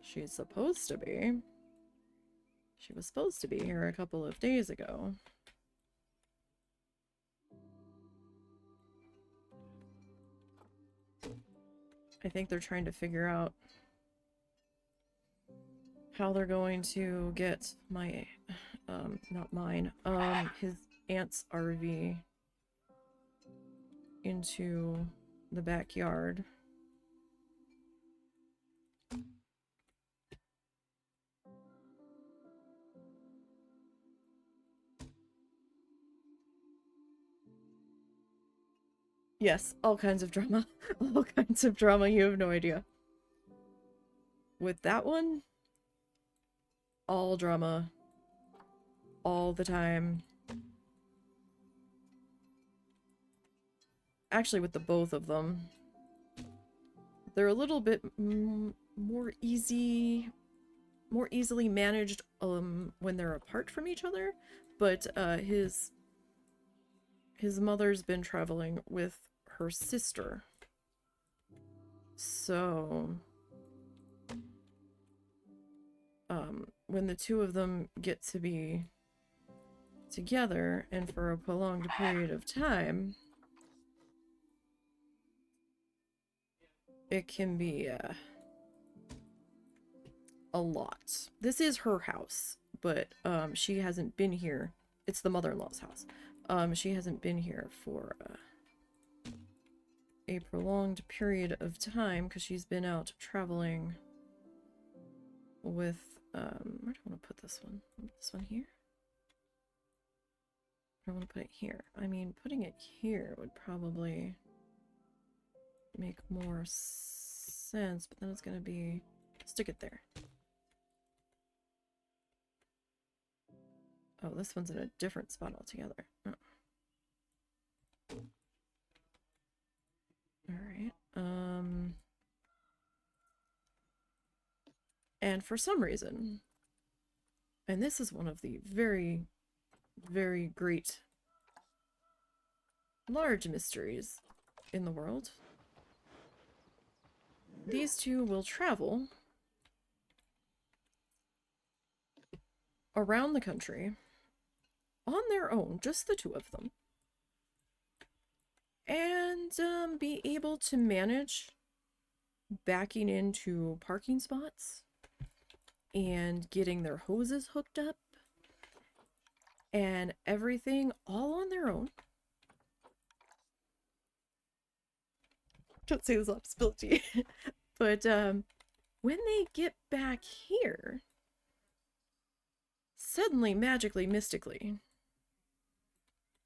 She's supposed to be. She was supposed to be here a couple of days ago. I think they're trying to figure out how they're going to get my, not mine, his aunt's RV into the backyard. Yes, all kinds of drama. All kinds of drama, you have no idea. With that one, all drama. All the time. Actually, with the both of them. They're a little bit more easily managed when they're apart from each other, but his mother's been traveling with her sister. So when the two of them get to be together and for a prolonged period of time, it can be a lot. This is her house, but she hasn't been here. It's the mother-in-law's house. She hasn't been here for a prolonged period of time because she's been out traveling with where do I want to put this one? This one here? I want to put it here. I mean, putting it here would probably make more sense, but then it's gonna be... Stick it there. Oh, this one's in a different spot altogether. Oh. Alright, and for some reason, and this is one of the very, very great large mysteries in the world, these two will travel around the country on their own, just the two of them, and be able to manage backing into parking spots and getting their hoses hooked up and everything all on their own. Don't say this off spilty. But when they get back here, suddenly, magically, mystically,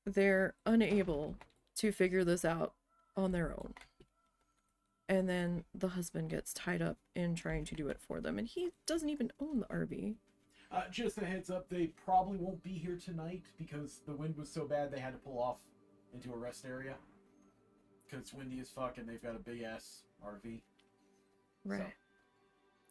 they're unable to figure this out on their own. And then the husband gets tied up in trying to do it for them, and he doesn't even own the RV. Just a heads up, they probably won't be here tonight because the wind was so bad they had to pull off into a rest area. Because it's windy as fuck and they've got a big ass RV. Right. So.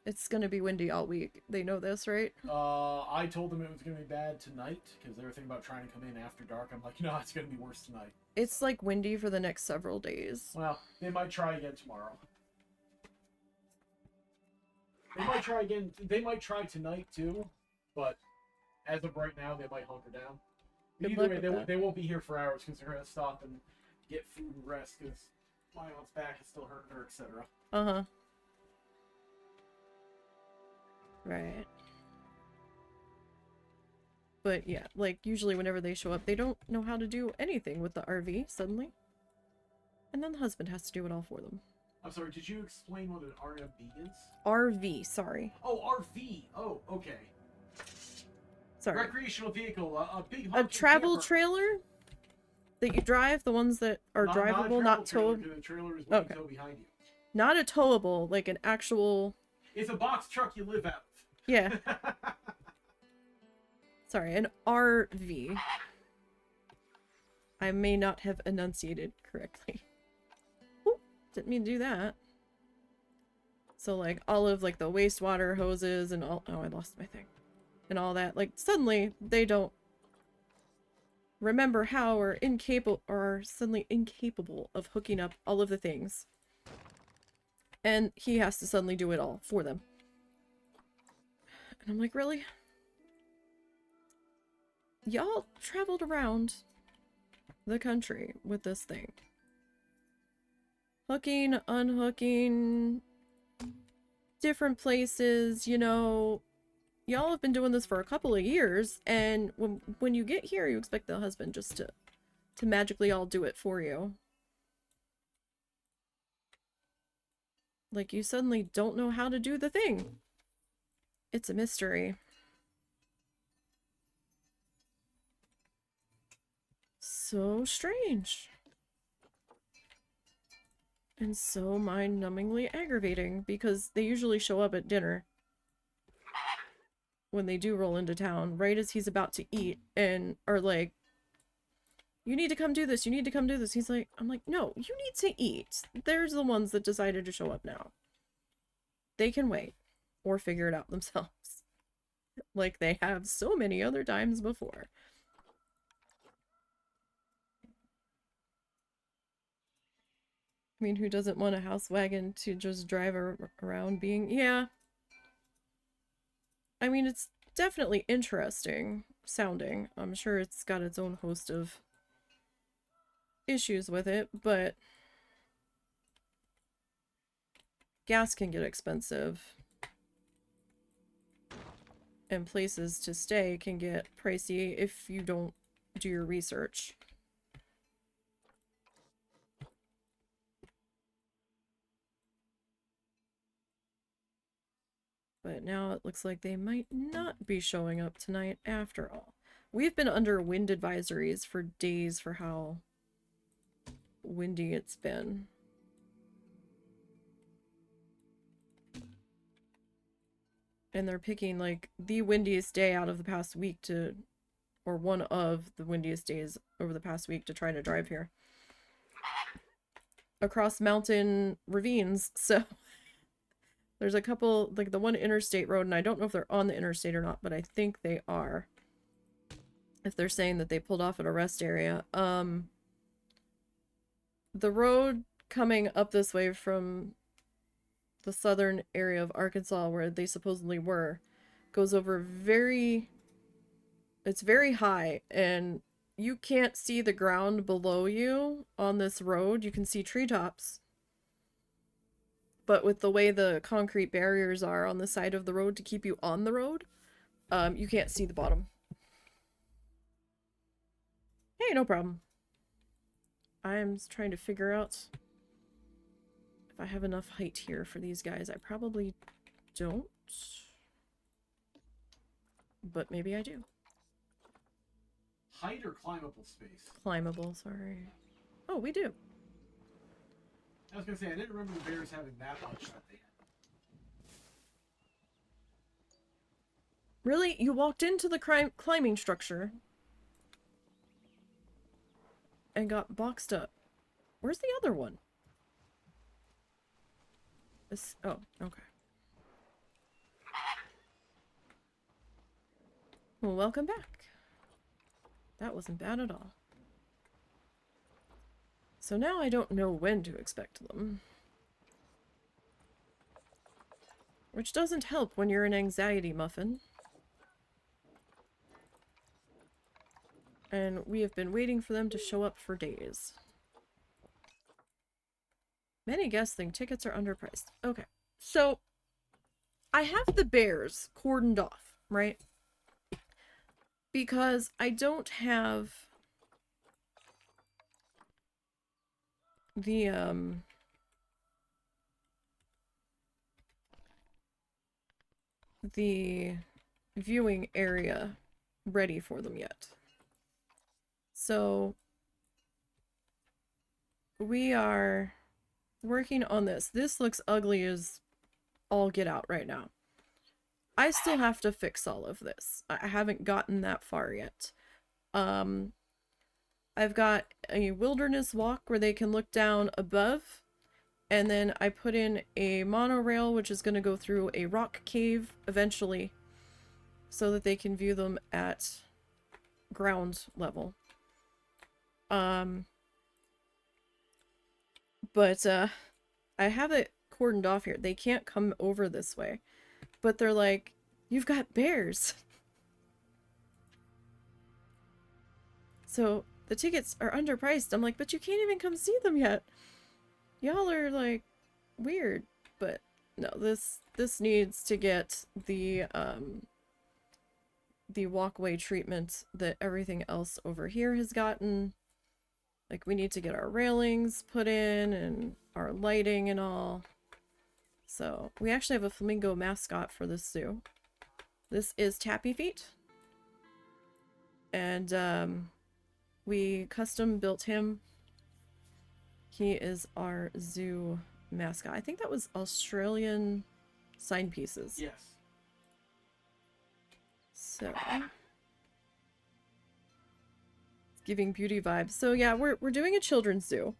It's gonna be windy all week. They know this, right? I told them it was gonna be bad tonight because they were thinking about trying to come in after dark. I'm like, no, it's gonna be worse tonight. It's like windy for the next several days. Well, they might try again tomorrow. They might try again. They might try tonight too, but as of right now, they might hunker down. But either way, they won't be here for hours because they're gonna stop and get food and rest because my aunt's back is still hurting her, etc. Uh-huh. Right. But yeah, like usually whenever they show up, they don't know how to do anything with the RV suddenly. And then the husband has to do it all for them. I'm sorry, did you explain what an RMB is? RV, sorry. Oh, RV. Oh, okay. Sorry. Recreational vehicle, a big A travel camper. trailer that you drive, the ones that are drivable, not towable. The trailer is what you tow behind you. Not a towable, like an actual... It's a box truck you live out of. Yeah. Sorry, an RV. I may not have enunciated correctly. Ooh, didn't mean to do that. So like all of like the wastewater hoses and all... Oh, I lost my thing. And all that. Like suddenly they don't remember how or are suddenly incapable of hooking up all of the things. And he has to suddenly do it all for them. And I'm like, really? Y'all traveled around the country with this thing. Hooking, unhooking, different places, you know. Y'all have been doing this for a couple of years, and when you get here, you expect the husband just to magically all do it for you. Like, you suddenly don't know how to do the thing. It's a mystery. So strange. And so mind-numbingly aggravating, because they usually show up at dinner when they do roll into town, right as he's about to eat, and are like, you need to come do this, you need to come do this. He's like, I'm like, no, you need to eat. There's the ones that decided to show up now. They can wait, or figure it out themselves. Like they have so many other times before. I mean, who doesn't want a house wagon to just drive around being... Yeah. I mean, it's definitely interesting sounding. I'm sure it's got its own host of issues with it, but gas can get expensive. And places to stay can get pricey if you don't do your research. But now it looks like they might not be showing up tonight after all. We've been under wind advisories for days for how windy it's been. And they're picking like the windiest day out of the past week to, or one of the windiest days over the past week to try to drive here. Across mountain ravines, so... There's a couple, like the one interstate road, and I don't know if they're on the interstate or not, but I think they are. If they're saying that they pulled off at a rest area. The road coming up this way from the southern area of Arkansas where they supposedly were, goes over very It's very high, and you can't see the ground below you on this road. You can see treetops. But with the way the concrete barriers are on the side of the road to keep you on the road, you can't see the bottom. Hey, no problem. I'm trying to figure out if I have enough height here for these guys. I probably don't. But maybe I do. Height or climbable space? Climbable, sorry. Oh, we do. I was gonna say, I didn't remember the bears having that much that they had. Really? You walked into the climbing structure and got boxed up. Where's the other one? This, oh, okay. Well, welcome back. That wasn't bad at all. So now I don't know when to expect them. Which doesn't help when you're an anxiety muffin. And we have been waiting for them to show up for days. Many guests think tickets are underpriced. Okay, so I have the bears cordoned off, right? Because I don't have the viewing area ready for them yet. So we are working on this. This looks ugly as all get out right now. I still have to fix all of this. I haven't gotten that far yet. I've got a wilderness walk where they can look down above, and then I put in a monorail which is going to go through a rock cave eventually so that they can view them at ground level. But I have it cordoned off here. They can't come over this way. But they're like, you've got bears. So the tickets are underpriced. I'm like, but you can't even come see them yet. Y'all are like weird. But no, this needs to get the walkway treatment that everything else over here has gotten. Like, we need to get our railings put in and our lighting and all. So we actually have a flamingo mascot for this zoo. This is Tappy Feet. And we custom built him. He is our zoo mascot. I think that was Australian sign pieces. Yes. So it's giving beauty vibes. So yeah, we're doing a children's zoo.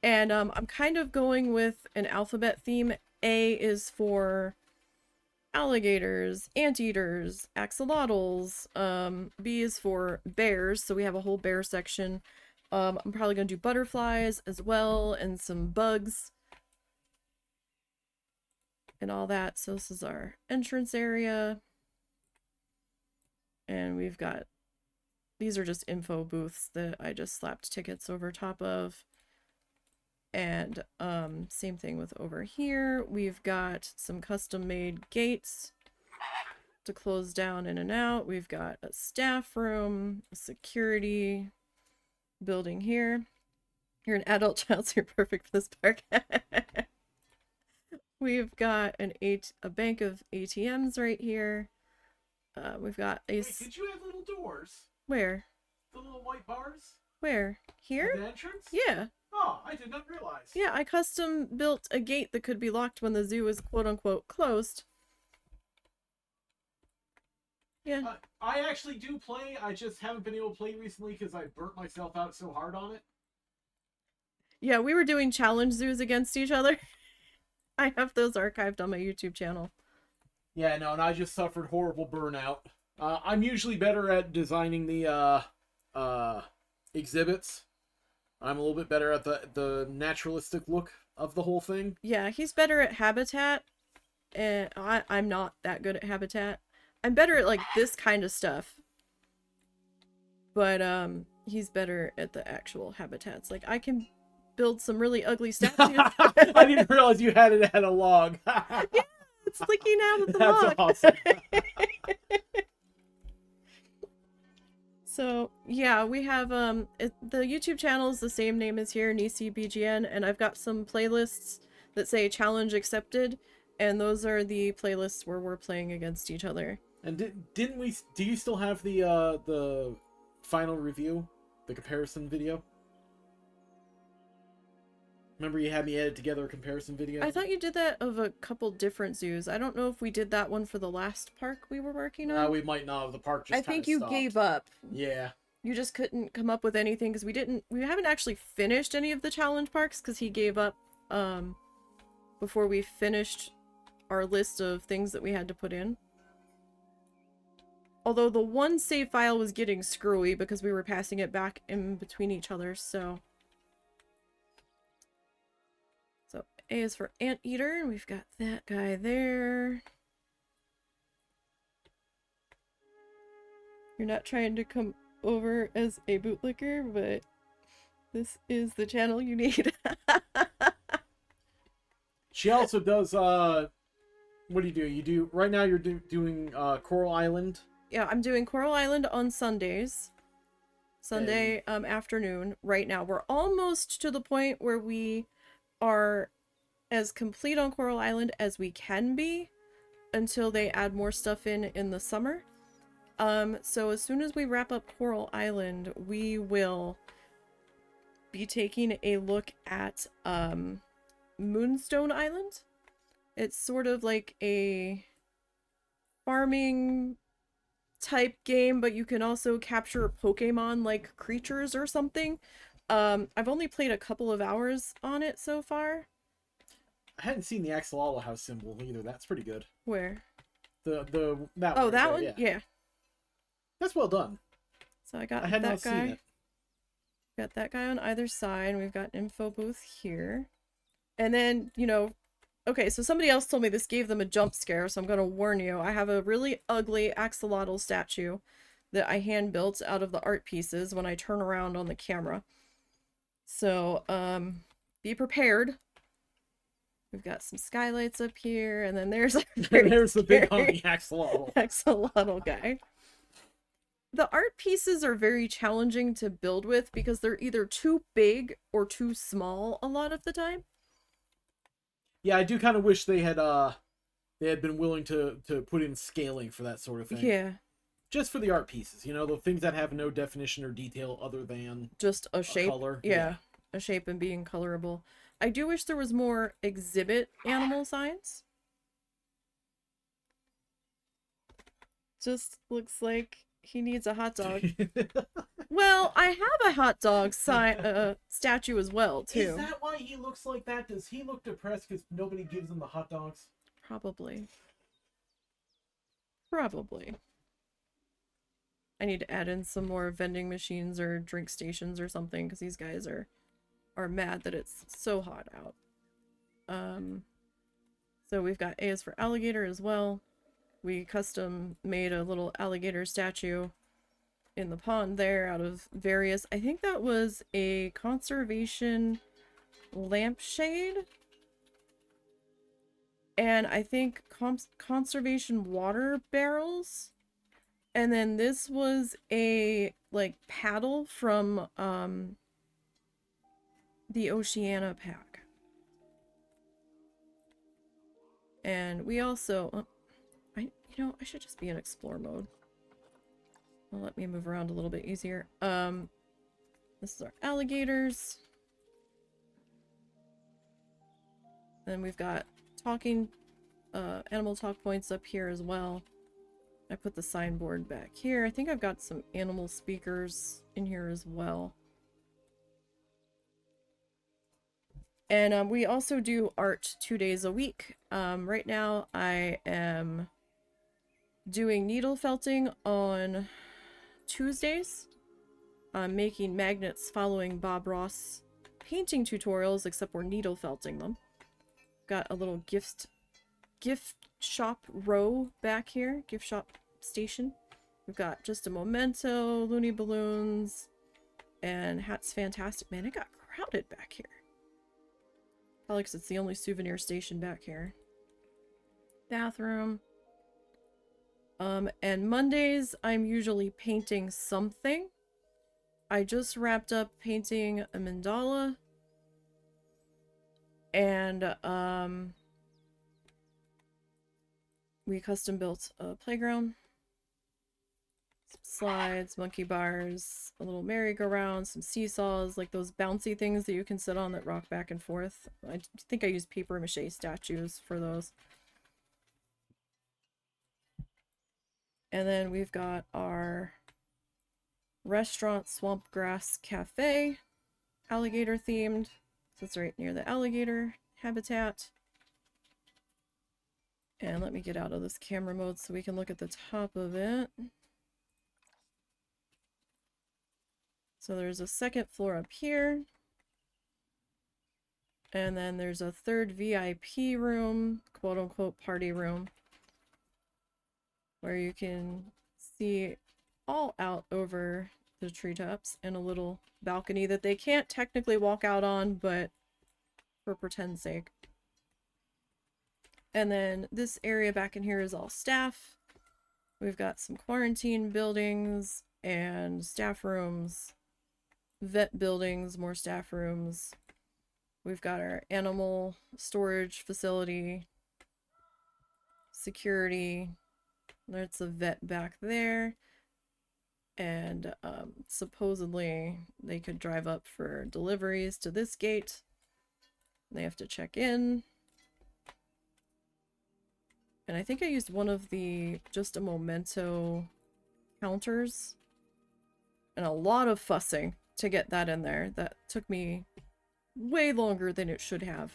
And I'm kind of going with an alphabet theme. A is for alligators, anteaters, axolotls. B is for bears, so we have a whole bear section. I'm probably going to do butterflies as well, and some bugs. And all that. So this is our entrance area. And we've got... these are just info booths that I just slapped tickets over top of. And same thing with over here. We've got some custom made gates to close down in and out. We've got a staff room, a security building here. You're an adult child, so you're perfect for this park. We've got a bank of ATMs right here. We've got a... Wait, did you have little doors? Where? The little white bars? Where? Here? At the entrance? Yeah. Oh, I did not realize. Yeah, I custom built a gate that could be locked when the zoo is quote-unquote closed. Yeah. I actually do play. I just haven't been able to play recently because I burnt myself out so hard on it. Yeah, we were doing challenge zoos against each other. I have those archived on my YouTube channel. Yeah, no, and I just suffered horrible burnout. I'm usually better at designing the exhibits. I'm a little bit better at the naturalistic look of the whole thing. Yeah, he's better at habitat, and I'm not that good at habitat. I'm better at like this kind of stuff. But he's better at the actual habitats. Like I can build some really ugly statues. I didn't realize you had it at a log. Yeah, it's leaking out of the That's log. awesome. So yeah, we have the YouTube channel is the same name as here, NiseyBGN, and I've got some playlists that say challenge accepted, and those are the playlists where we're playing against each other. And didn't we? Do you still have the final review, the comparison video? Remember you had me edit together a comparison video? I thought you did that of a couple different zoos. I don't know if we did that one for the last park we were working on. We might not have. The park just I think you stopped. gave up. Yeah. You just couldn't come up with anything because we haven't actually finished any of the challenge parks because he gave up before we finished our list of things that we had to put in. Although the one save file was getting screwy because we were passing it back in between each other, so... So, A is for Anteater, and we've got that guy there. You're not trying to come over as a bootlicker, but this is the channel you need. She also does, what do? You do, right now you're doing Coral Island. Yeah, I'm doing Coral Island on Sundays. Sunday afternoon right now. We're almost to the point where we are as complete on Coral Island as we can be until they add more stuff in the summer. So as soon as we wrap up Coral Island, we will be taking a look at Moonstone Island. It's sort of like a farming type game, but you can also capture Pokemon like creatures or something. I've only played a couple of hours on it so far. I hadn't seen the Axolotl House symbol either. That's pretty good. Where? That oh, one. That one? Yeah. That's well done. So I got I had that not guy. seen it. Got that guy on either side. We've got an info booth here. And then, you know, okay, so somebody else told me this gave them a jump scare, so I'm going to warn you. I have a really ugly axolotl statue that I hand built out of the art pieces when I turn around on the camera. So, be prepared. We've got some skylights up here, and then there's there's the big honky axolotl. Axolotl guy. The art pieces are very challenging to build with because they're either too big or too small a lot of the time. Yeah, I do kind of wish they had been willing to put in scaling for that sort of thing. Yeah. Just for the art pieces, you know, the things that have no definition or detail other than just a shape. Color. Yeah, a shape and being colorable. I do wish there was more exhibit animal signs. Just looks like he needs a hot dog. Well, I have a hot dog statue as well, too. Is that why he looks like that? Does he look depressed because nobody gives him the hot dogs? Probably. Probably. I need to add in some more vending machines or drink stations or something because these guys are mad that it's so hot out. So we've got A is for alligator as well. We custom made a little alligator statue in the pond there out of various, I think that was a conservation lampshade. And I think conservation water barrels. And then this was a like paddle from the Oceania pack. And we also I should just be in explore mode. Well, let me move around a little bit easier. This is our alligators. Then we've got talking animal talk points up here as well. I put the signboard back here. I think I've got some animal speakers in here as well. And we also do art 2 days a week. Right now I am doing needle felting on Tuesdays. I'm making magnets following Bob Ross painting tutorials, except we're needle felting them. Got a little gift shop row back here. Gift shop station. We've got Just a Memento, Looney Balloons, and Hat's Fantastic. Man, it got crowded back here. Probably because it's the only souvenir station back here. Bathroom. And Mondays, I'm usually painting something. I just wrapped up painting a mandala. And, we custom built a playground. Some slides, monkey bars, a little merry-go-round, some seesaws, like those bouncy things that you can sit on that rock back and forth. I think I used paper mache statues for those. And then we've got our restaurant, Swamp Grass Cafe, alligator themed. So it's right near the alligator habitat. And let me get out of this camera mode so we can look at the top of it. So there's a second floor up here. And then there's a third VIP room, quote unquote party room, where you can see all out over the treetops and a little balcony that they can't technically walk out on, but for pretend's sake. And then this area back in here is all staff. We've got some quarantine buildings and staff rooms, vet buildings, more staff rooms. We've got our animal storage facility, security. There's a vet back there. And supposedly they could drive up for deliveries to this gate. They have to check in. And I think I used one of the Just a Memento counters. And a lot of fussing to get that in there. That took me way longer than it should have.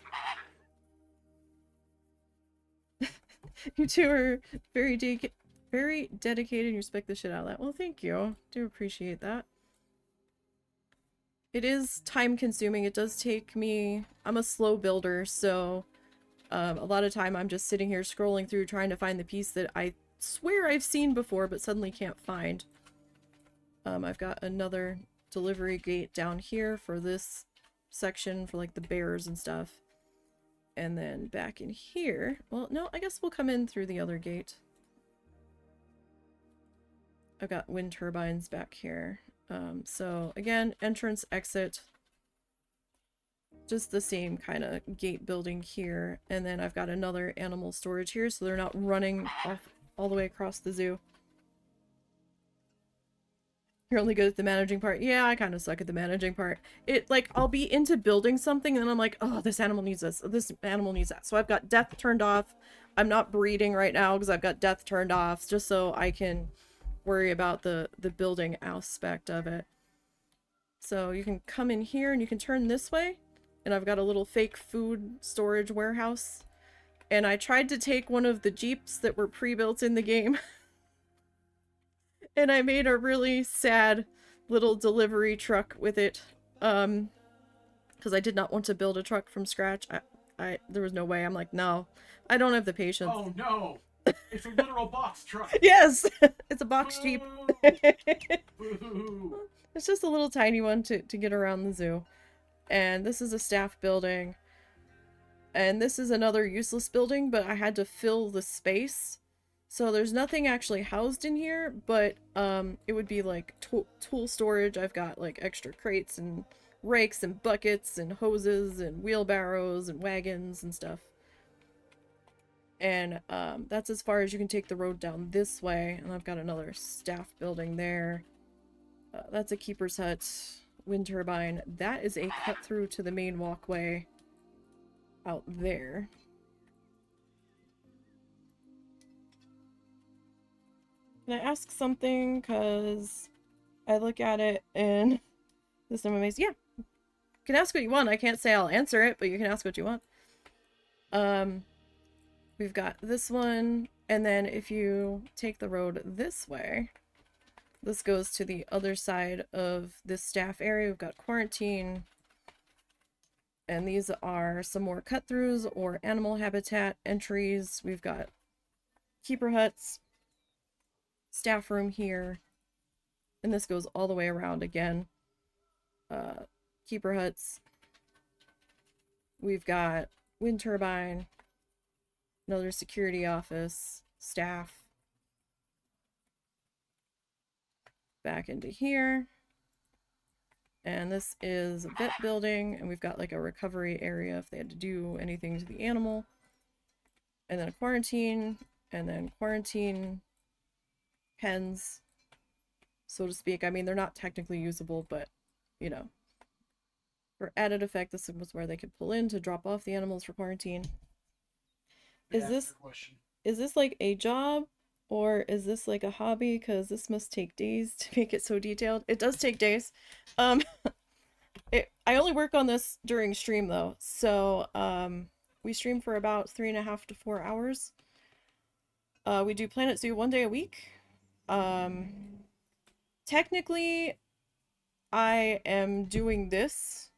You two are very dedicated and you respect the shit out of that. Well, thank you. Do appreciate that. It is time consuming. It does take me... I'm a slow builder, so a lot of time I'm just sitting here scrolling through trying to find the piece that I swear I've seen before but suddenly can't find. I've got another delivery gate down here for this section for like the bears and stuff. And then back in here... Well, no, I guess we'll come in through the other gate. I've got wind turbines back here. So again, entrance, exit. Just the same kind of gate building here. And then I've got another animal storage here so they're not running off all the way across the zoo. You're only good at the managing part. Yeah, I kind of suck at the managing part. It, like, I'll be into building something and then I'm like, oh, this animal needs this. This animal needs that. So I've got death turned off. I'm not breeding right now because I've got death turned off just so I can worry about the building aspect of it. So you can come in here and you can turn this way. And I've got a little fake food storage warehouse. And I tried to take one of the Jeeps that were pre-built in the game. And I made a really sad little delivery truck with it. Because I did not want to build a truck from scratch. There was no way. I'm like, no, I don't have the patience. Oh no! It's a literal box truck. Yes! It's a box Jeep. Boo. It's just a little tiny one to get around the zoo. And this is a staff building. And this is another useless building, but I had to fill the space. So there's nothing actually housed in here, but it would be like tool storage. I've got like extra crates and rakes and buckets and hoses and wheelbarrows and wagons and stuff. And that's as far as you can take the road down this way. And I've got another staff building there. That's a keeper's hut, wind turbine. That is a cut through to the main walkway out there. Can I ask something? Because I look at it and this I'm amazed. Yeah. You can ask what you want. I can't say I'll answer it, but you can ask what you want. We've got this one, and then if you take the road this way, this goes to the other side of this staff area. We've got quarantine, and these are some more cut-throughs or animal habitat entries. We've got keeper huts. staff room here, and this goes all the way around again. Keeper huts. We've got wind turbine, another security office, staff. Back into here. And this is a vet building, and we've got like a recovery area if they had to do anything to the animal. And then a quarantine, and then quarantine pens, so to speak. I mean, they're not technically usable, but, you know. For added effect, this was where they could pull in to drop off the animals for quarantine. Is this like a job, or is this like a hobby? Because this must take days to make it so detailed. It does take days. I only work on this during stream though, so we stream for about 3.5 to 4 hours. We do Planet Zoo 1 day a week. Technically, I am doing this.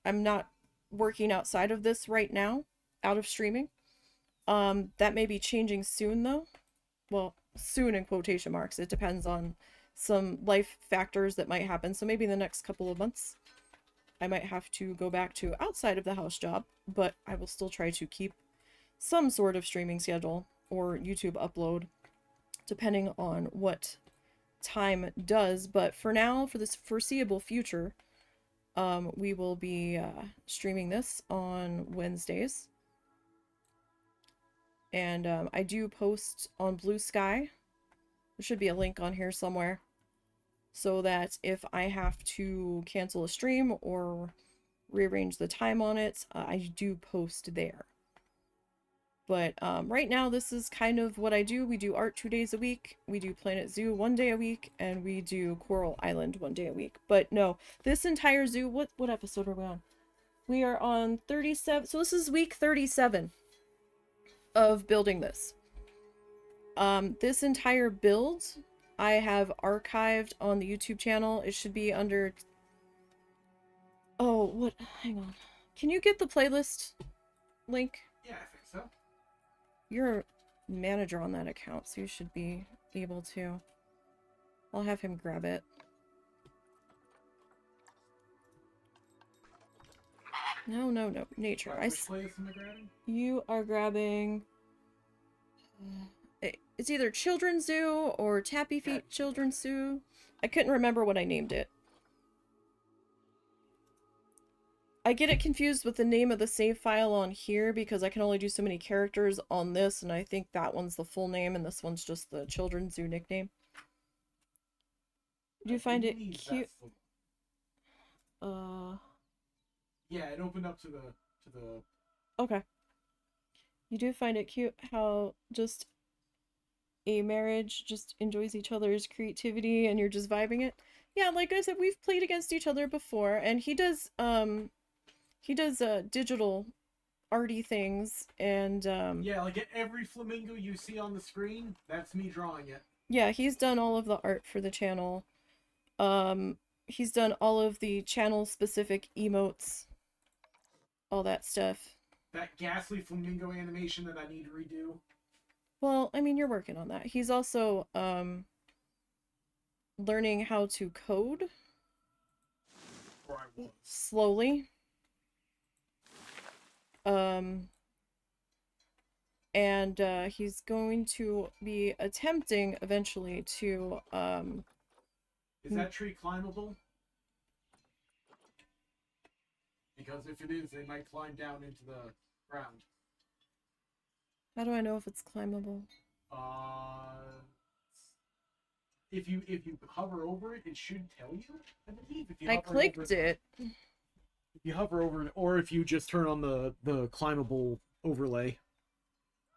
I'm not working outside of this right now, out of streaming. That may be changing soon though. Well, soon in quotation marks. It depends on some life factors that might happen. So maybe in the next couple of months, I might have to go back to outside of the house job, but I will still try to keep some sort of streaming schedule or YouTube upload, depending on what time does. But for now, for this foreseeable future, we will be streaming this on Wednesdays. And I do post on Blue Sky. There should be a link on here somewhere, so that if I have to cancel a stream or rearrange the time on it, I do post there. But right now, this is kind of what I do. We do art 2 days a week, we do Planet Zoo 1 day a week, and we do Coral Island 1 day a week. But no, this entire zoo, what episode are we on? We are on 37, so this is week 37 of building this. This entire build I have archived on the YouTube channel. It should be under... Oh, what? Hang on. Can you get the playlist link? Yeah, I think so. You're a manager on that account, so you should be able to. I'll have him grab it. No. Nature. Which playlist am I grabbing? You are grabbing... It's either Children's Zoo or Tappy Feet Children's Zoo. I couldn't remember what I named it. I get it confused with the name of the save file on here because I can only do so many characters on this, and I think that one's the full name and this one's just the Children's Zoo nickname. Do you find it cute? Yeah, it opened up to the Okay. You do find it cute how just a marriage just enjoys each other's creativity and you're just vibing it? Yeah, like I said, we've played against each other before, and he does digital arty things, and yeah, like every flamingo you see on the screen, that's me drawing it. Yeah, he's done all of the art for the channel. He's done all of the channel specific emotes, all that stuff. That ghastly flamingo animation that I need to redo. Well, I mean, you're working on that. He's also learning how to code. Or I was. Slowly. And he's going to be attempting eventually to Is that tree climbable? Because if it is, they might climb down into the ground. How do I know if it's climbable? If you hover over it, it should tell you, I believe. I clicked it. If you hover over it, or if you just turn on the climbable overlay.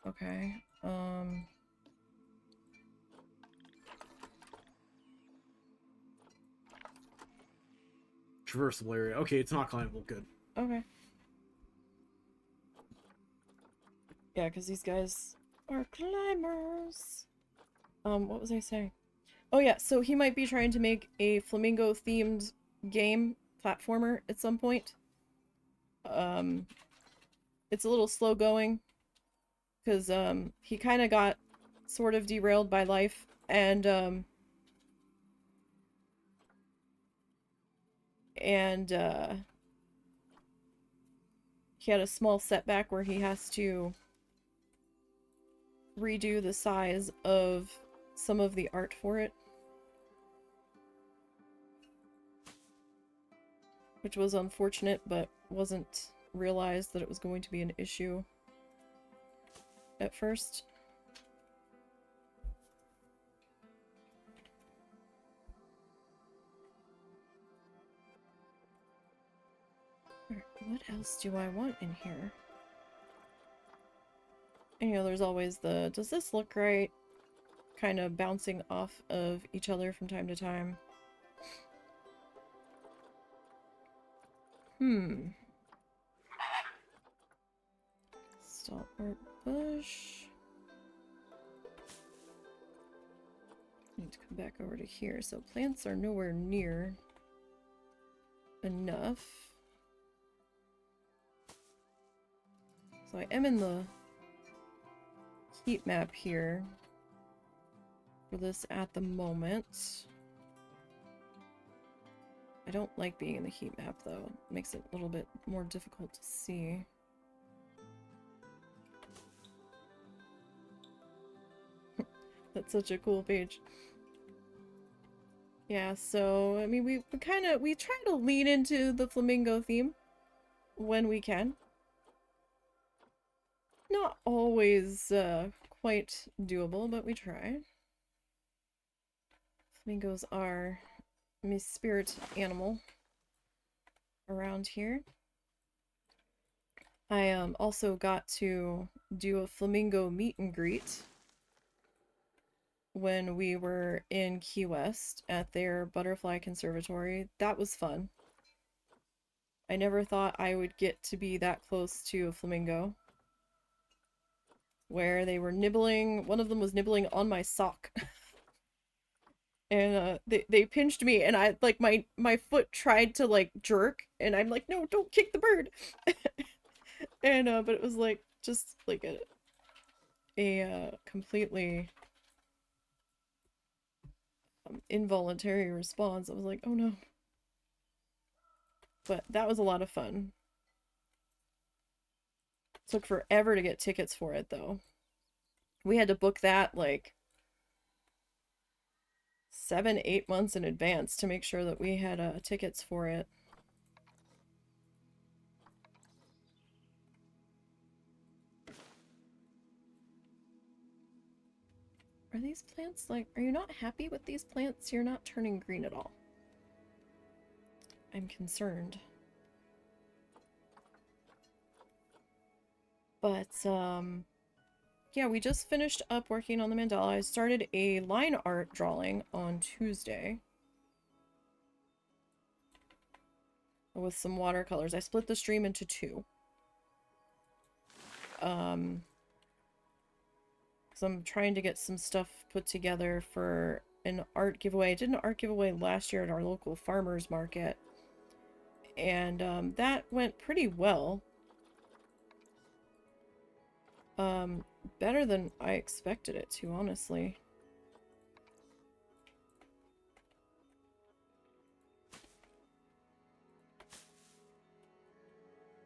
Okay. Traversable area. Okay, it's not climbable. Good. Okay. Yeah, because these guys are climbers. What was I saying? Oh yeah, so he might be trying to make a flamingo-themed game platformer at some point. It's a little slow going, because he kind of got sort of derailed by life And and he had a small setback where he has to redo the size of some of the art for it, which was unfortunate, but wasn't realized that it was going to be an issue at first. What else do I want in here? And, you know, there's always the, does this look right? Kind of bouncing off of each other from time to time. Stalwart bush. Need to come back over to here. So plants are nowhere near enough. So I am in the heat map here for this at the moment. I don't like being in the heat map though. It makes it a little bit more difficult to see. That's such a cool page. Yeah, so I mean we try to lean into the flamingo theme when we can. Not always quite doable, but we try. Flamingos are my spirit animal around here. I also got to do a flamingo meet and greet when we were in Key West at their butterfly conservatory. That was fun. I never thought I would get to be that close to a flamingo. Where they were nibbling, one of them was nibbling on my sock. And they pinched me, and I, like, my foot tried to, like, jerk, and I'm like, no, don't kick the bird. And but it was like just like a completely involuntary response. I was like, oh no. But that was a lot of fun. Took forever to get tickets for it though. We had to book that like 7-8 months in advance to make sure that we had tickets for it. Are these plants like, are you not happy with these plants? You're not turning green at all. I'm concerned. But yeah, we just finished up working on the mandala. I started a line art drawing on Tuesday with some watercolors. I split the stream into 2. So I'm trying to get some stuff put together for an art giveaway. I did an art giveaway last year at our local farmers market, and that went pretty well. Better than I expected it to, honestly.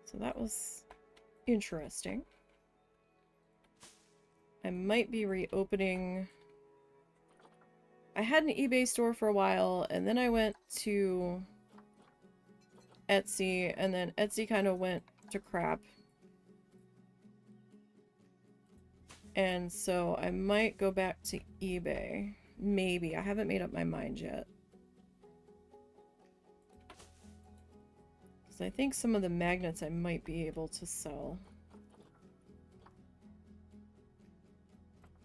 So that was interesting. I might be reopening. I had an eBay store for a while, and then I went to Etsy, and then Etsy kind of went to crap. And so I might go back to eBay. Maybe. I haven't made up my mind yet. Because I think some of the magnets I might be able to sell.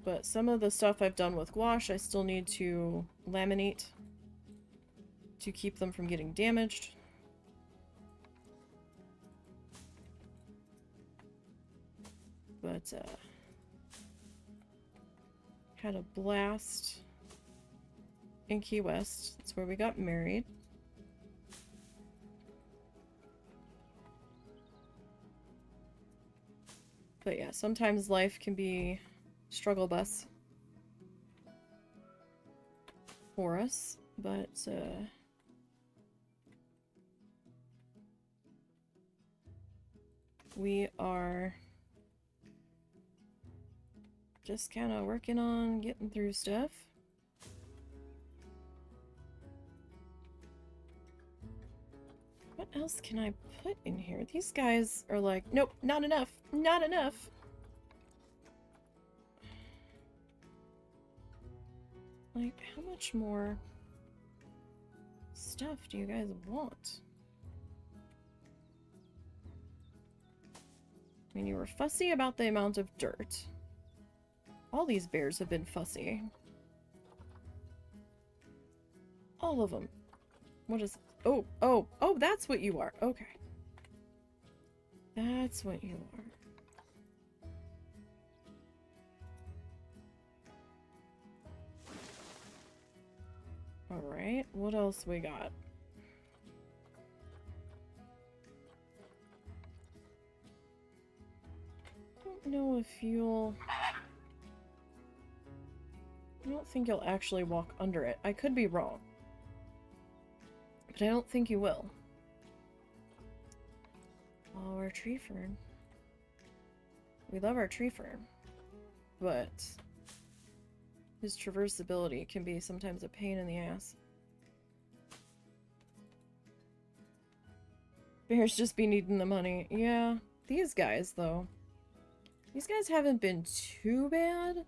But some of the stuff I've done with gouache, I still need to laminate to keep them from getting damaged. But, had a blast in Key West. That's where we got married. But yeah, sometimes life can be struggle bus. for us, but we are just kind of working on getting through stuff. What else can I put in here? These guys are like, nope, not enough, not enough. Like, how much more stuff do you guys want? I mean, you were fussy about the amount of dirt. All these bears have been fussy. All of them. What is... Oh, oh, oh, that's what you are. Okay. That's what you are. Alright, what else we got? Don't know if you'll... I don't think you'll actually walk under it. I could be wrong. But I don't think you will. Oh, our tree fern. We love our tree fern. But his traversability can be sometimes a pain in the ass. Bears just be needing the money. Yeah, these guys, though. These guys haven't been too bad.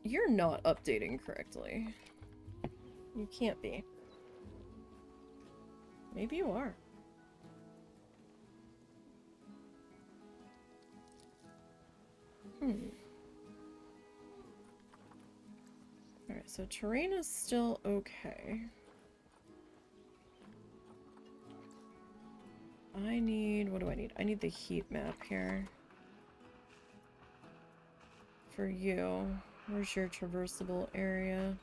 You're not updating correctly. You can't be. Maybe you are. Alright, so terrain is still okay. I need... what do I need? I need the heat map here. For you. Where's your traversable area?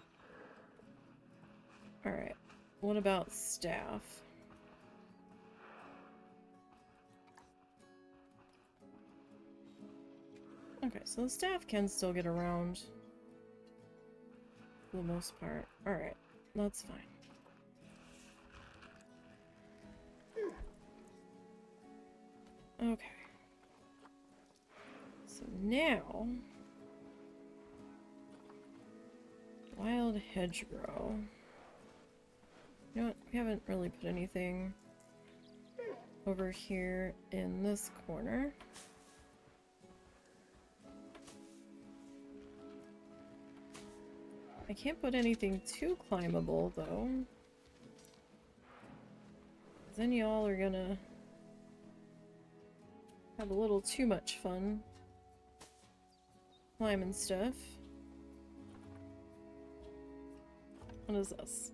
Alright. What about staff? Okay, so the staff can still get around. For the most part. Alright, that's fine. Okay. So now... wild hedgerow. You know what? We haven't really put anything over here in this corner. I can't put anything too climbable, though. Then y'all are gonna have a little too much fun climbing stuff. What is this?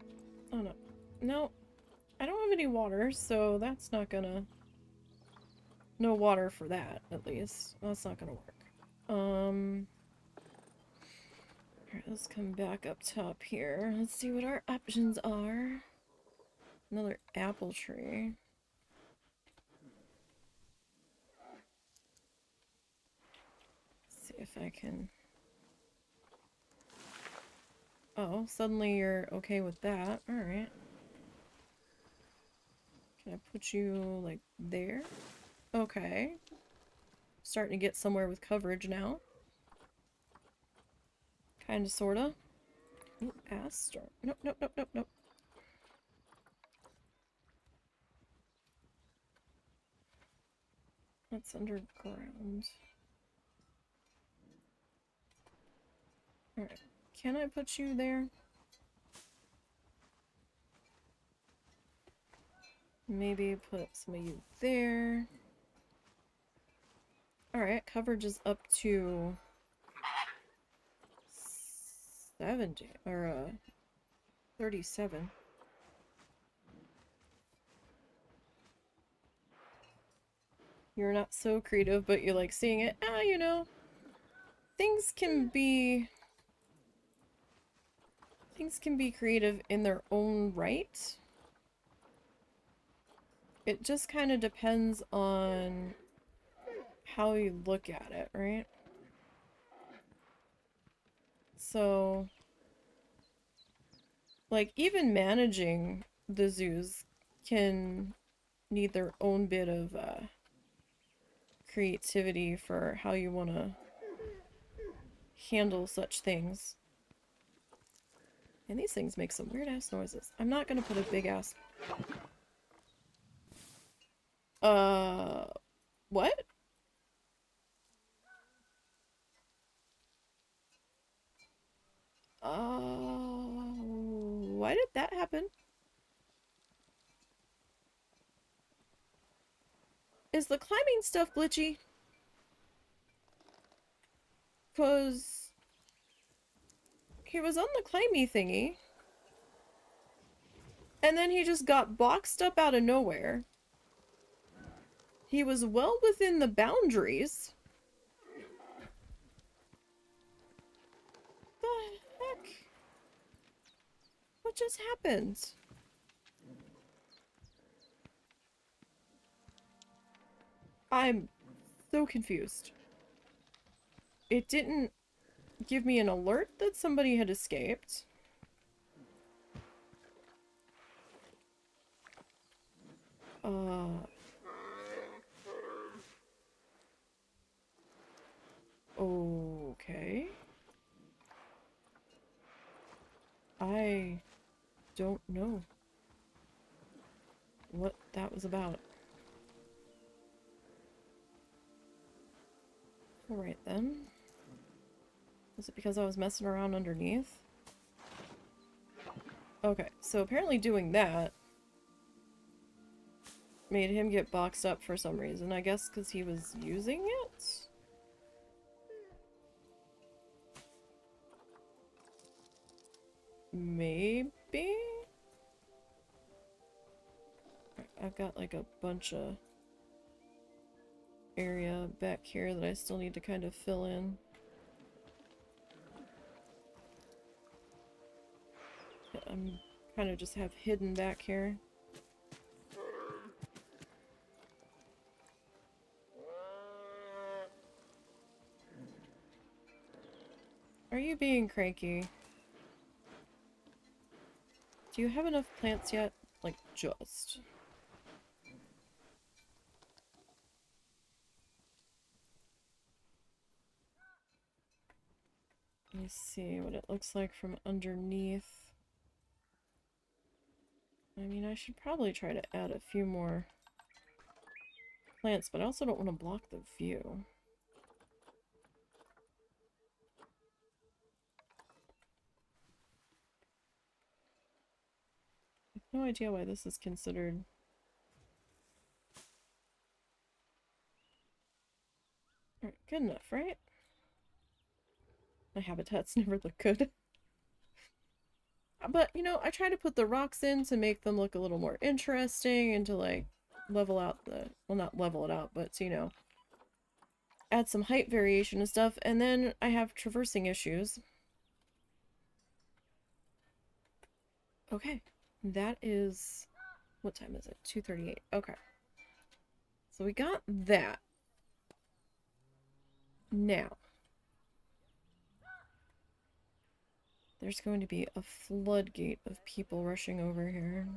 Oh no. No. I don't have any water, so that's not gonna... no water for that, at least. That's not gonna work. Alright, let's come back up top here. Let's see what our options are. Another apple tree. Let's see if I can... oh, suddenly you're okay with that. Alright. Can I put you, like, there? Okay. Starting to get somewhere with coverage now. Kinda, sorta. Ooh, aster. Nope, nope, nope, nope, nope. That's underground. Alright. Can I put you there? Maybe put some of you there. Alright, coverage is up to 70, or 37. You're not so creative, but you like seeing it. Ah, you know, things can be creative in their own right. It just kind of depends on how you look at it, right? So, like, even managing the zoos can need their own bit of creativity for how you want to handle such things. And these things make some weird ass noises. I'm not gonna put a big ass. What? Why did that happen? Is the climbing stuff glitchy? 'Cause he was on the climby thingy, and then he just got boxed up out of nowhere. He was well within the boundaries. The heck? What just happened? I'm so confused. It didn't give me an alert that somebody had escaped. Okay. I don't know what that was about. Alright then. Was it because I was messing around underneath? Okay, so apparently doing that made him get boxed up for some reason. I guess because he was using it? Maybe? I've got like a bunch of area back here that I still need to kind of fill in. I'm kind of just have hidden back here. Are you being cranky? Do you have enough plants yet? Like, just. Let me see what it looks like from underneath. I mean, I should probably try to add a few more plants, but I also don't want to block the view. I have no idea why this is considered. Alright, good enough, right? My habitats never look good. But, you know, I try to put the rocks in to make them look a little more interesting and to, like, level out the... Well, not level it out, but to, you know, add some height variation and stuff. And then I have traversing issues. Okay. That is... What time is it? 2:38. Okay. So we got that. Now. There's going to be a floodgate of people rushing over here.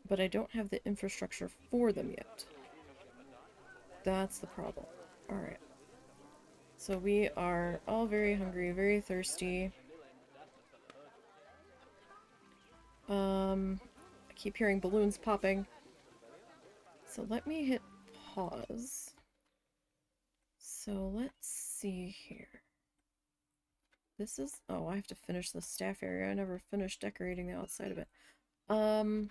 But I don't have the infrastructure for them yet. That's the problem. Alright. So we are all very hungry, very thirsty. I keep hearing balloons popping. So let me hit pause. So let's see here. This is... Oh, I have to finish the staff area. I never finished decorating the outside of it. Okay.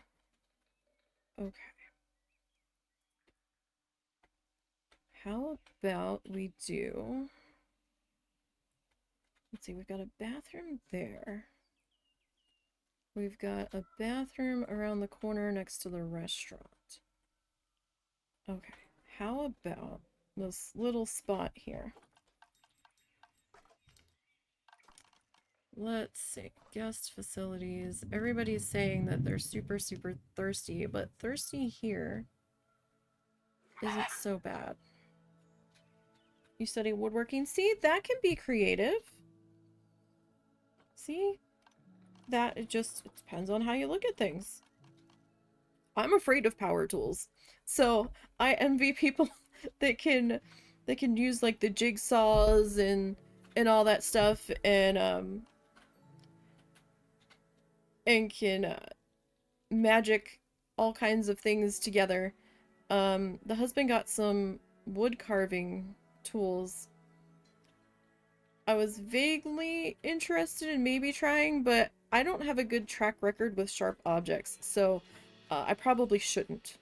How about we do... Let's see, we've got a bathroom there. We've got a bathroom around the corner next to the restaurant. Okay, how about this little spot here? Let's see, guest facilities. Everybody's saying that they're super, super thirsty, but thirsty here isn't so bad. You study woodworking. See, that can be creative. See? That it depends on how you look at things. I'm afraid of power tools. So I envy people that can use like the jigsaws and all that stuff and can magic all kinds of things together. The husband got some wood carving tools. I was vaguely interested in maybe trying, but I don't have a good track record with sharp objects, so I probably shouldn't.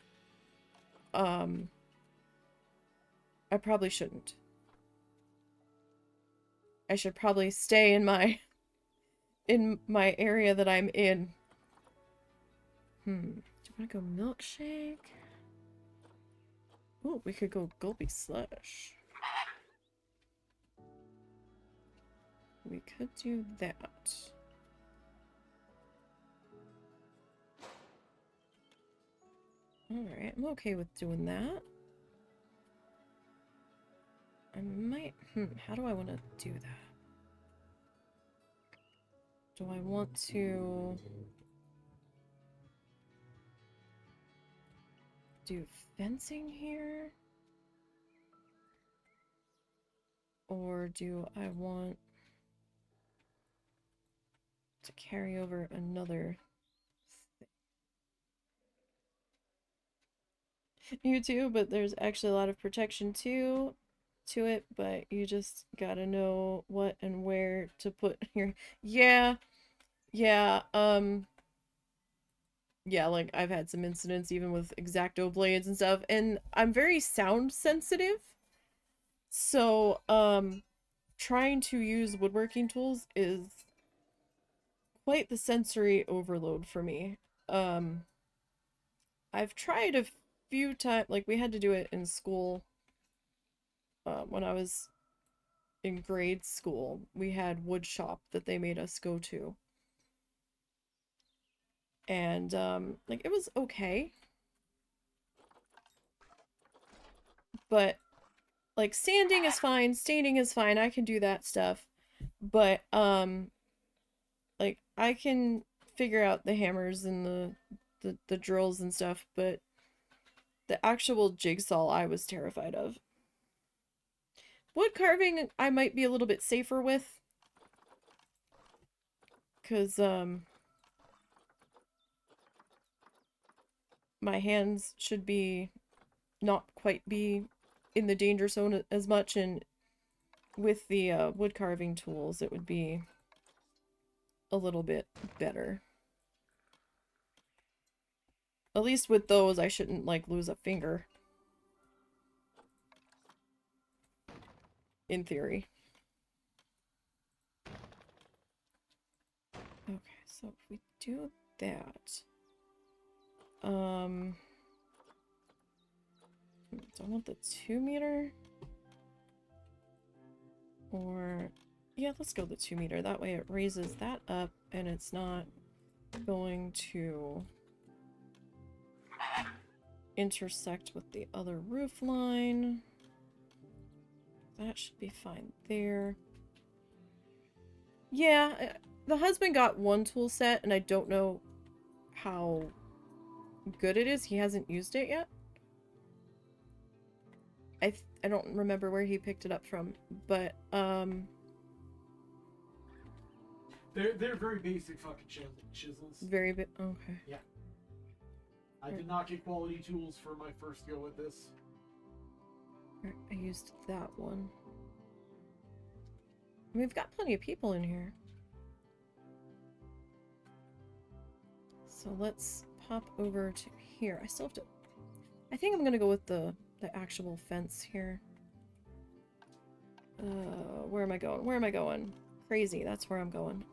Um, I probably shouldn't. I should probably stay in my area that I'm in. Do you want to go milkshake? Oh, we could go gulpy slush. We could do that. Alright, I'm okay with doing that. I might... how do I want to do that? Do I want to... do fencing here? Or do I want to carry over another thing? You too, but there's actually a lot of protection too to it, but you just gotta know what and where to put your... Yeah, yeah, yeah, like, I've had some incidents even with X-Acto blades and stuff, and I'm very sound sensitive, so, trying to use woodworking tools is quite the sensory overload for me. I've tried a few times, like, we had to do it in school, when I was in grade school. We had wood shop that they made us go to. And, like, it was okay. But, like, sanding is fine, staining is fine, I can do that stuff. But, like, I can figure out the hammers and the drills and stuff, but the actual jigsaw I was terrified of. Wood carving I might be a little bit safer with. Because, my hands should be not quite be in the danger zone as much, and with the wood carving tools it would be a little bit better. At least with those I shouldn't like lose a finger. In theory. Okay, so if we do that, do I want the 2 meter? Or, yeah, let's go the 2 meter. That way it raises that up and it's not going to intersect with the other roof line. That should be fine there. Yeah, the husband got one tool set and I don't know how good it is. He hasn't used it yet. I don't remember where he picked it up from, but they're very basic fucking chisels. Very bit. Okay. Yeah. I did not get quality tools for my first go with this. I used that one. We've got plenty of people in here. So let's pop over to here. I still have to... I think I'm gonna go with the actual fence here. Where am I going? Where am I going? Crazy, that's where I'm going.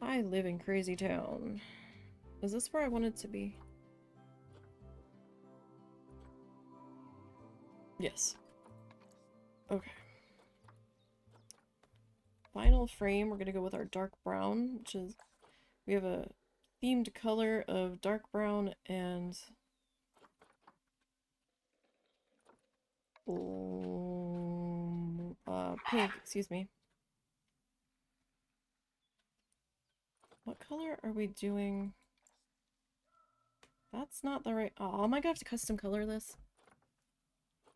I live in Crazy Town. Is this where I want it to be? Yes. Okay. Final frame, we're gonna go with our dark brown, which is... We have a themed color of dark brown and... pink, excuse me. What color are we doing? That's not the right... Oh, am I gonna have to custom color this?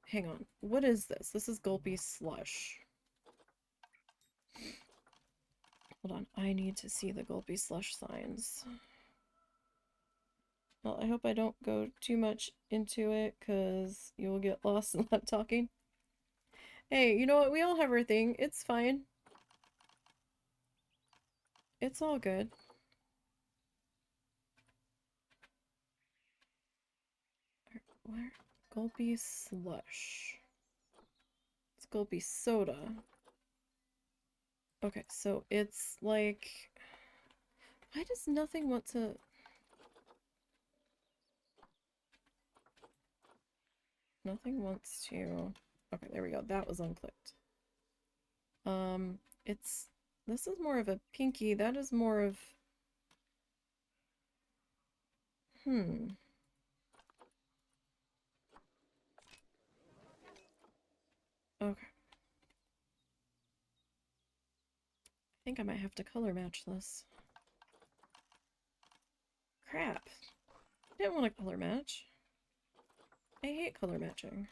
Hang on. What is this? This is Gulpy Slush. Hold on. I need to see the Gulpy Slush signs. Well, I hope I don't go too much into it, because you will get lost in that talking. Hey, you know what? We all have our thing. It's fine. It's all good. Where? Gulpy Slush. It's Gulpy Soda. Okay, so it's like... Why does nothing want to... Nothing wants to... Okay, there we go. That was unclicked. It's... This is more of a pinky. That is more of... Okay. I think I might have to color match this. Crap. I didn't want to color match. I hate color matching.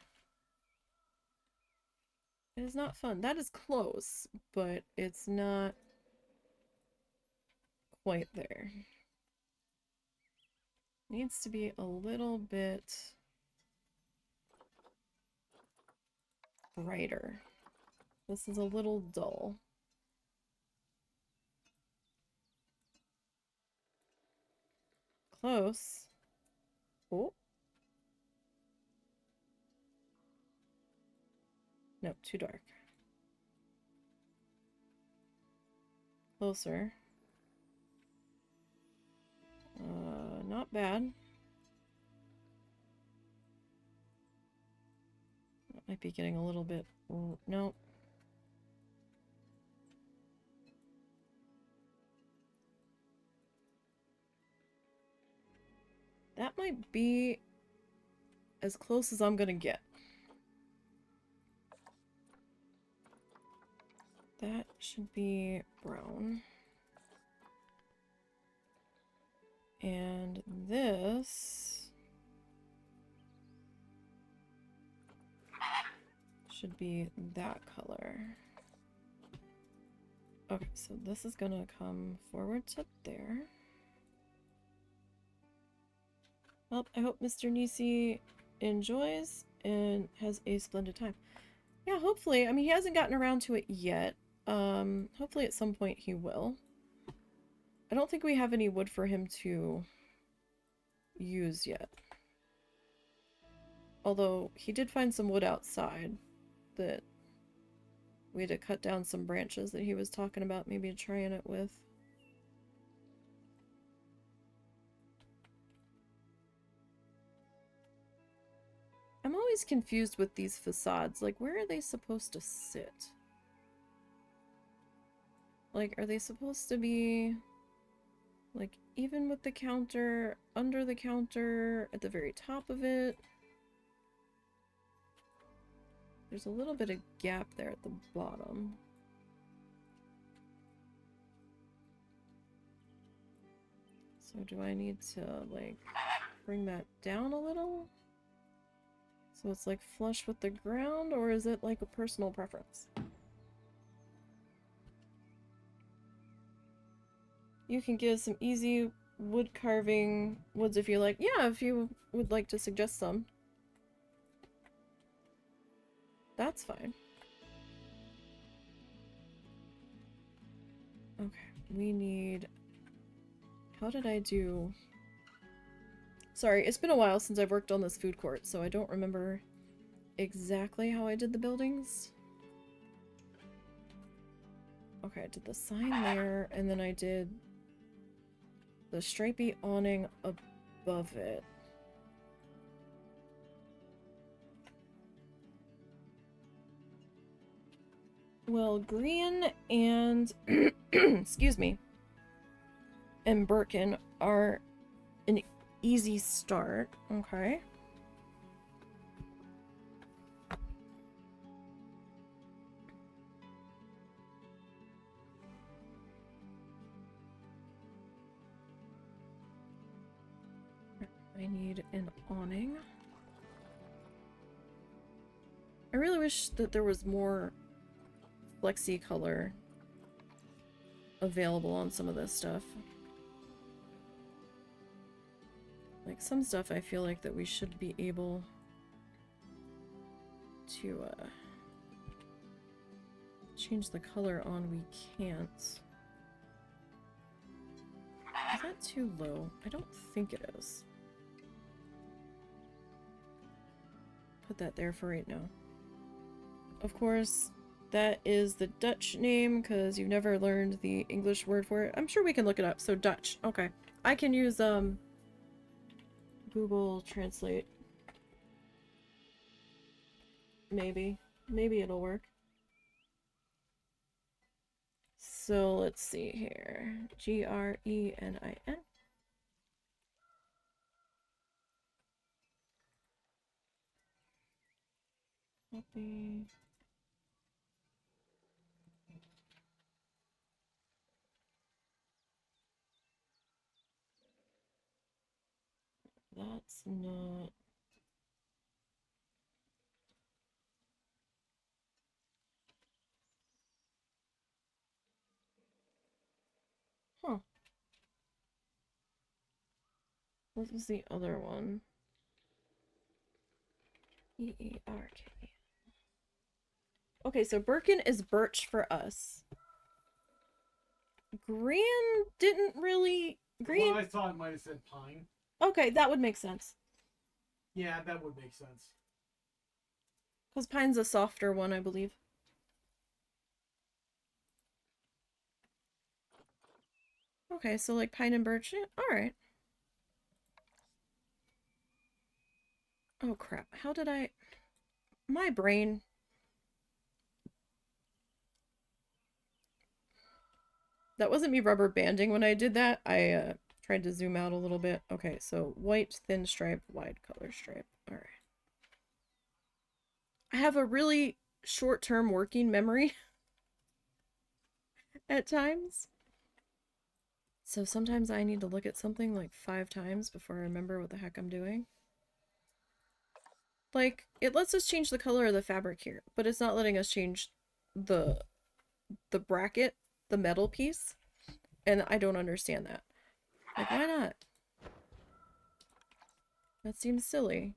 It is not fun. That is close, but it's not quite there. Needs to be a little bit brighter. This is a little dull. Close. Oh. No, too dark. Closer. Not bad. That might be getting a little bit... no. That might be as close as I'm gonna get. That should be brown. And this should be that color. Okay, so this is gonna come forward to there. Well, I hope Mr. Nisey enjoys and has a splendid time. Yeah, hopefully. I mean, he hasn't gotten around to it yet. Hopefully at some point he will. I don't think we have any wood for him to use yet. Although, he did find some wood outside that we had to cut down some branches that he was talking about maybe trying it with. I'm always confused with these facades. Like, where are they supposed to sit? Like, are they supposed to be... like, even with the counter, under the counter, at the very top of it? There's a little bit of gap there at the bottom. So do I need to, like, bring that down a little? So it's, like, flush with the ground, or is it, like, a personal preference? You can give some easy wood carving woods if you like. Yeah, if you would like to suggest some. That's fine. Okay, we need... How did I do... Sorry, it's been a while since I've worked on this food court, so I don't remember exactly how I did the buildings. Okay, I did the sign there, and then I did the stripey awning above it. Well, Green and excuse me, and Birkin are an easy start. Okay. need an awning. I really wish that there was more flexi color available on some of this stuff. Like some stuff I feel like that we should be able to change the color on, we can't. Is that too low? I don't think it is. Put that there for right now. Of course, that is the Dutch name because you've never learned the English word for it. I'm sure we can look it up. So Dutch. Okay. I can use Google Translate. Maybe. Maybe it'll work. So let's see here. G-R-E-N-I-N. Copy. That's not... Huh. What was the other one? E-E-R-K. Okay, so Birkin is birch for us. Gran didn't really... Green... Well, I thought it might have said pine. Okay, that would make sense. Yeah, that would make sense. Because pine's a softer one, I believe. Okay, so like pine and birch. Yeah, alright. Oh crap, how did I... My brain... That wasn't me rubber banding when I did that. I tried to zoom out a little bit. Okay, so white, thin stripe, wide color stripe. Alright. I have a really short-term working memory at times. So sometimes I need to look at something like 5 times before I remember what the heck I'm doing. Like, it lets us change the color of the fabric here, but it's not letting us change the bracket, the metal piece. And I don't understand that. Like, why not? That seems silly.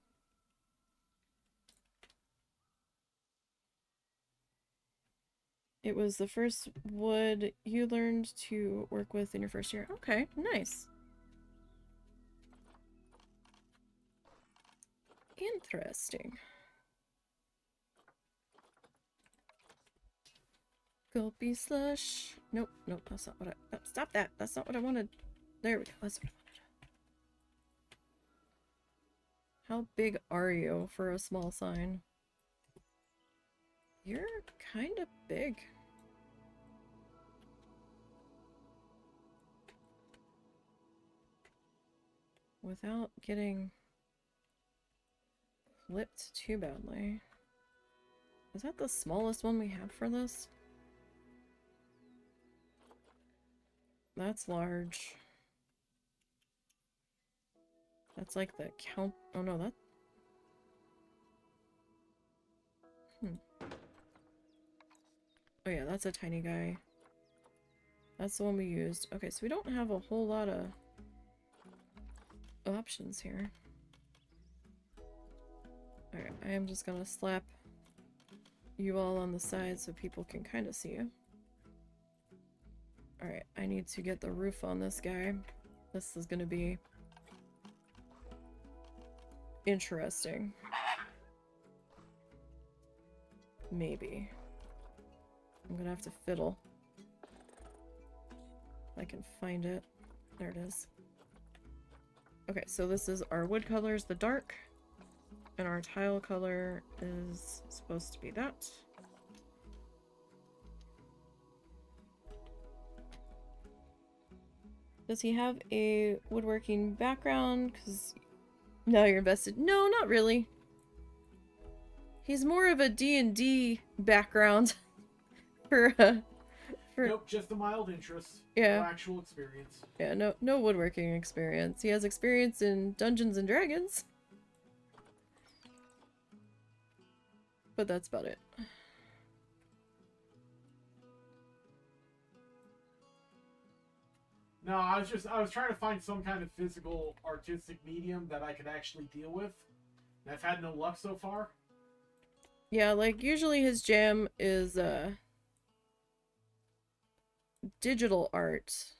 It was the first wood you learned to work with in your first year. Okay, nice. Interesting. Gulpy slush. Nope, nope, that's not what I... No, stop that. That's not what I wanted. There we go. That's what I wanted. How big are you for a small sign? You're kind of big. Without getting clipped too badly. Is that the smallest one we have for this? That's large. That's like the count. Oh no, that. Oh yeah, that's a tiny guy. That's the one we used. Okay, so we don't have a whole lot of options here. Alright, I am just gonna slap you all on the side so people can kind of see you. Alright, I need to get the roof on this guy. This is gonna be interesting. Maybe. I'm gonna have to fiddle. If I can find it. There it is. Okay, so this is our wood colors, the dark. And our tile color is supposed to be that. Does he have a woodworking background? Because now you're invested. No, not really. He's more of a D&D background for Nope, just a mild interest. Yeah. No actual experience. Yeah, no woodworking experience. He has experience in Dungeons and Dragons. But that's about it. No, I was trying to find some kind of physical artistic medium that I could actually deal with. And I've had no luck so far. Yeah, like usually his jam is digital art.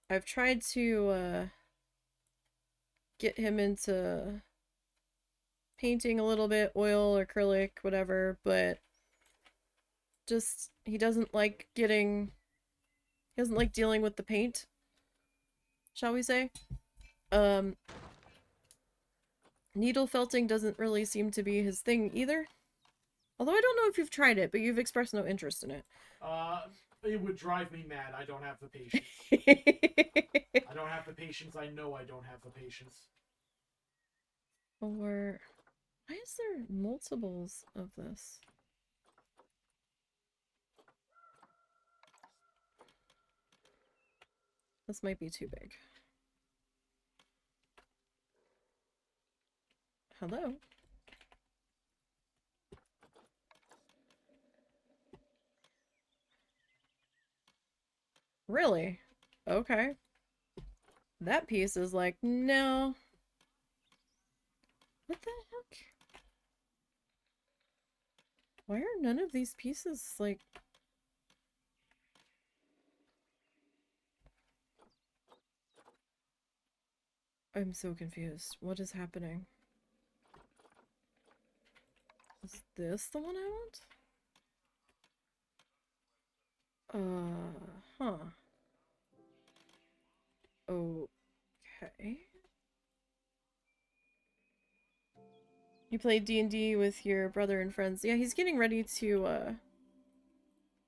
I've tried to get him into painting a little bit, oil, acrylic, whatever, but just he doesn't like dealing with the paint, shall we say. Needle felting doesn't really seem to be his thing either. Although I don't know if you've tried it, but you've expressed no interest in it. It would drive me mad. I don't have the patience. I don't have the patience. I know I don't have the patience. Or why is there multiples of this? This might be too big. Hello? Really? Okay. That piece is like, no. What the heck? Why are none of these pieces, like... I'm so confused. What is happening? Is this the one I want? Huh. Okay. You played D&D with your brother and friends. Yeah, he's getting ready to,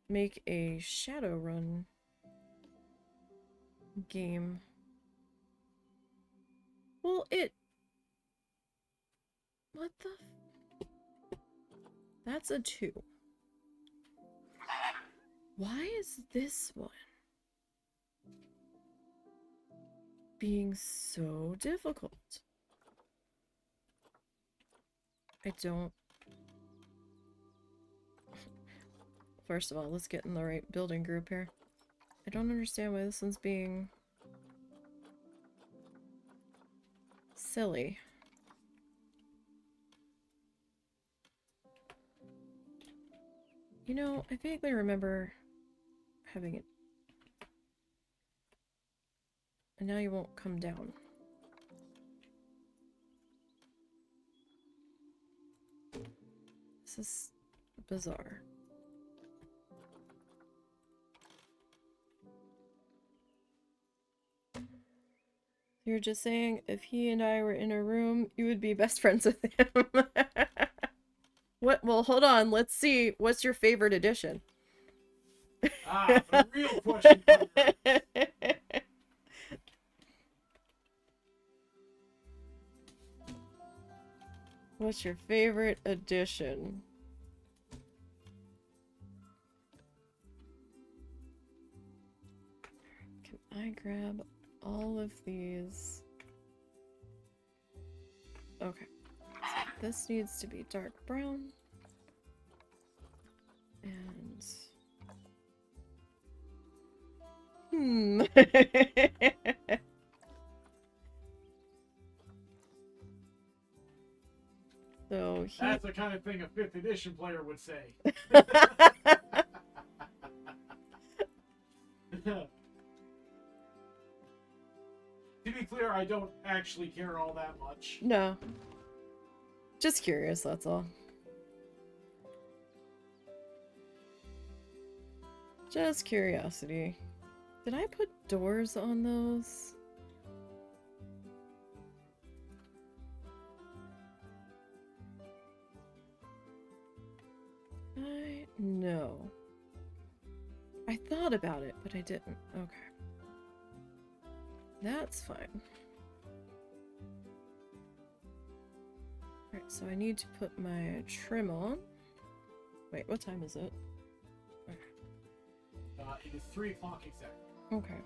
make a Shadowrun game. Well, what the... That's a 2. Why is this one being so difficult? I don't... First of all, let's get in the right building group here. I don't understand why this one's being... silly. You know, I vaguely remember having it... And now you won't come down. This is bizarre. You're just saying if he and I were in a room, you would be best friends with him. What? Well, hold on. Let's see. What's your favorite edition? The real question. What's your favorite edition? Can I grab all of these? Okay. So this needs to be dark brown. And... So That's the kind of thing a 5th edition player would say. To be clear, I don't actually care all that much. No. Just curious, that's all. Just curiosity. Did I put doors on those? No. I thought about it, but I didn't. Okay. That's fine. Alright, so I need to put my trim on. Wait, what time is it? It is 3 o'clock exactly. Okay.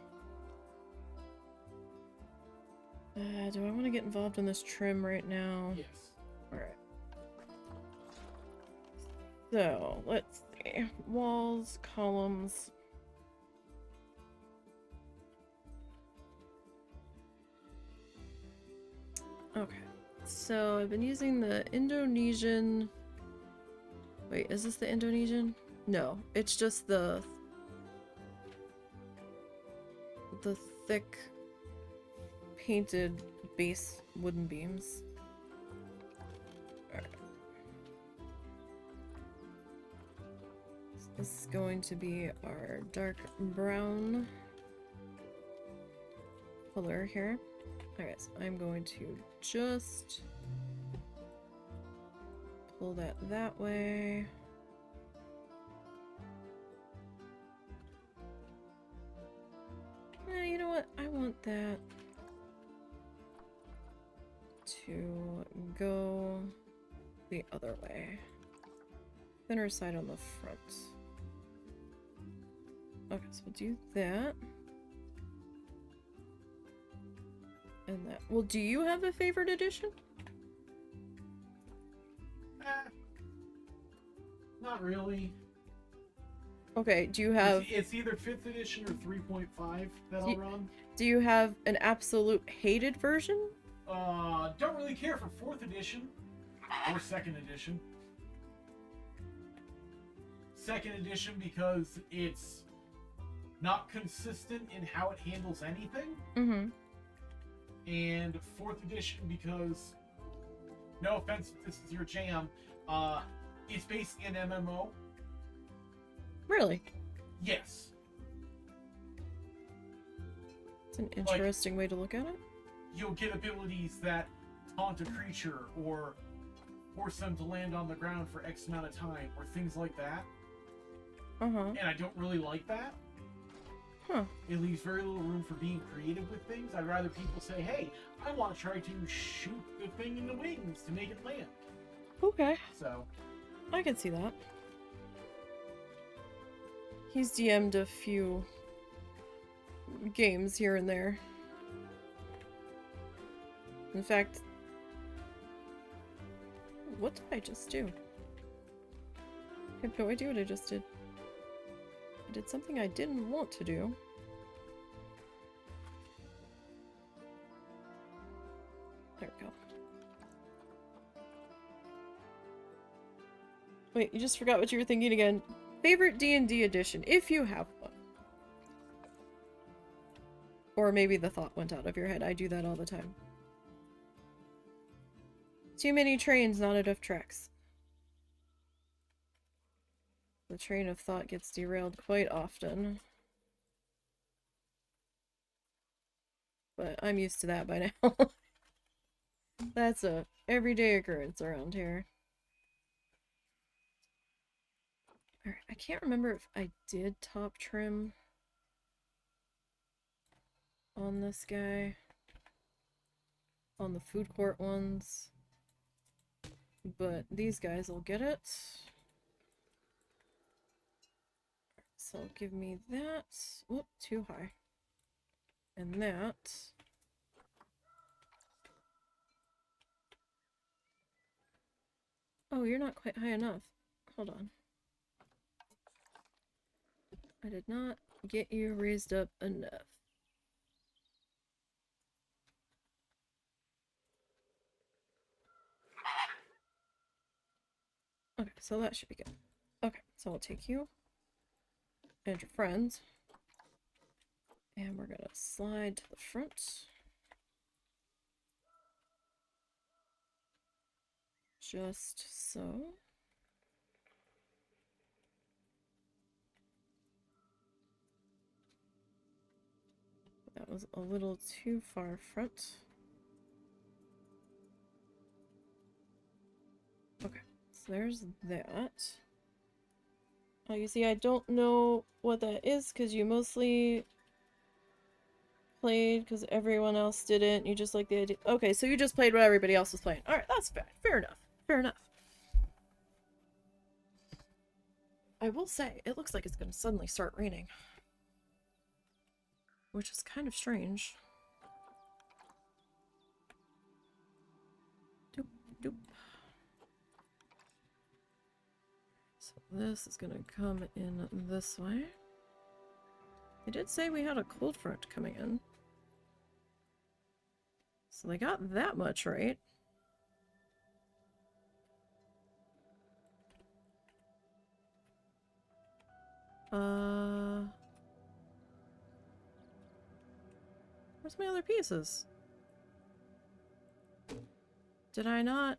Do I want to get involved in this trim right now? Yes. Alright. So, let's see. Walls, columns. Okay. So, I've been using the Indonesian... Wait, is this the Indonesian? No, it's just the thick painted base wooden beams. Alright. So this is going to be our dark brown color here. Alright, so I'm going to just pull that way. You know what? I want that to go the other way. Thinner side on the front. Okay, so we'll do that. And that. Well, do you have a favorite edition? Not really. Okay, do you have... It's either 5th edition or 3.5 that I'll run. Do you have an absolute hated version? Don't really care for 4th edition or 2nd edition. 2nd edition because it's not consistent in how it handles anything. Mm-hmm. And 4th edition because, no offense if this is your jam, it's basically an MMO. Really? Yes. It's an interesting way to look at it. You'll get abilities that taunt a creature or force them to land on the ground for X amount of time or things like that. Uh-huh. And I don't really like that. Huh. It leaves very little room for being creative with things. I'd rather people say, hey, I want to try to shoot the thing in the wings to make it land. Okay. So. I can see that. He's DM'd a few games here and there. In fact, what did I just do? I have no idea what I just did. I did something I didn't want to do. There we go. Wait, you just forgot what you were thinking again. Favorite D&D edition, if you have one. Or maybe the thought went out of your head. I do that all the time. Too many trains, not enough tracks. The train of thought gets derailed quite often. But I'm used to that by now. That's a everyday occurrence around here. Alright, I can't remember if I did top trim on this guy. On the food court ones. But these guys will get it. So give me that. Whoop, too high. And that. Oh, you're not quite high enough. Hold on. I did not get you raised up enough. Okay, so that should be good. Okay, so I'll take you and your friends. And we're gonna slide to the front. Just so. That was a little too far front. Okay, so there's that. Oh, you see, I don't know what that is because you mostly played because everyone else didn't. You just like the idea. Okay, so you just played what everybody else was playing. Alright, that's fair. Fair enough. Fair enough. I will say, it looks like it's going to suddenly start raining. Which is kind of strange. Doop, doop. So this is going to come in this way. They did say we had a cold front coming in. So they got that much right. Where's my other pieces? Did I not?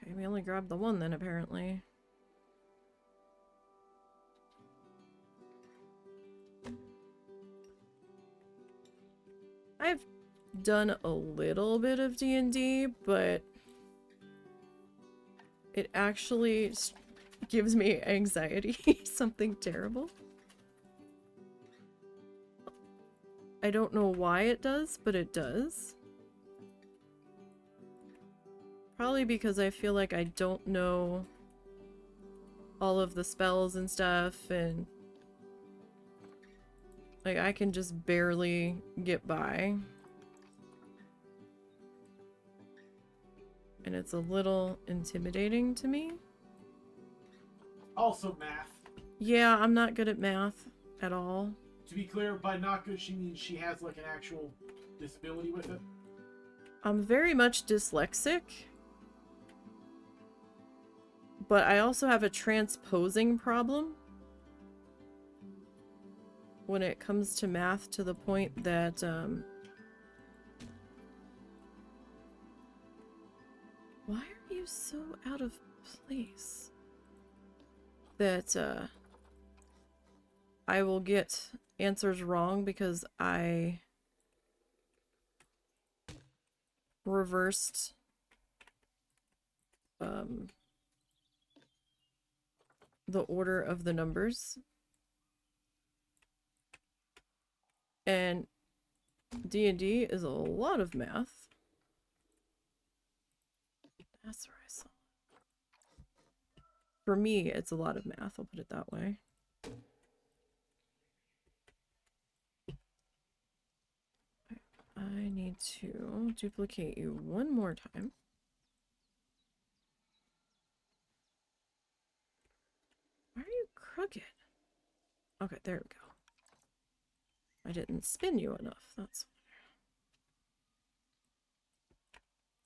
Okay, we only grabbed the one then, apparently. I've done a little bit of D&D, but it actually gives me anxiety. Something terrible. I don't know why it does, but it does. Probably because I feel like I don't know all of the spells and stuff, and like I can just barely get by. And it's a little intimidating to me. Also math. Yeah, I'm not good at math at all. To be clear, by not good, she means she has like an actual disability with it. I'm very much dyslexic. But I also have a transposing problem when it comes to math, to the point that why are you so out of place? That I will get answers wrong because I reversed the order of the numbers. And D&D is a lot of math. That's where I saw it. For me, it's a lot of math, I'll put it that way. I need to duplicate you one more time. Why are you crooked? Okay, there we go. I didn't spin you enough, that's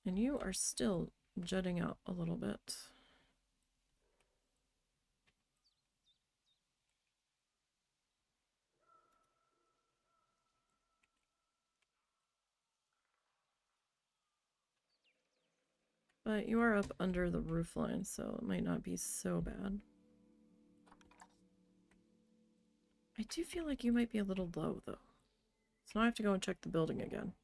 why. And you are still jutting out a little bit. But you are up under the roof line, so it might not be so bad. I do feel like you might be a little low, though. So now I have to go and check the building again.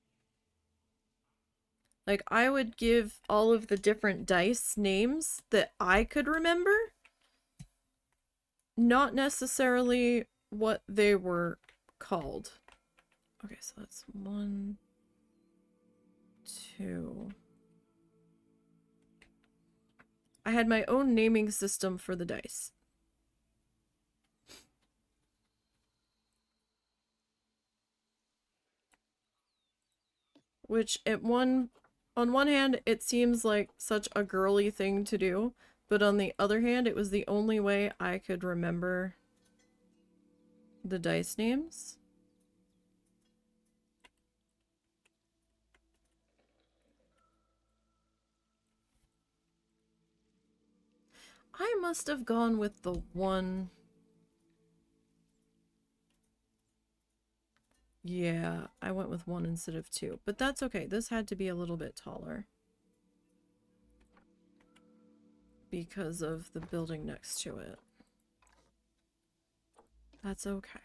Like, I would give all of the different dice names that I could remember. Not necessarily what they were called. Okay, so that's 1, 2... I had my own naming system for the dice. Which on one hand, it seems like such a girly thing to do, but on the other hand, it was the only way I could remember the dice names. I must have gone with the one. Yeah, I went with 1 instead of 2, but that's okay. This had to be a little bit taller because of the building next to it. That's okay.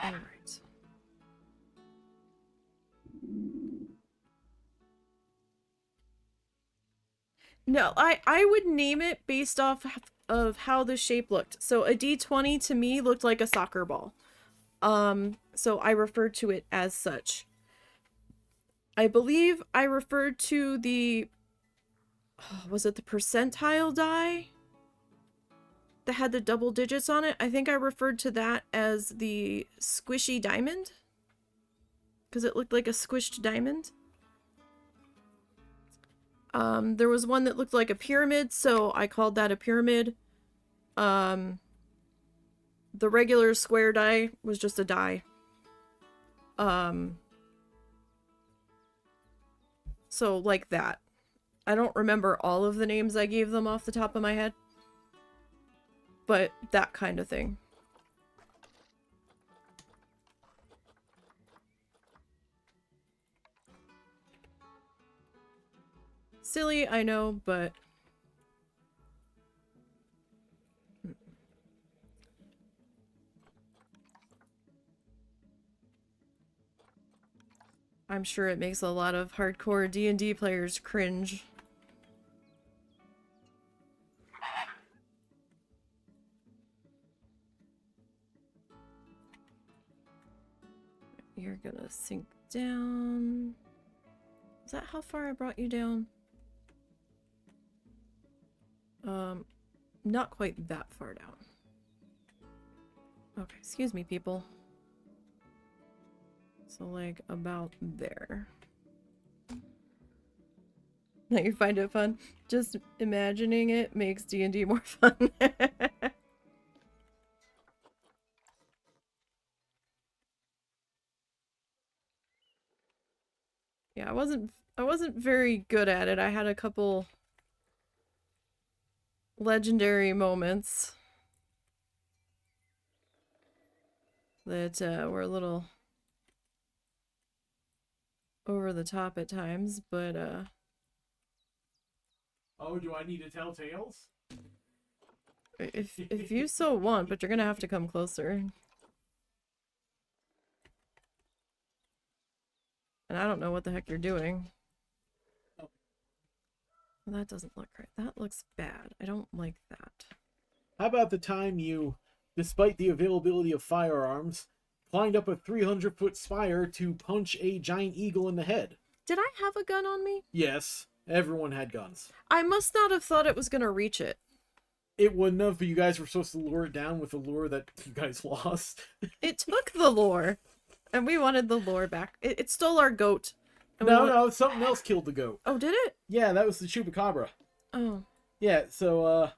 All right. No, I would name it based off of how the shape looked. So a D20 to me looked like a soccer ball. So I referred to it as such. I believe I referred to the... was it the percentile die? That had the double digits on it? I think I referred to that as the squishy diamond. Because it looked like a squished diamond. There was one that looked like a pyramid, so I called that a pyramid. The regular square die was just a die. So like that. I don't remember all of the names I gave them off the top of my head. But that kind of thing. Silly, I know, but... I'm sure it makes a lot of hardcore D&D players cringe. You're gonna sink down. Is that how far I brought you down? Not quite that far down. Okay, excuse me, people. So, like, about there. Now you find it fun? Just imagining it makes D&D more fun. Yeah, I wasn't very good at it. I had a couple legendary moments that were a little over the top at times, but oh, do I need to tell tales? if you so want, but you're gonna have to come closer. And I don't know what the heck you're doing. Oh. Well, that doesn't look right. That looks bad. I don't like that. How about the time you, despite the availability of firearms, climbed up a 300-foot spire to punch a giant eagle in the head? Did I have a gun on me? Yes, everyone had guns. I must not have thought it was gonna reach it. It wouldn't have, but you guys were supposed to lure it down with a lure that you guys lost. It took the lore. And we wanted the lore back. It stole our goat. No, something else killed the goat. Oh, did it? Yeah, that was the chupacabra. Oh. Yeah, so,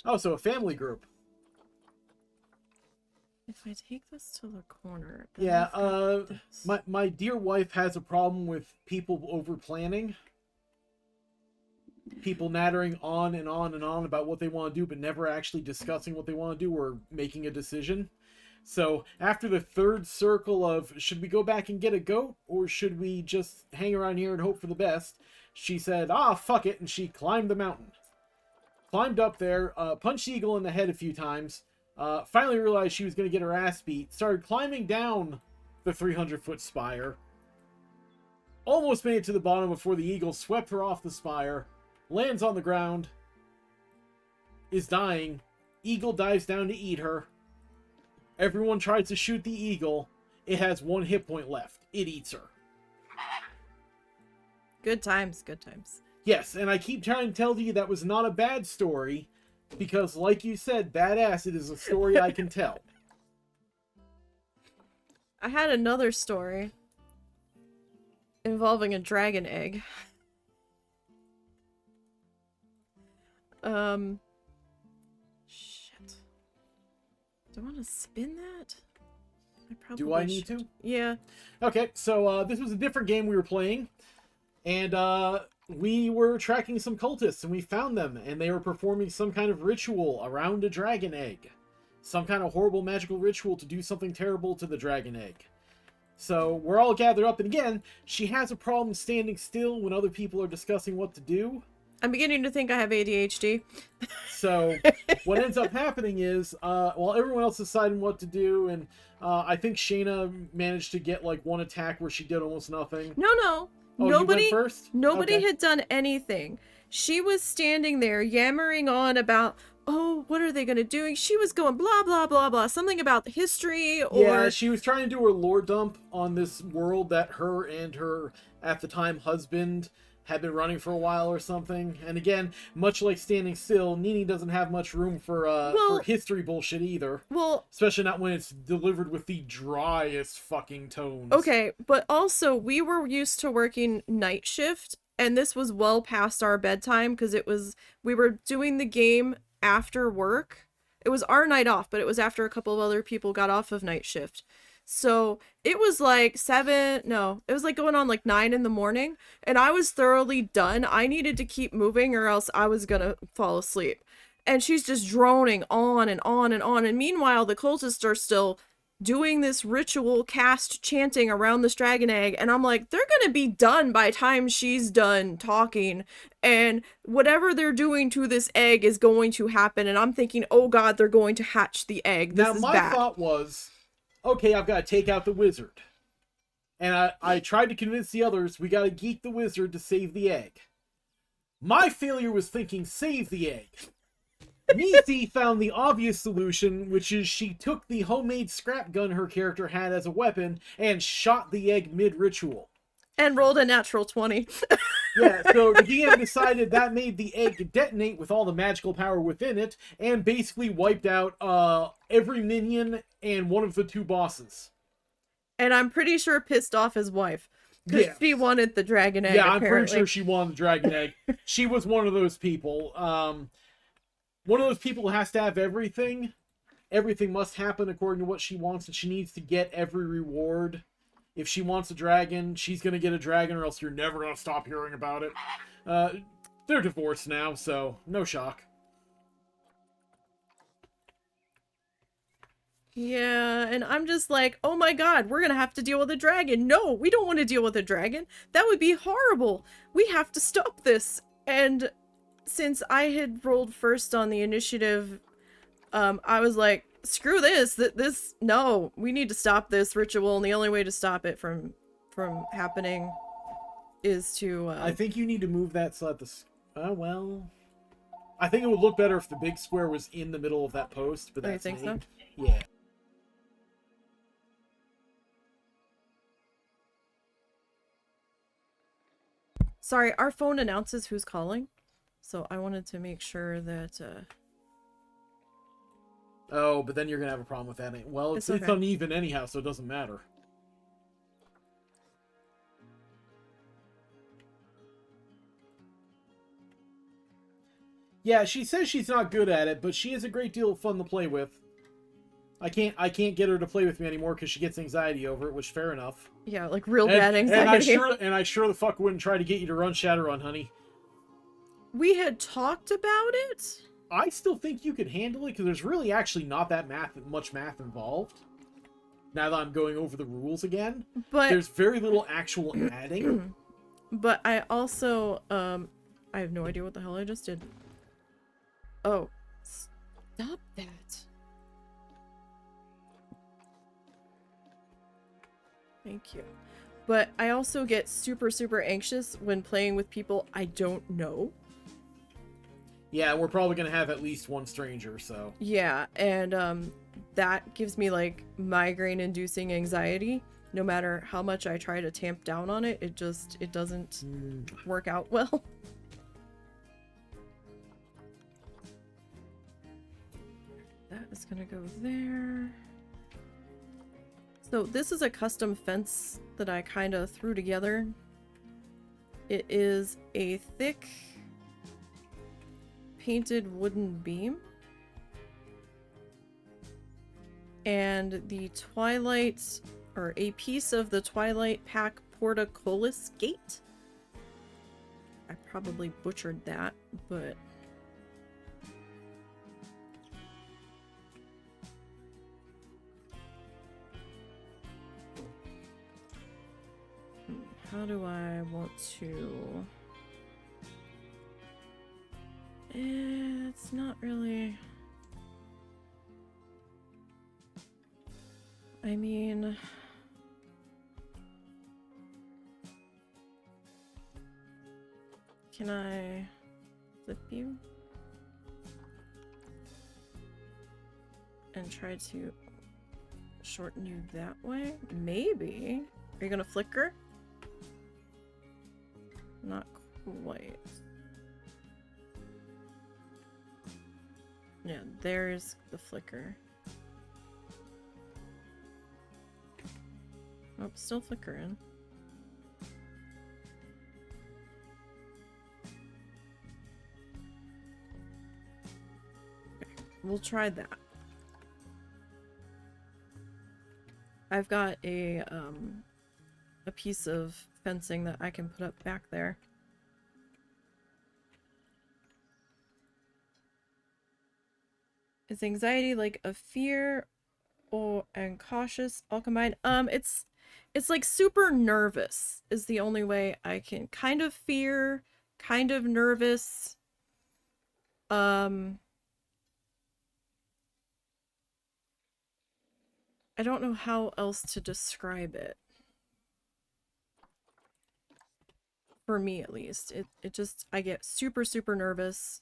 oh, so a family group. If I take this to the corner... Yeah, my dear wife has a problem with people over planning. People nattering on and on and on about what they want to do, but never actually discussing what they want to do or making a decision. So after the third circle of, should we go back and get a goat, or should we just hang around here and hope for the best, she said, fuck it, and she climbed the mountain. Climbed up there, punched the eagle in the head a few times, finally realized she was going to get her ass beat, started climbing down the 300-foot spire, almost made it to the bottom before the eagle swept her off the spire, lands on the ground, is dying, eagle dives down to eat her, everyone tries to shoot the eagle, it has 1 hit point left, it eats her. Good times, good times. Yes, and I keep trying to tell you that was not a bad story, because like you said, badass, it is a story I can tell. I had another story involving a dragon egg. Shit. Do I want to spin that? I probably Do I need to? Yeah. Okay, so this was a different game we were playing, and we were tracking some cultists, and we found them, and they were performing some kind of ritual around a dragon egg. Some kind of horrible magical ritual to do something terrible to the dragon egg. So we're all gathered up, and again, she has a problem standing still when other people are discussing what to do. I'm beginning to think I have ADHD. So what ends up happening is, while everyone else is deciding what to do, and I think Shayna managed to get like 1 attack where she did almost nothing. No. Oh, nobody, you went first? Nobody Okay. had done anything. She was standing there yammering on about oh, what are they gonna do? She was going blah blah blah blah, something about history Yeah, or she was trying to do her lore dump on this world that her and her, at the time, husband had been running for a while or something. And again, much like Standing Still, Nini doesn't have much room for history bullshit either. well, Especially not when it's delivered with the driest fucking tones. okay, but also we were used to working night shift, and this was well past our bedtime because we were doing the game after work. It was our night off, but it was after a couple of other people got off of night shift. So it was like it was like going on like 9 in the morning, and I was thoroughly done. I needed to keep moving or else I was gonna fall asleep. And she's just droning on and on and on. And meanwhile, the cultists are still doing this ritual cast chanting around this dragon egg, and I'm like, they're gonna be done by the time she's done talking, and whatever they're doing to this egg is going to happen, and I'm thinking, oh god, they're going to hatch the egg. This now, is my bad. thought was, okay, I've got to take out the wizard. And I tried to convince the others, we got to geek the wizard to save the egg. My failure was thinking, save the egg. Nisey found the obvious solution, which is she took the homemade scrap gun her character had as a weapon and shot the egg mid-ritual. And rolled a natural 20. Yeah, so the DM decided that made the egg detonate with all the magical power within it, and basically wiped out every minion and one of the 2 bosses. And I'm pretty sure pissed off his wife. Because she wanted the dragon egg, Yeah, apparently. I'm pretty sure she wanted the dragon egg. She was one of those people. One of those people who has to have everything. Everything must happen according to what she wants, and she needs to get every reward. If she wants a dragon, she's going to get a dragon, or else you're never going to stop hearing about it. They're divorced now, so no shock. Yeah, and I'm just like, oh my god, we're gonna have to deal with a dragon. No, we don't want to deal with a dragon. That would be horrible. We have to stop this. And since I had rolled first on the initiative, I was like, screw this. No, we need to stop this ritual, and the only way to stop it from happening is to. I think you need to move that so that well, I think it would look better if the big square was in the middle of that post. But that's you think so? Yeah. Sorry, our phone announces who's calling, so I wanted to make sure that. Oh, but then you're gonna have a problem with that. Well, it's okay. uneven anyhow, so it doesn't matter. Yeah, she says she's not good at it, but she is a great deal of fun to play with. I can't get her to play with me anymore because she gets anxiety over it, which fair enough. Yeah, like real bad anxiety. And I sure the fuck wouldn't try to get you to run Shadowrun, honey. We had talked about it. I still think you could handle it because there's really actually not that much math involved. Now that I'm going over the rules again, but there's very little actual adding. But I also I have no idea what the hell I just did. Oh, stop that. Thank you. But I also get super, super anxious when playing with people I don't know. Yeah, we're probably going to have at least one stranger, so. Yeah, and that gives me like migraine-inducing anxiety. No matter how much I try to tamp down on it, it doesn't work out well. That is gonna go there. So this is a custom fence that I kind of threw together. It is a thick painted wooden beam. And the Twilight, or a piece of the Twilight Pack Portcullis Gate. I probably butchered that, but... How do I want to... It's not really... I mean... Can I flip you? and try to shorten you that way. Maybe. Are you gonna flicker? Not quite. Yeah, there's the flicker. Oh, still flickering. Okay, we'll try that. I've got a piece of fencing that I can put up back there. Is anxiety like a fear or and cautious all combined? It's like super nervous is the only way I can. Kind of fear, kind of nervous. I don't know how else to describe it. For me at least. It just I get super super nervous.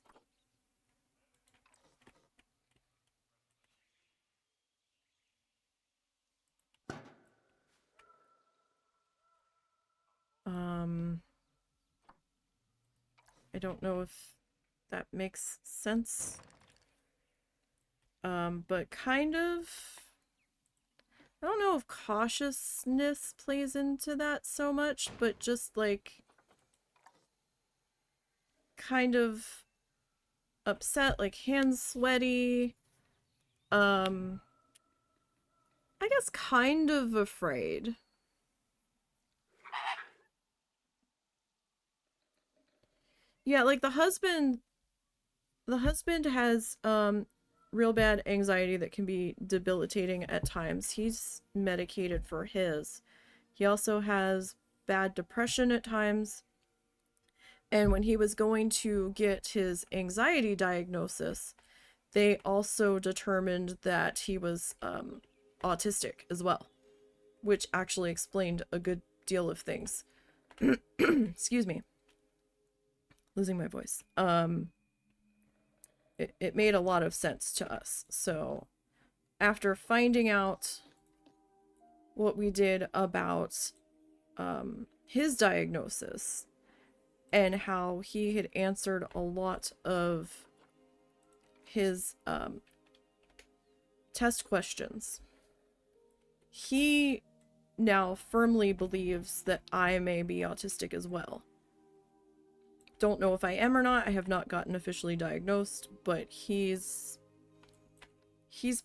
I don't know if that makes sense. But kind of, I don't know if cautiousness plays into that so much, but just like kind of upset, like hands sweaty. I guess kind of afraid. Yeah, like the husband has real bad anxiety that can be debilitating at times. He's medicated for his. He also has bad depression at times. And when he was going to get his anxiety diagnosis, they also determined that he was autistic as well, which actually explained a good deal of things. Excuse me. Losing my voice. It made a lot of sense to us. So after finding out what we did about his diagnosis and how he had answered a lot of his test questions, he now firmly believes that I may be autistic as well. Don't know if I am or not. I have not gotten officially diagnosed, but he's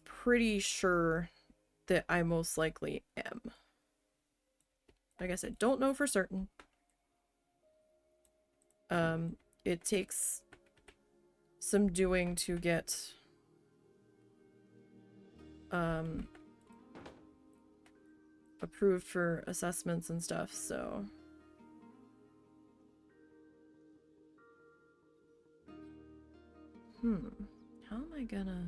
pretty sure that I most likely am. Like I said, don't know for certain. It takes some doing to get approved for assessments and stuff, so how am I gonna,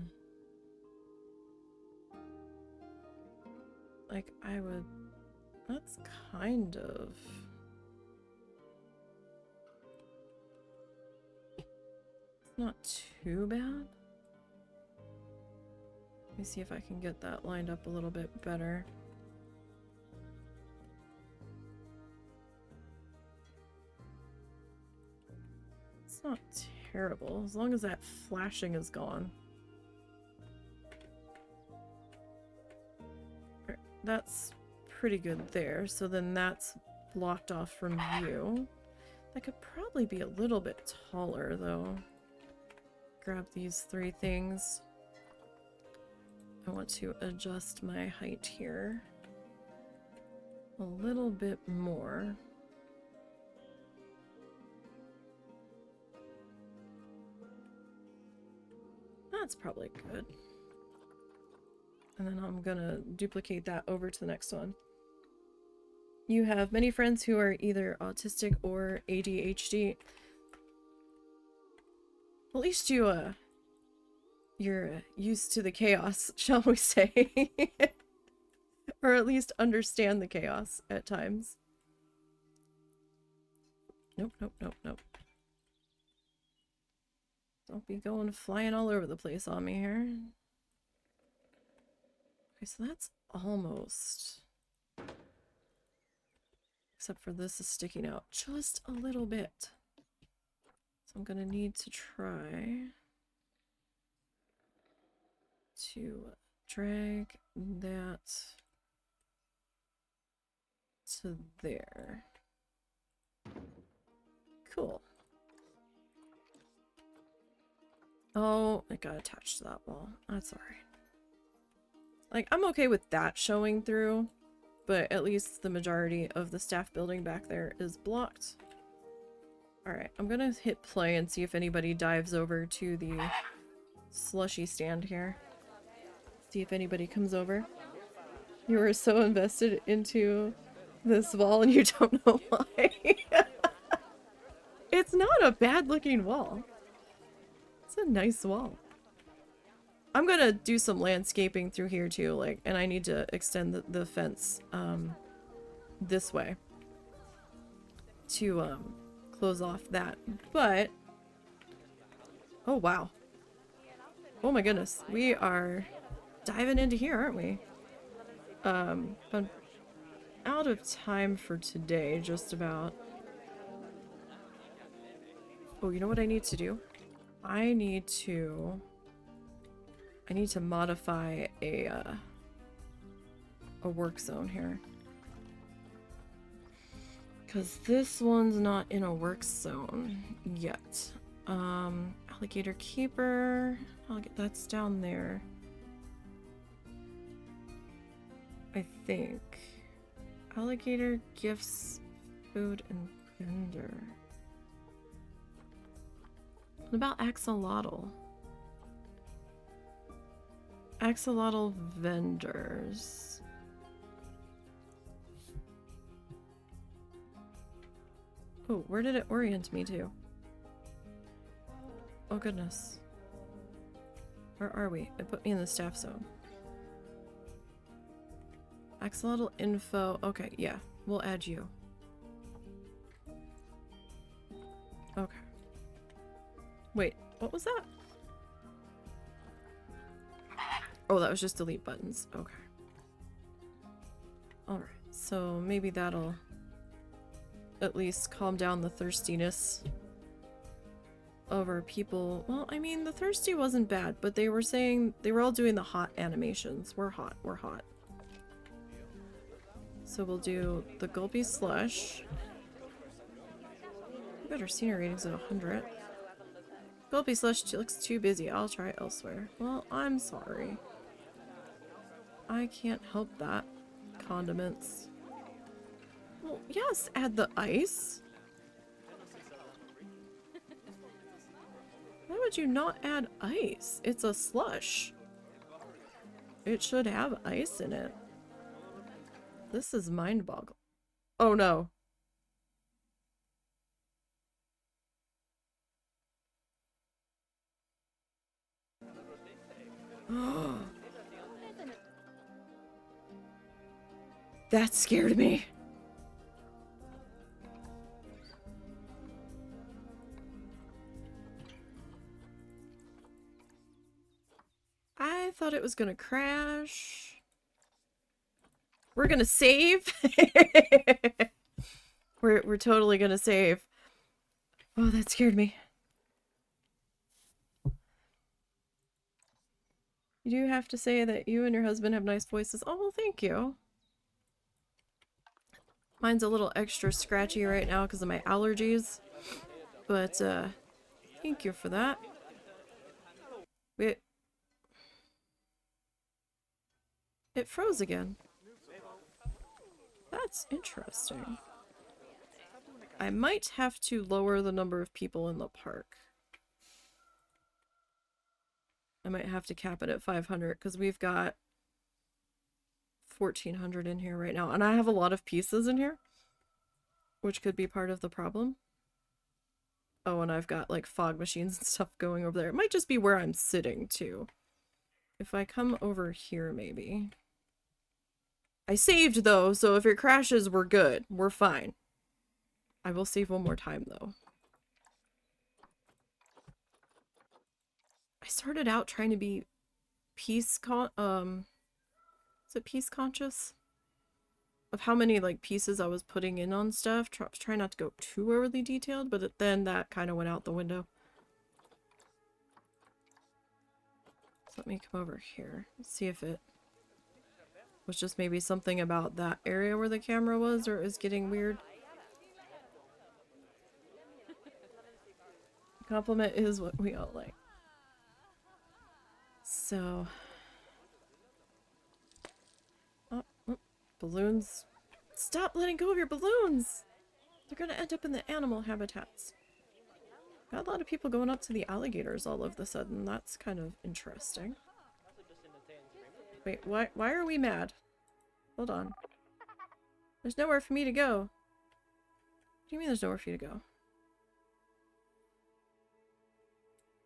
like, I would, that's kind of, it's not too bad. Let me see if I can get that lined up a little bit better. It's not terrible, as long as that flashing is gone. Right, that's pretty good there, so then that's blocked off from view. That could probably be a little bit taller, though. Grab these three things. I want to adjust my height here a little bit more. That's probably good. And then I'm gonna duplicate that over to the next one. You have many friends who are either autistic or ADHD. At least you're used to the chaos, shall we say. Or at least understand the chaos at times. Nope, nope, nope, nope. Don't be going flying all over the place on me here. Okay, so that's almost... Except for this is sticking out just a little bit. So I'm gonna need to try to drag that to there. Cool. Oh, it got attached to that wall. That's alright. Like, I'm okay with that showing through, but at least the majority of the staff building back there is blocked. Alright, I'm gonna hit play and see if anybody dives over to the slushy stand here. See if anybody comes over. You were so invested into this wall and you don't know why. It's not a bad looking wall. It's a nice wall. I'm gonna do some landscaping through here too, like, and I need to extend the fence this way to close off that. But oh wow. Oh my goodness. We are diving into here, aren't we? I'm out of time for today, just about. Oh, you know what I need to do? I need to modify a work zone here. Because this one's not in a work zone yet. Alligator keeper. That's down there. I think. Alligator gifts, food, and vendor. What about axolotl? Axolotl vendors. Oh, where did it orient me to? Oh goodness. Where are we? It put me in the staff zone. Axolotl info. Okay, yeah. We'll add you. Okay. Wait, what was that? Oh, that was just delete buttons. Okay. Alright, so maybe that'll at least calm down the thirstiness of our people. Well, I mean, the thirsty wasn't bad, but they were saying they were all doing the hot animations. We're hot, we're hot. So we'll do the gulpy slush. We got our senior ratings at 100. Gulpy slush looks too busy. I'll try elsewhere. Well, I'm sorry. I can't help that. Condiments. Well, yes, add the ice. Why would you not add ice? It's a slush. It should have ice in it. This is mind-boggling. Oh no. That scared me. I thought it was gonna crash. We're gonna save. We're totally gonna save. Oh, that scared me. You do have to say that you and your husband have nice voices. Oh, well, thank you. Mine's a little extra scratchy right now because of my allergies. But, thank you for that. It froze again. That's interesting. I might have to lower the number of people in the park. I might have to cap it at 500 because we've got 1,400 in here right now. And I have a lot of pieces in here, which could be part of the problem. Oh, and I've got like fog machines and stuff going over there. It might just be where I'm sitting too. If I come over here, maybe. I saved though, so if it crashes, we're good. We're fine. I will save one more time though. I started out trying to be peace Is it piece conscious? Of how many like pieces I was putting in on stuff. Try not to go too overly detailed, but then that kind of went out the window. So let me come over here. Let's see if it was just maybe something about that area where the camera was, or is getting weird. Compliment is what we all like. So, oh, balloons. Stop letting go of your balloons! They're gonna end up in the animal habitats. Got a lot of people going up to the alligators all of a sudden. That's kind of interesting. Wait, why are we mad? Hold on. There's nowhere for me to go. What do you mean there's nowhere for you to go?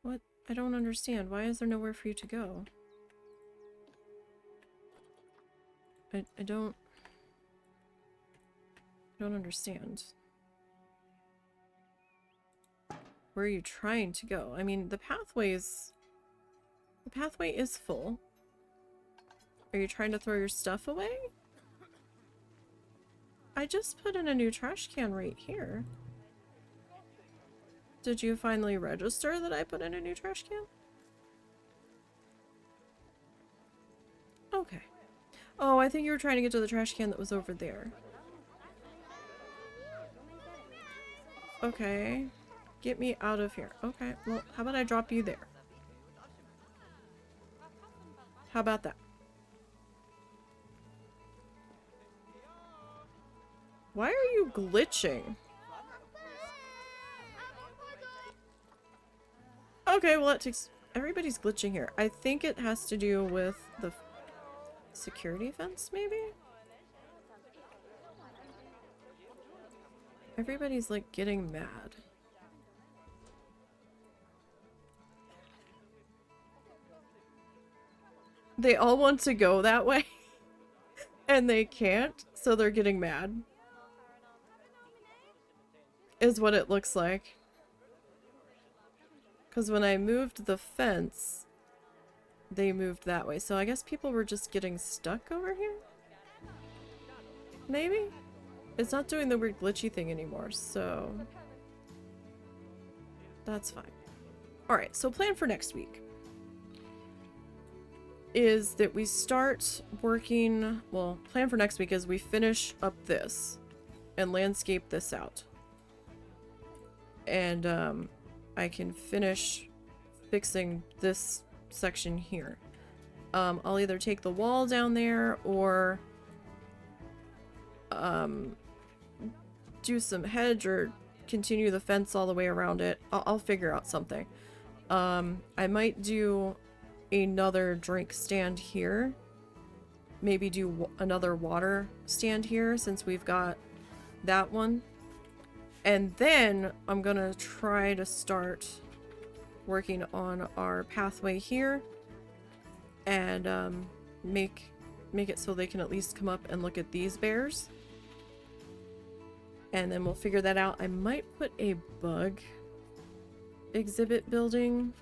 What? I don't understand. Why is there nowhere for you to go? I don't understand. Where are you trying to go? I mean, the pathway is full. Are you trying to throw your stuff away? I just put in a new trash can right here. Did you finally register that I put in a new trash can? Okay. Oh, I think you were trying to get to the trash can that was over there. Okay. Get me out of here. Okay, well, how about I drop you there? How about that? Why are you glitching? Okay, well, that takes... Everybody's glitching here. I think it has to do with the security fence, maybe? Everybody's, like, getting mad. They all want to go that way. And they can't, so they're getting mad. Is what it looks like. Because when I moved the fence, they moved that way. So I guess people were just getting stuck over here? Maybe? It's not doing the weird glitchy thing anymore, so... That's fine. Alright, so plan for next week is that we start working... Well, plan for next week is we finish up this and landscape this out. And, I can finish fixing this section here. I'll either take the wall down there or do some hedge or continue the fence all the way around it. I'll figure out something. I might do another drink stand here. Maybe do another water stand here since we've got that one. And then I'm gonna try to start working on our pathway here and make it so they can at least come up and look at these bears. And then we'll figure that out. I might put a bug exhibit building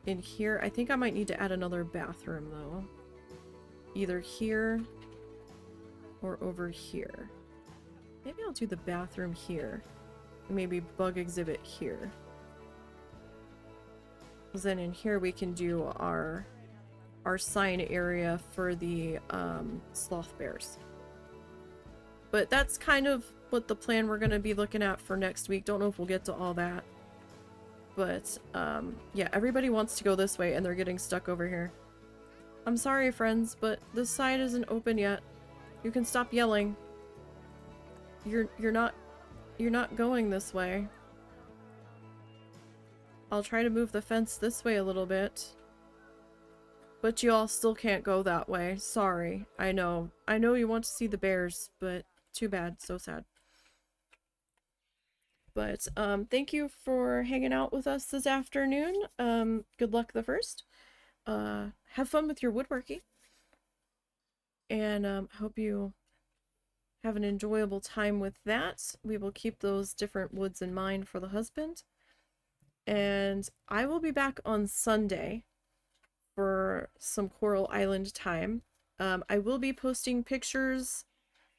in here. I think I might need to add another bathroom though. Either here or over here. Maybe I'll do the bathroom here. Maybe bug exhibit here. Because then in here we can do our sign area for the sloth bears. But that's kind of what the plan we're going to be looking at for next week. Don't know if we'll get to all that. But yeah, everybody wants to go this way and they're getting stuck over here. I'm sorry, friends, but this side isn't open yet. You can stop yelling. You're not going this way. I'll try to move the fence this way a little bit. But you all still can't go that way. Sorry. I know you want to see the bears, but too bad. So sad. But thank you for hanging out with us this afternoon. Good luck the first. Have fun with your woodworking. And hope you have an enjoyable time with that. We will keep those different woods in mind for the husband. And I will be back on Sunday for some Coral Island time. I will be posting pictures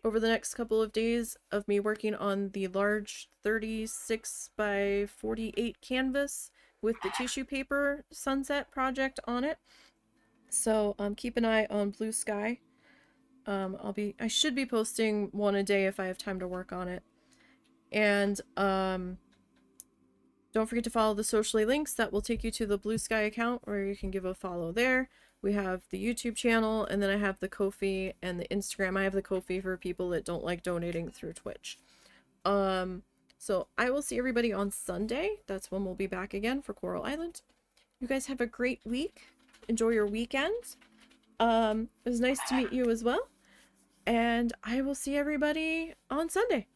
over the next couple of days of me working on the large 36 by 48 canvas with the tissue paper sunset project on it. So keep an eye on Blue Sky. I should be posting one a day if I have time to work on it. And don't forget to follow the socially links that will take you to the Blue Sky account where you can give a follow there. We have the YouTube channel, and then I have the Ko-fi and the Instagram. I have the Ko-fi for people that don't like donating through Twitch. So I will see everybody on Sunday. That's when we'll be back again for Coral Island. You guys have a great week. Enjoy your weekend. It was nice to meet you as well. And I will see everybody on Sunday.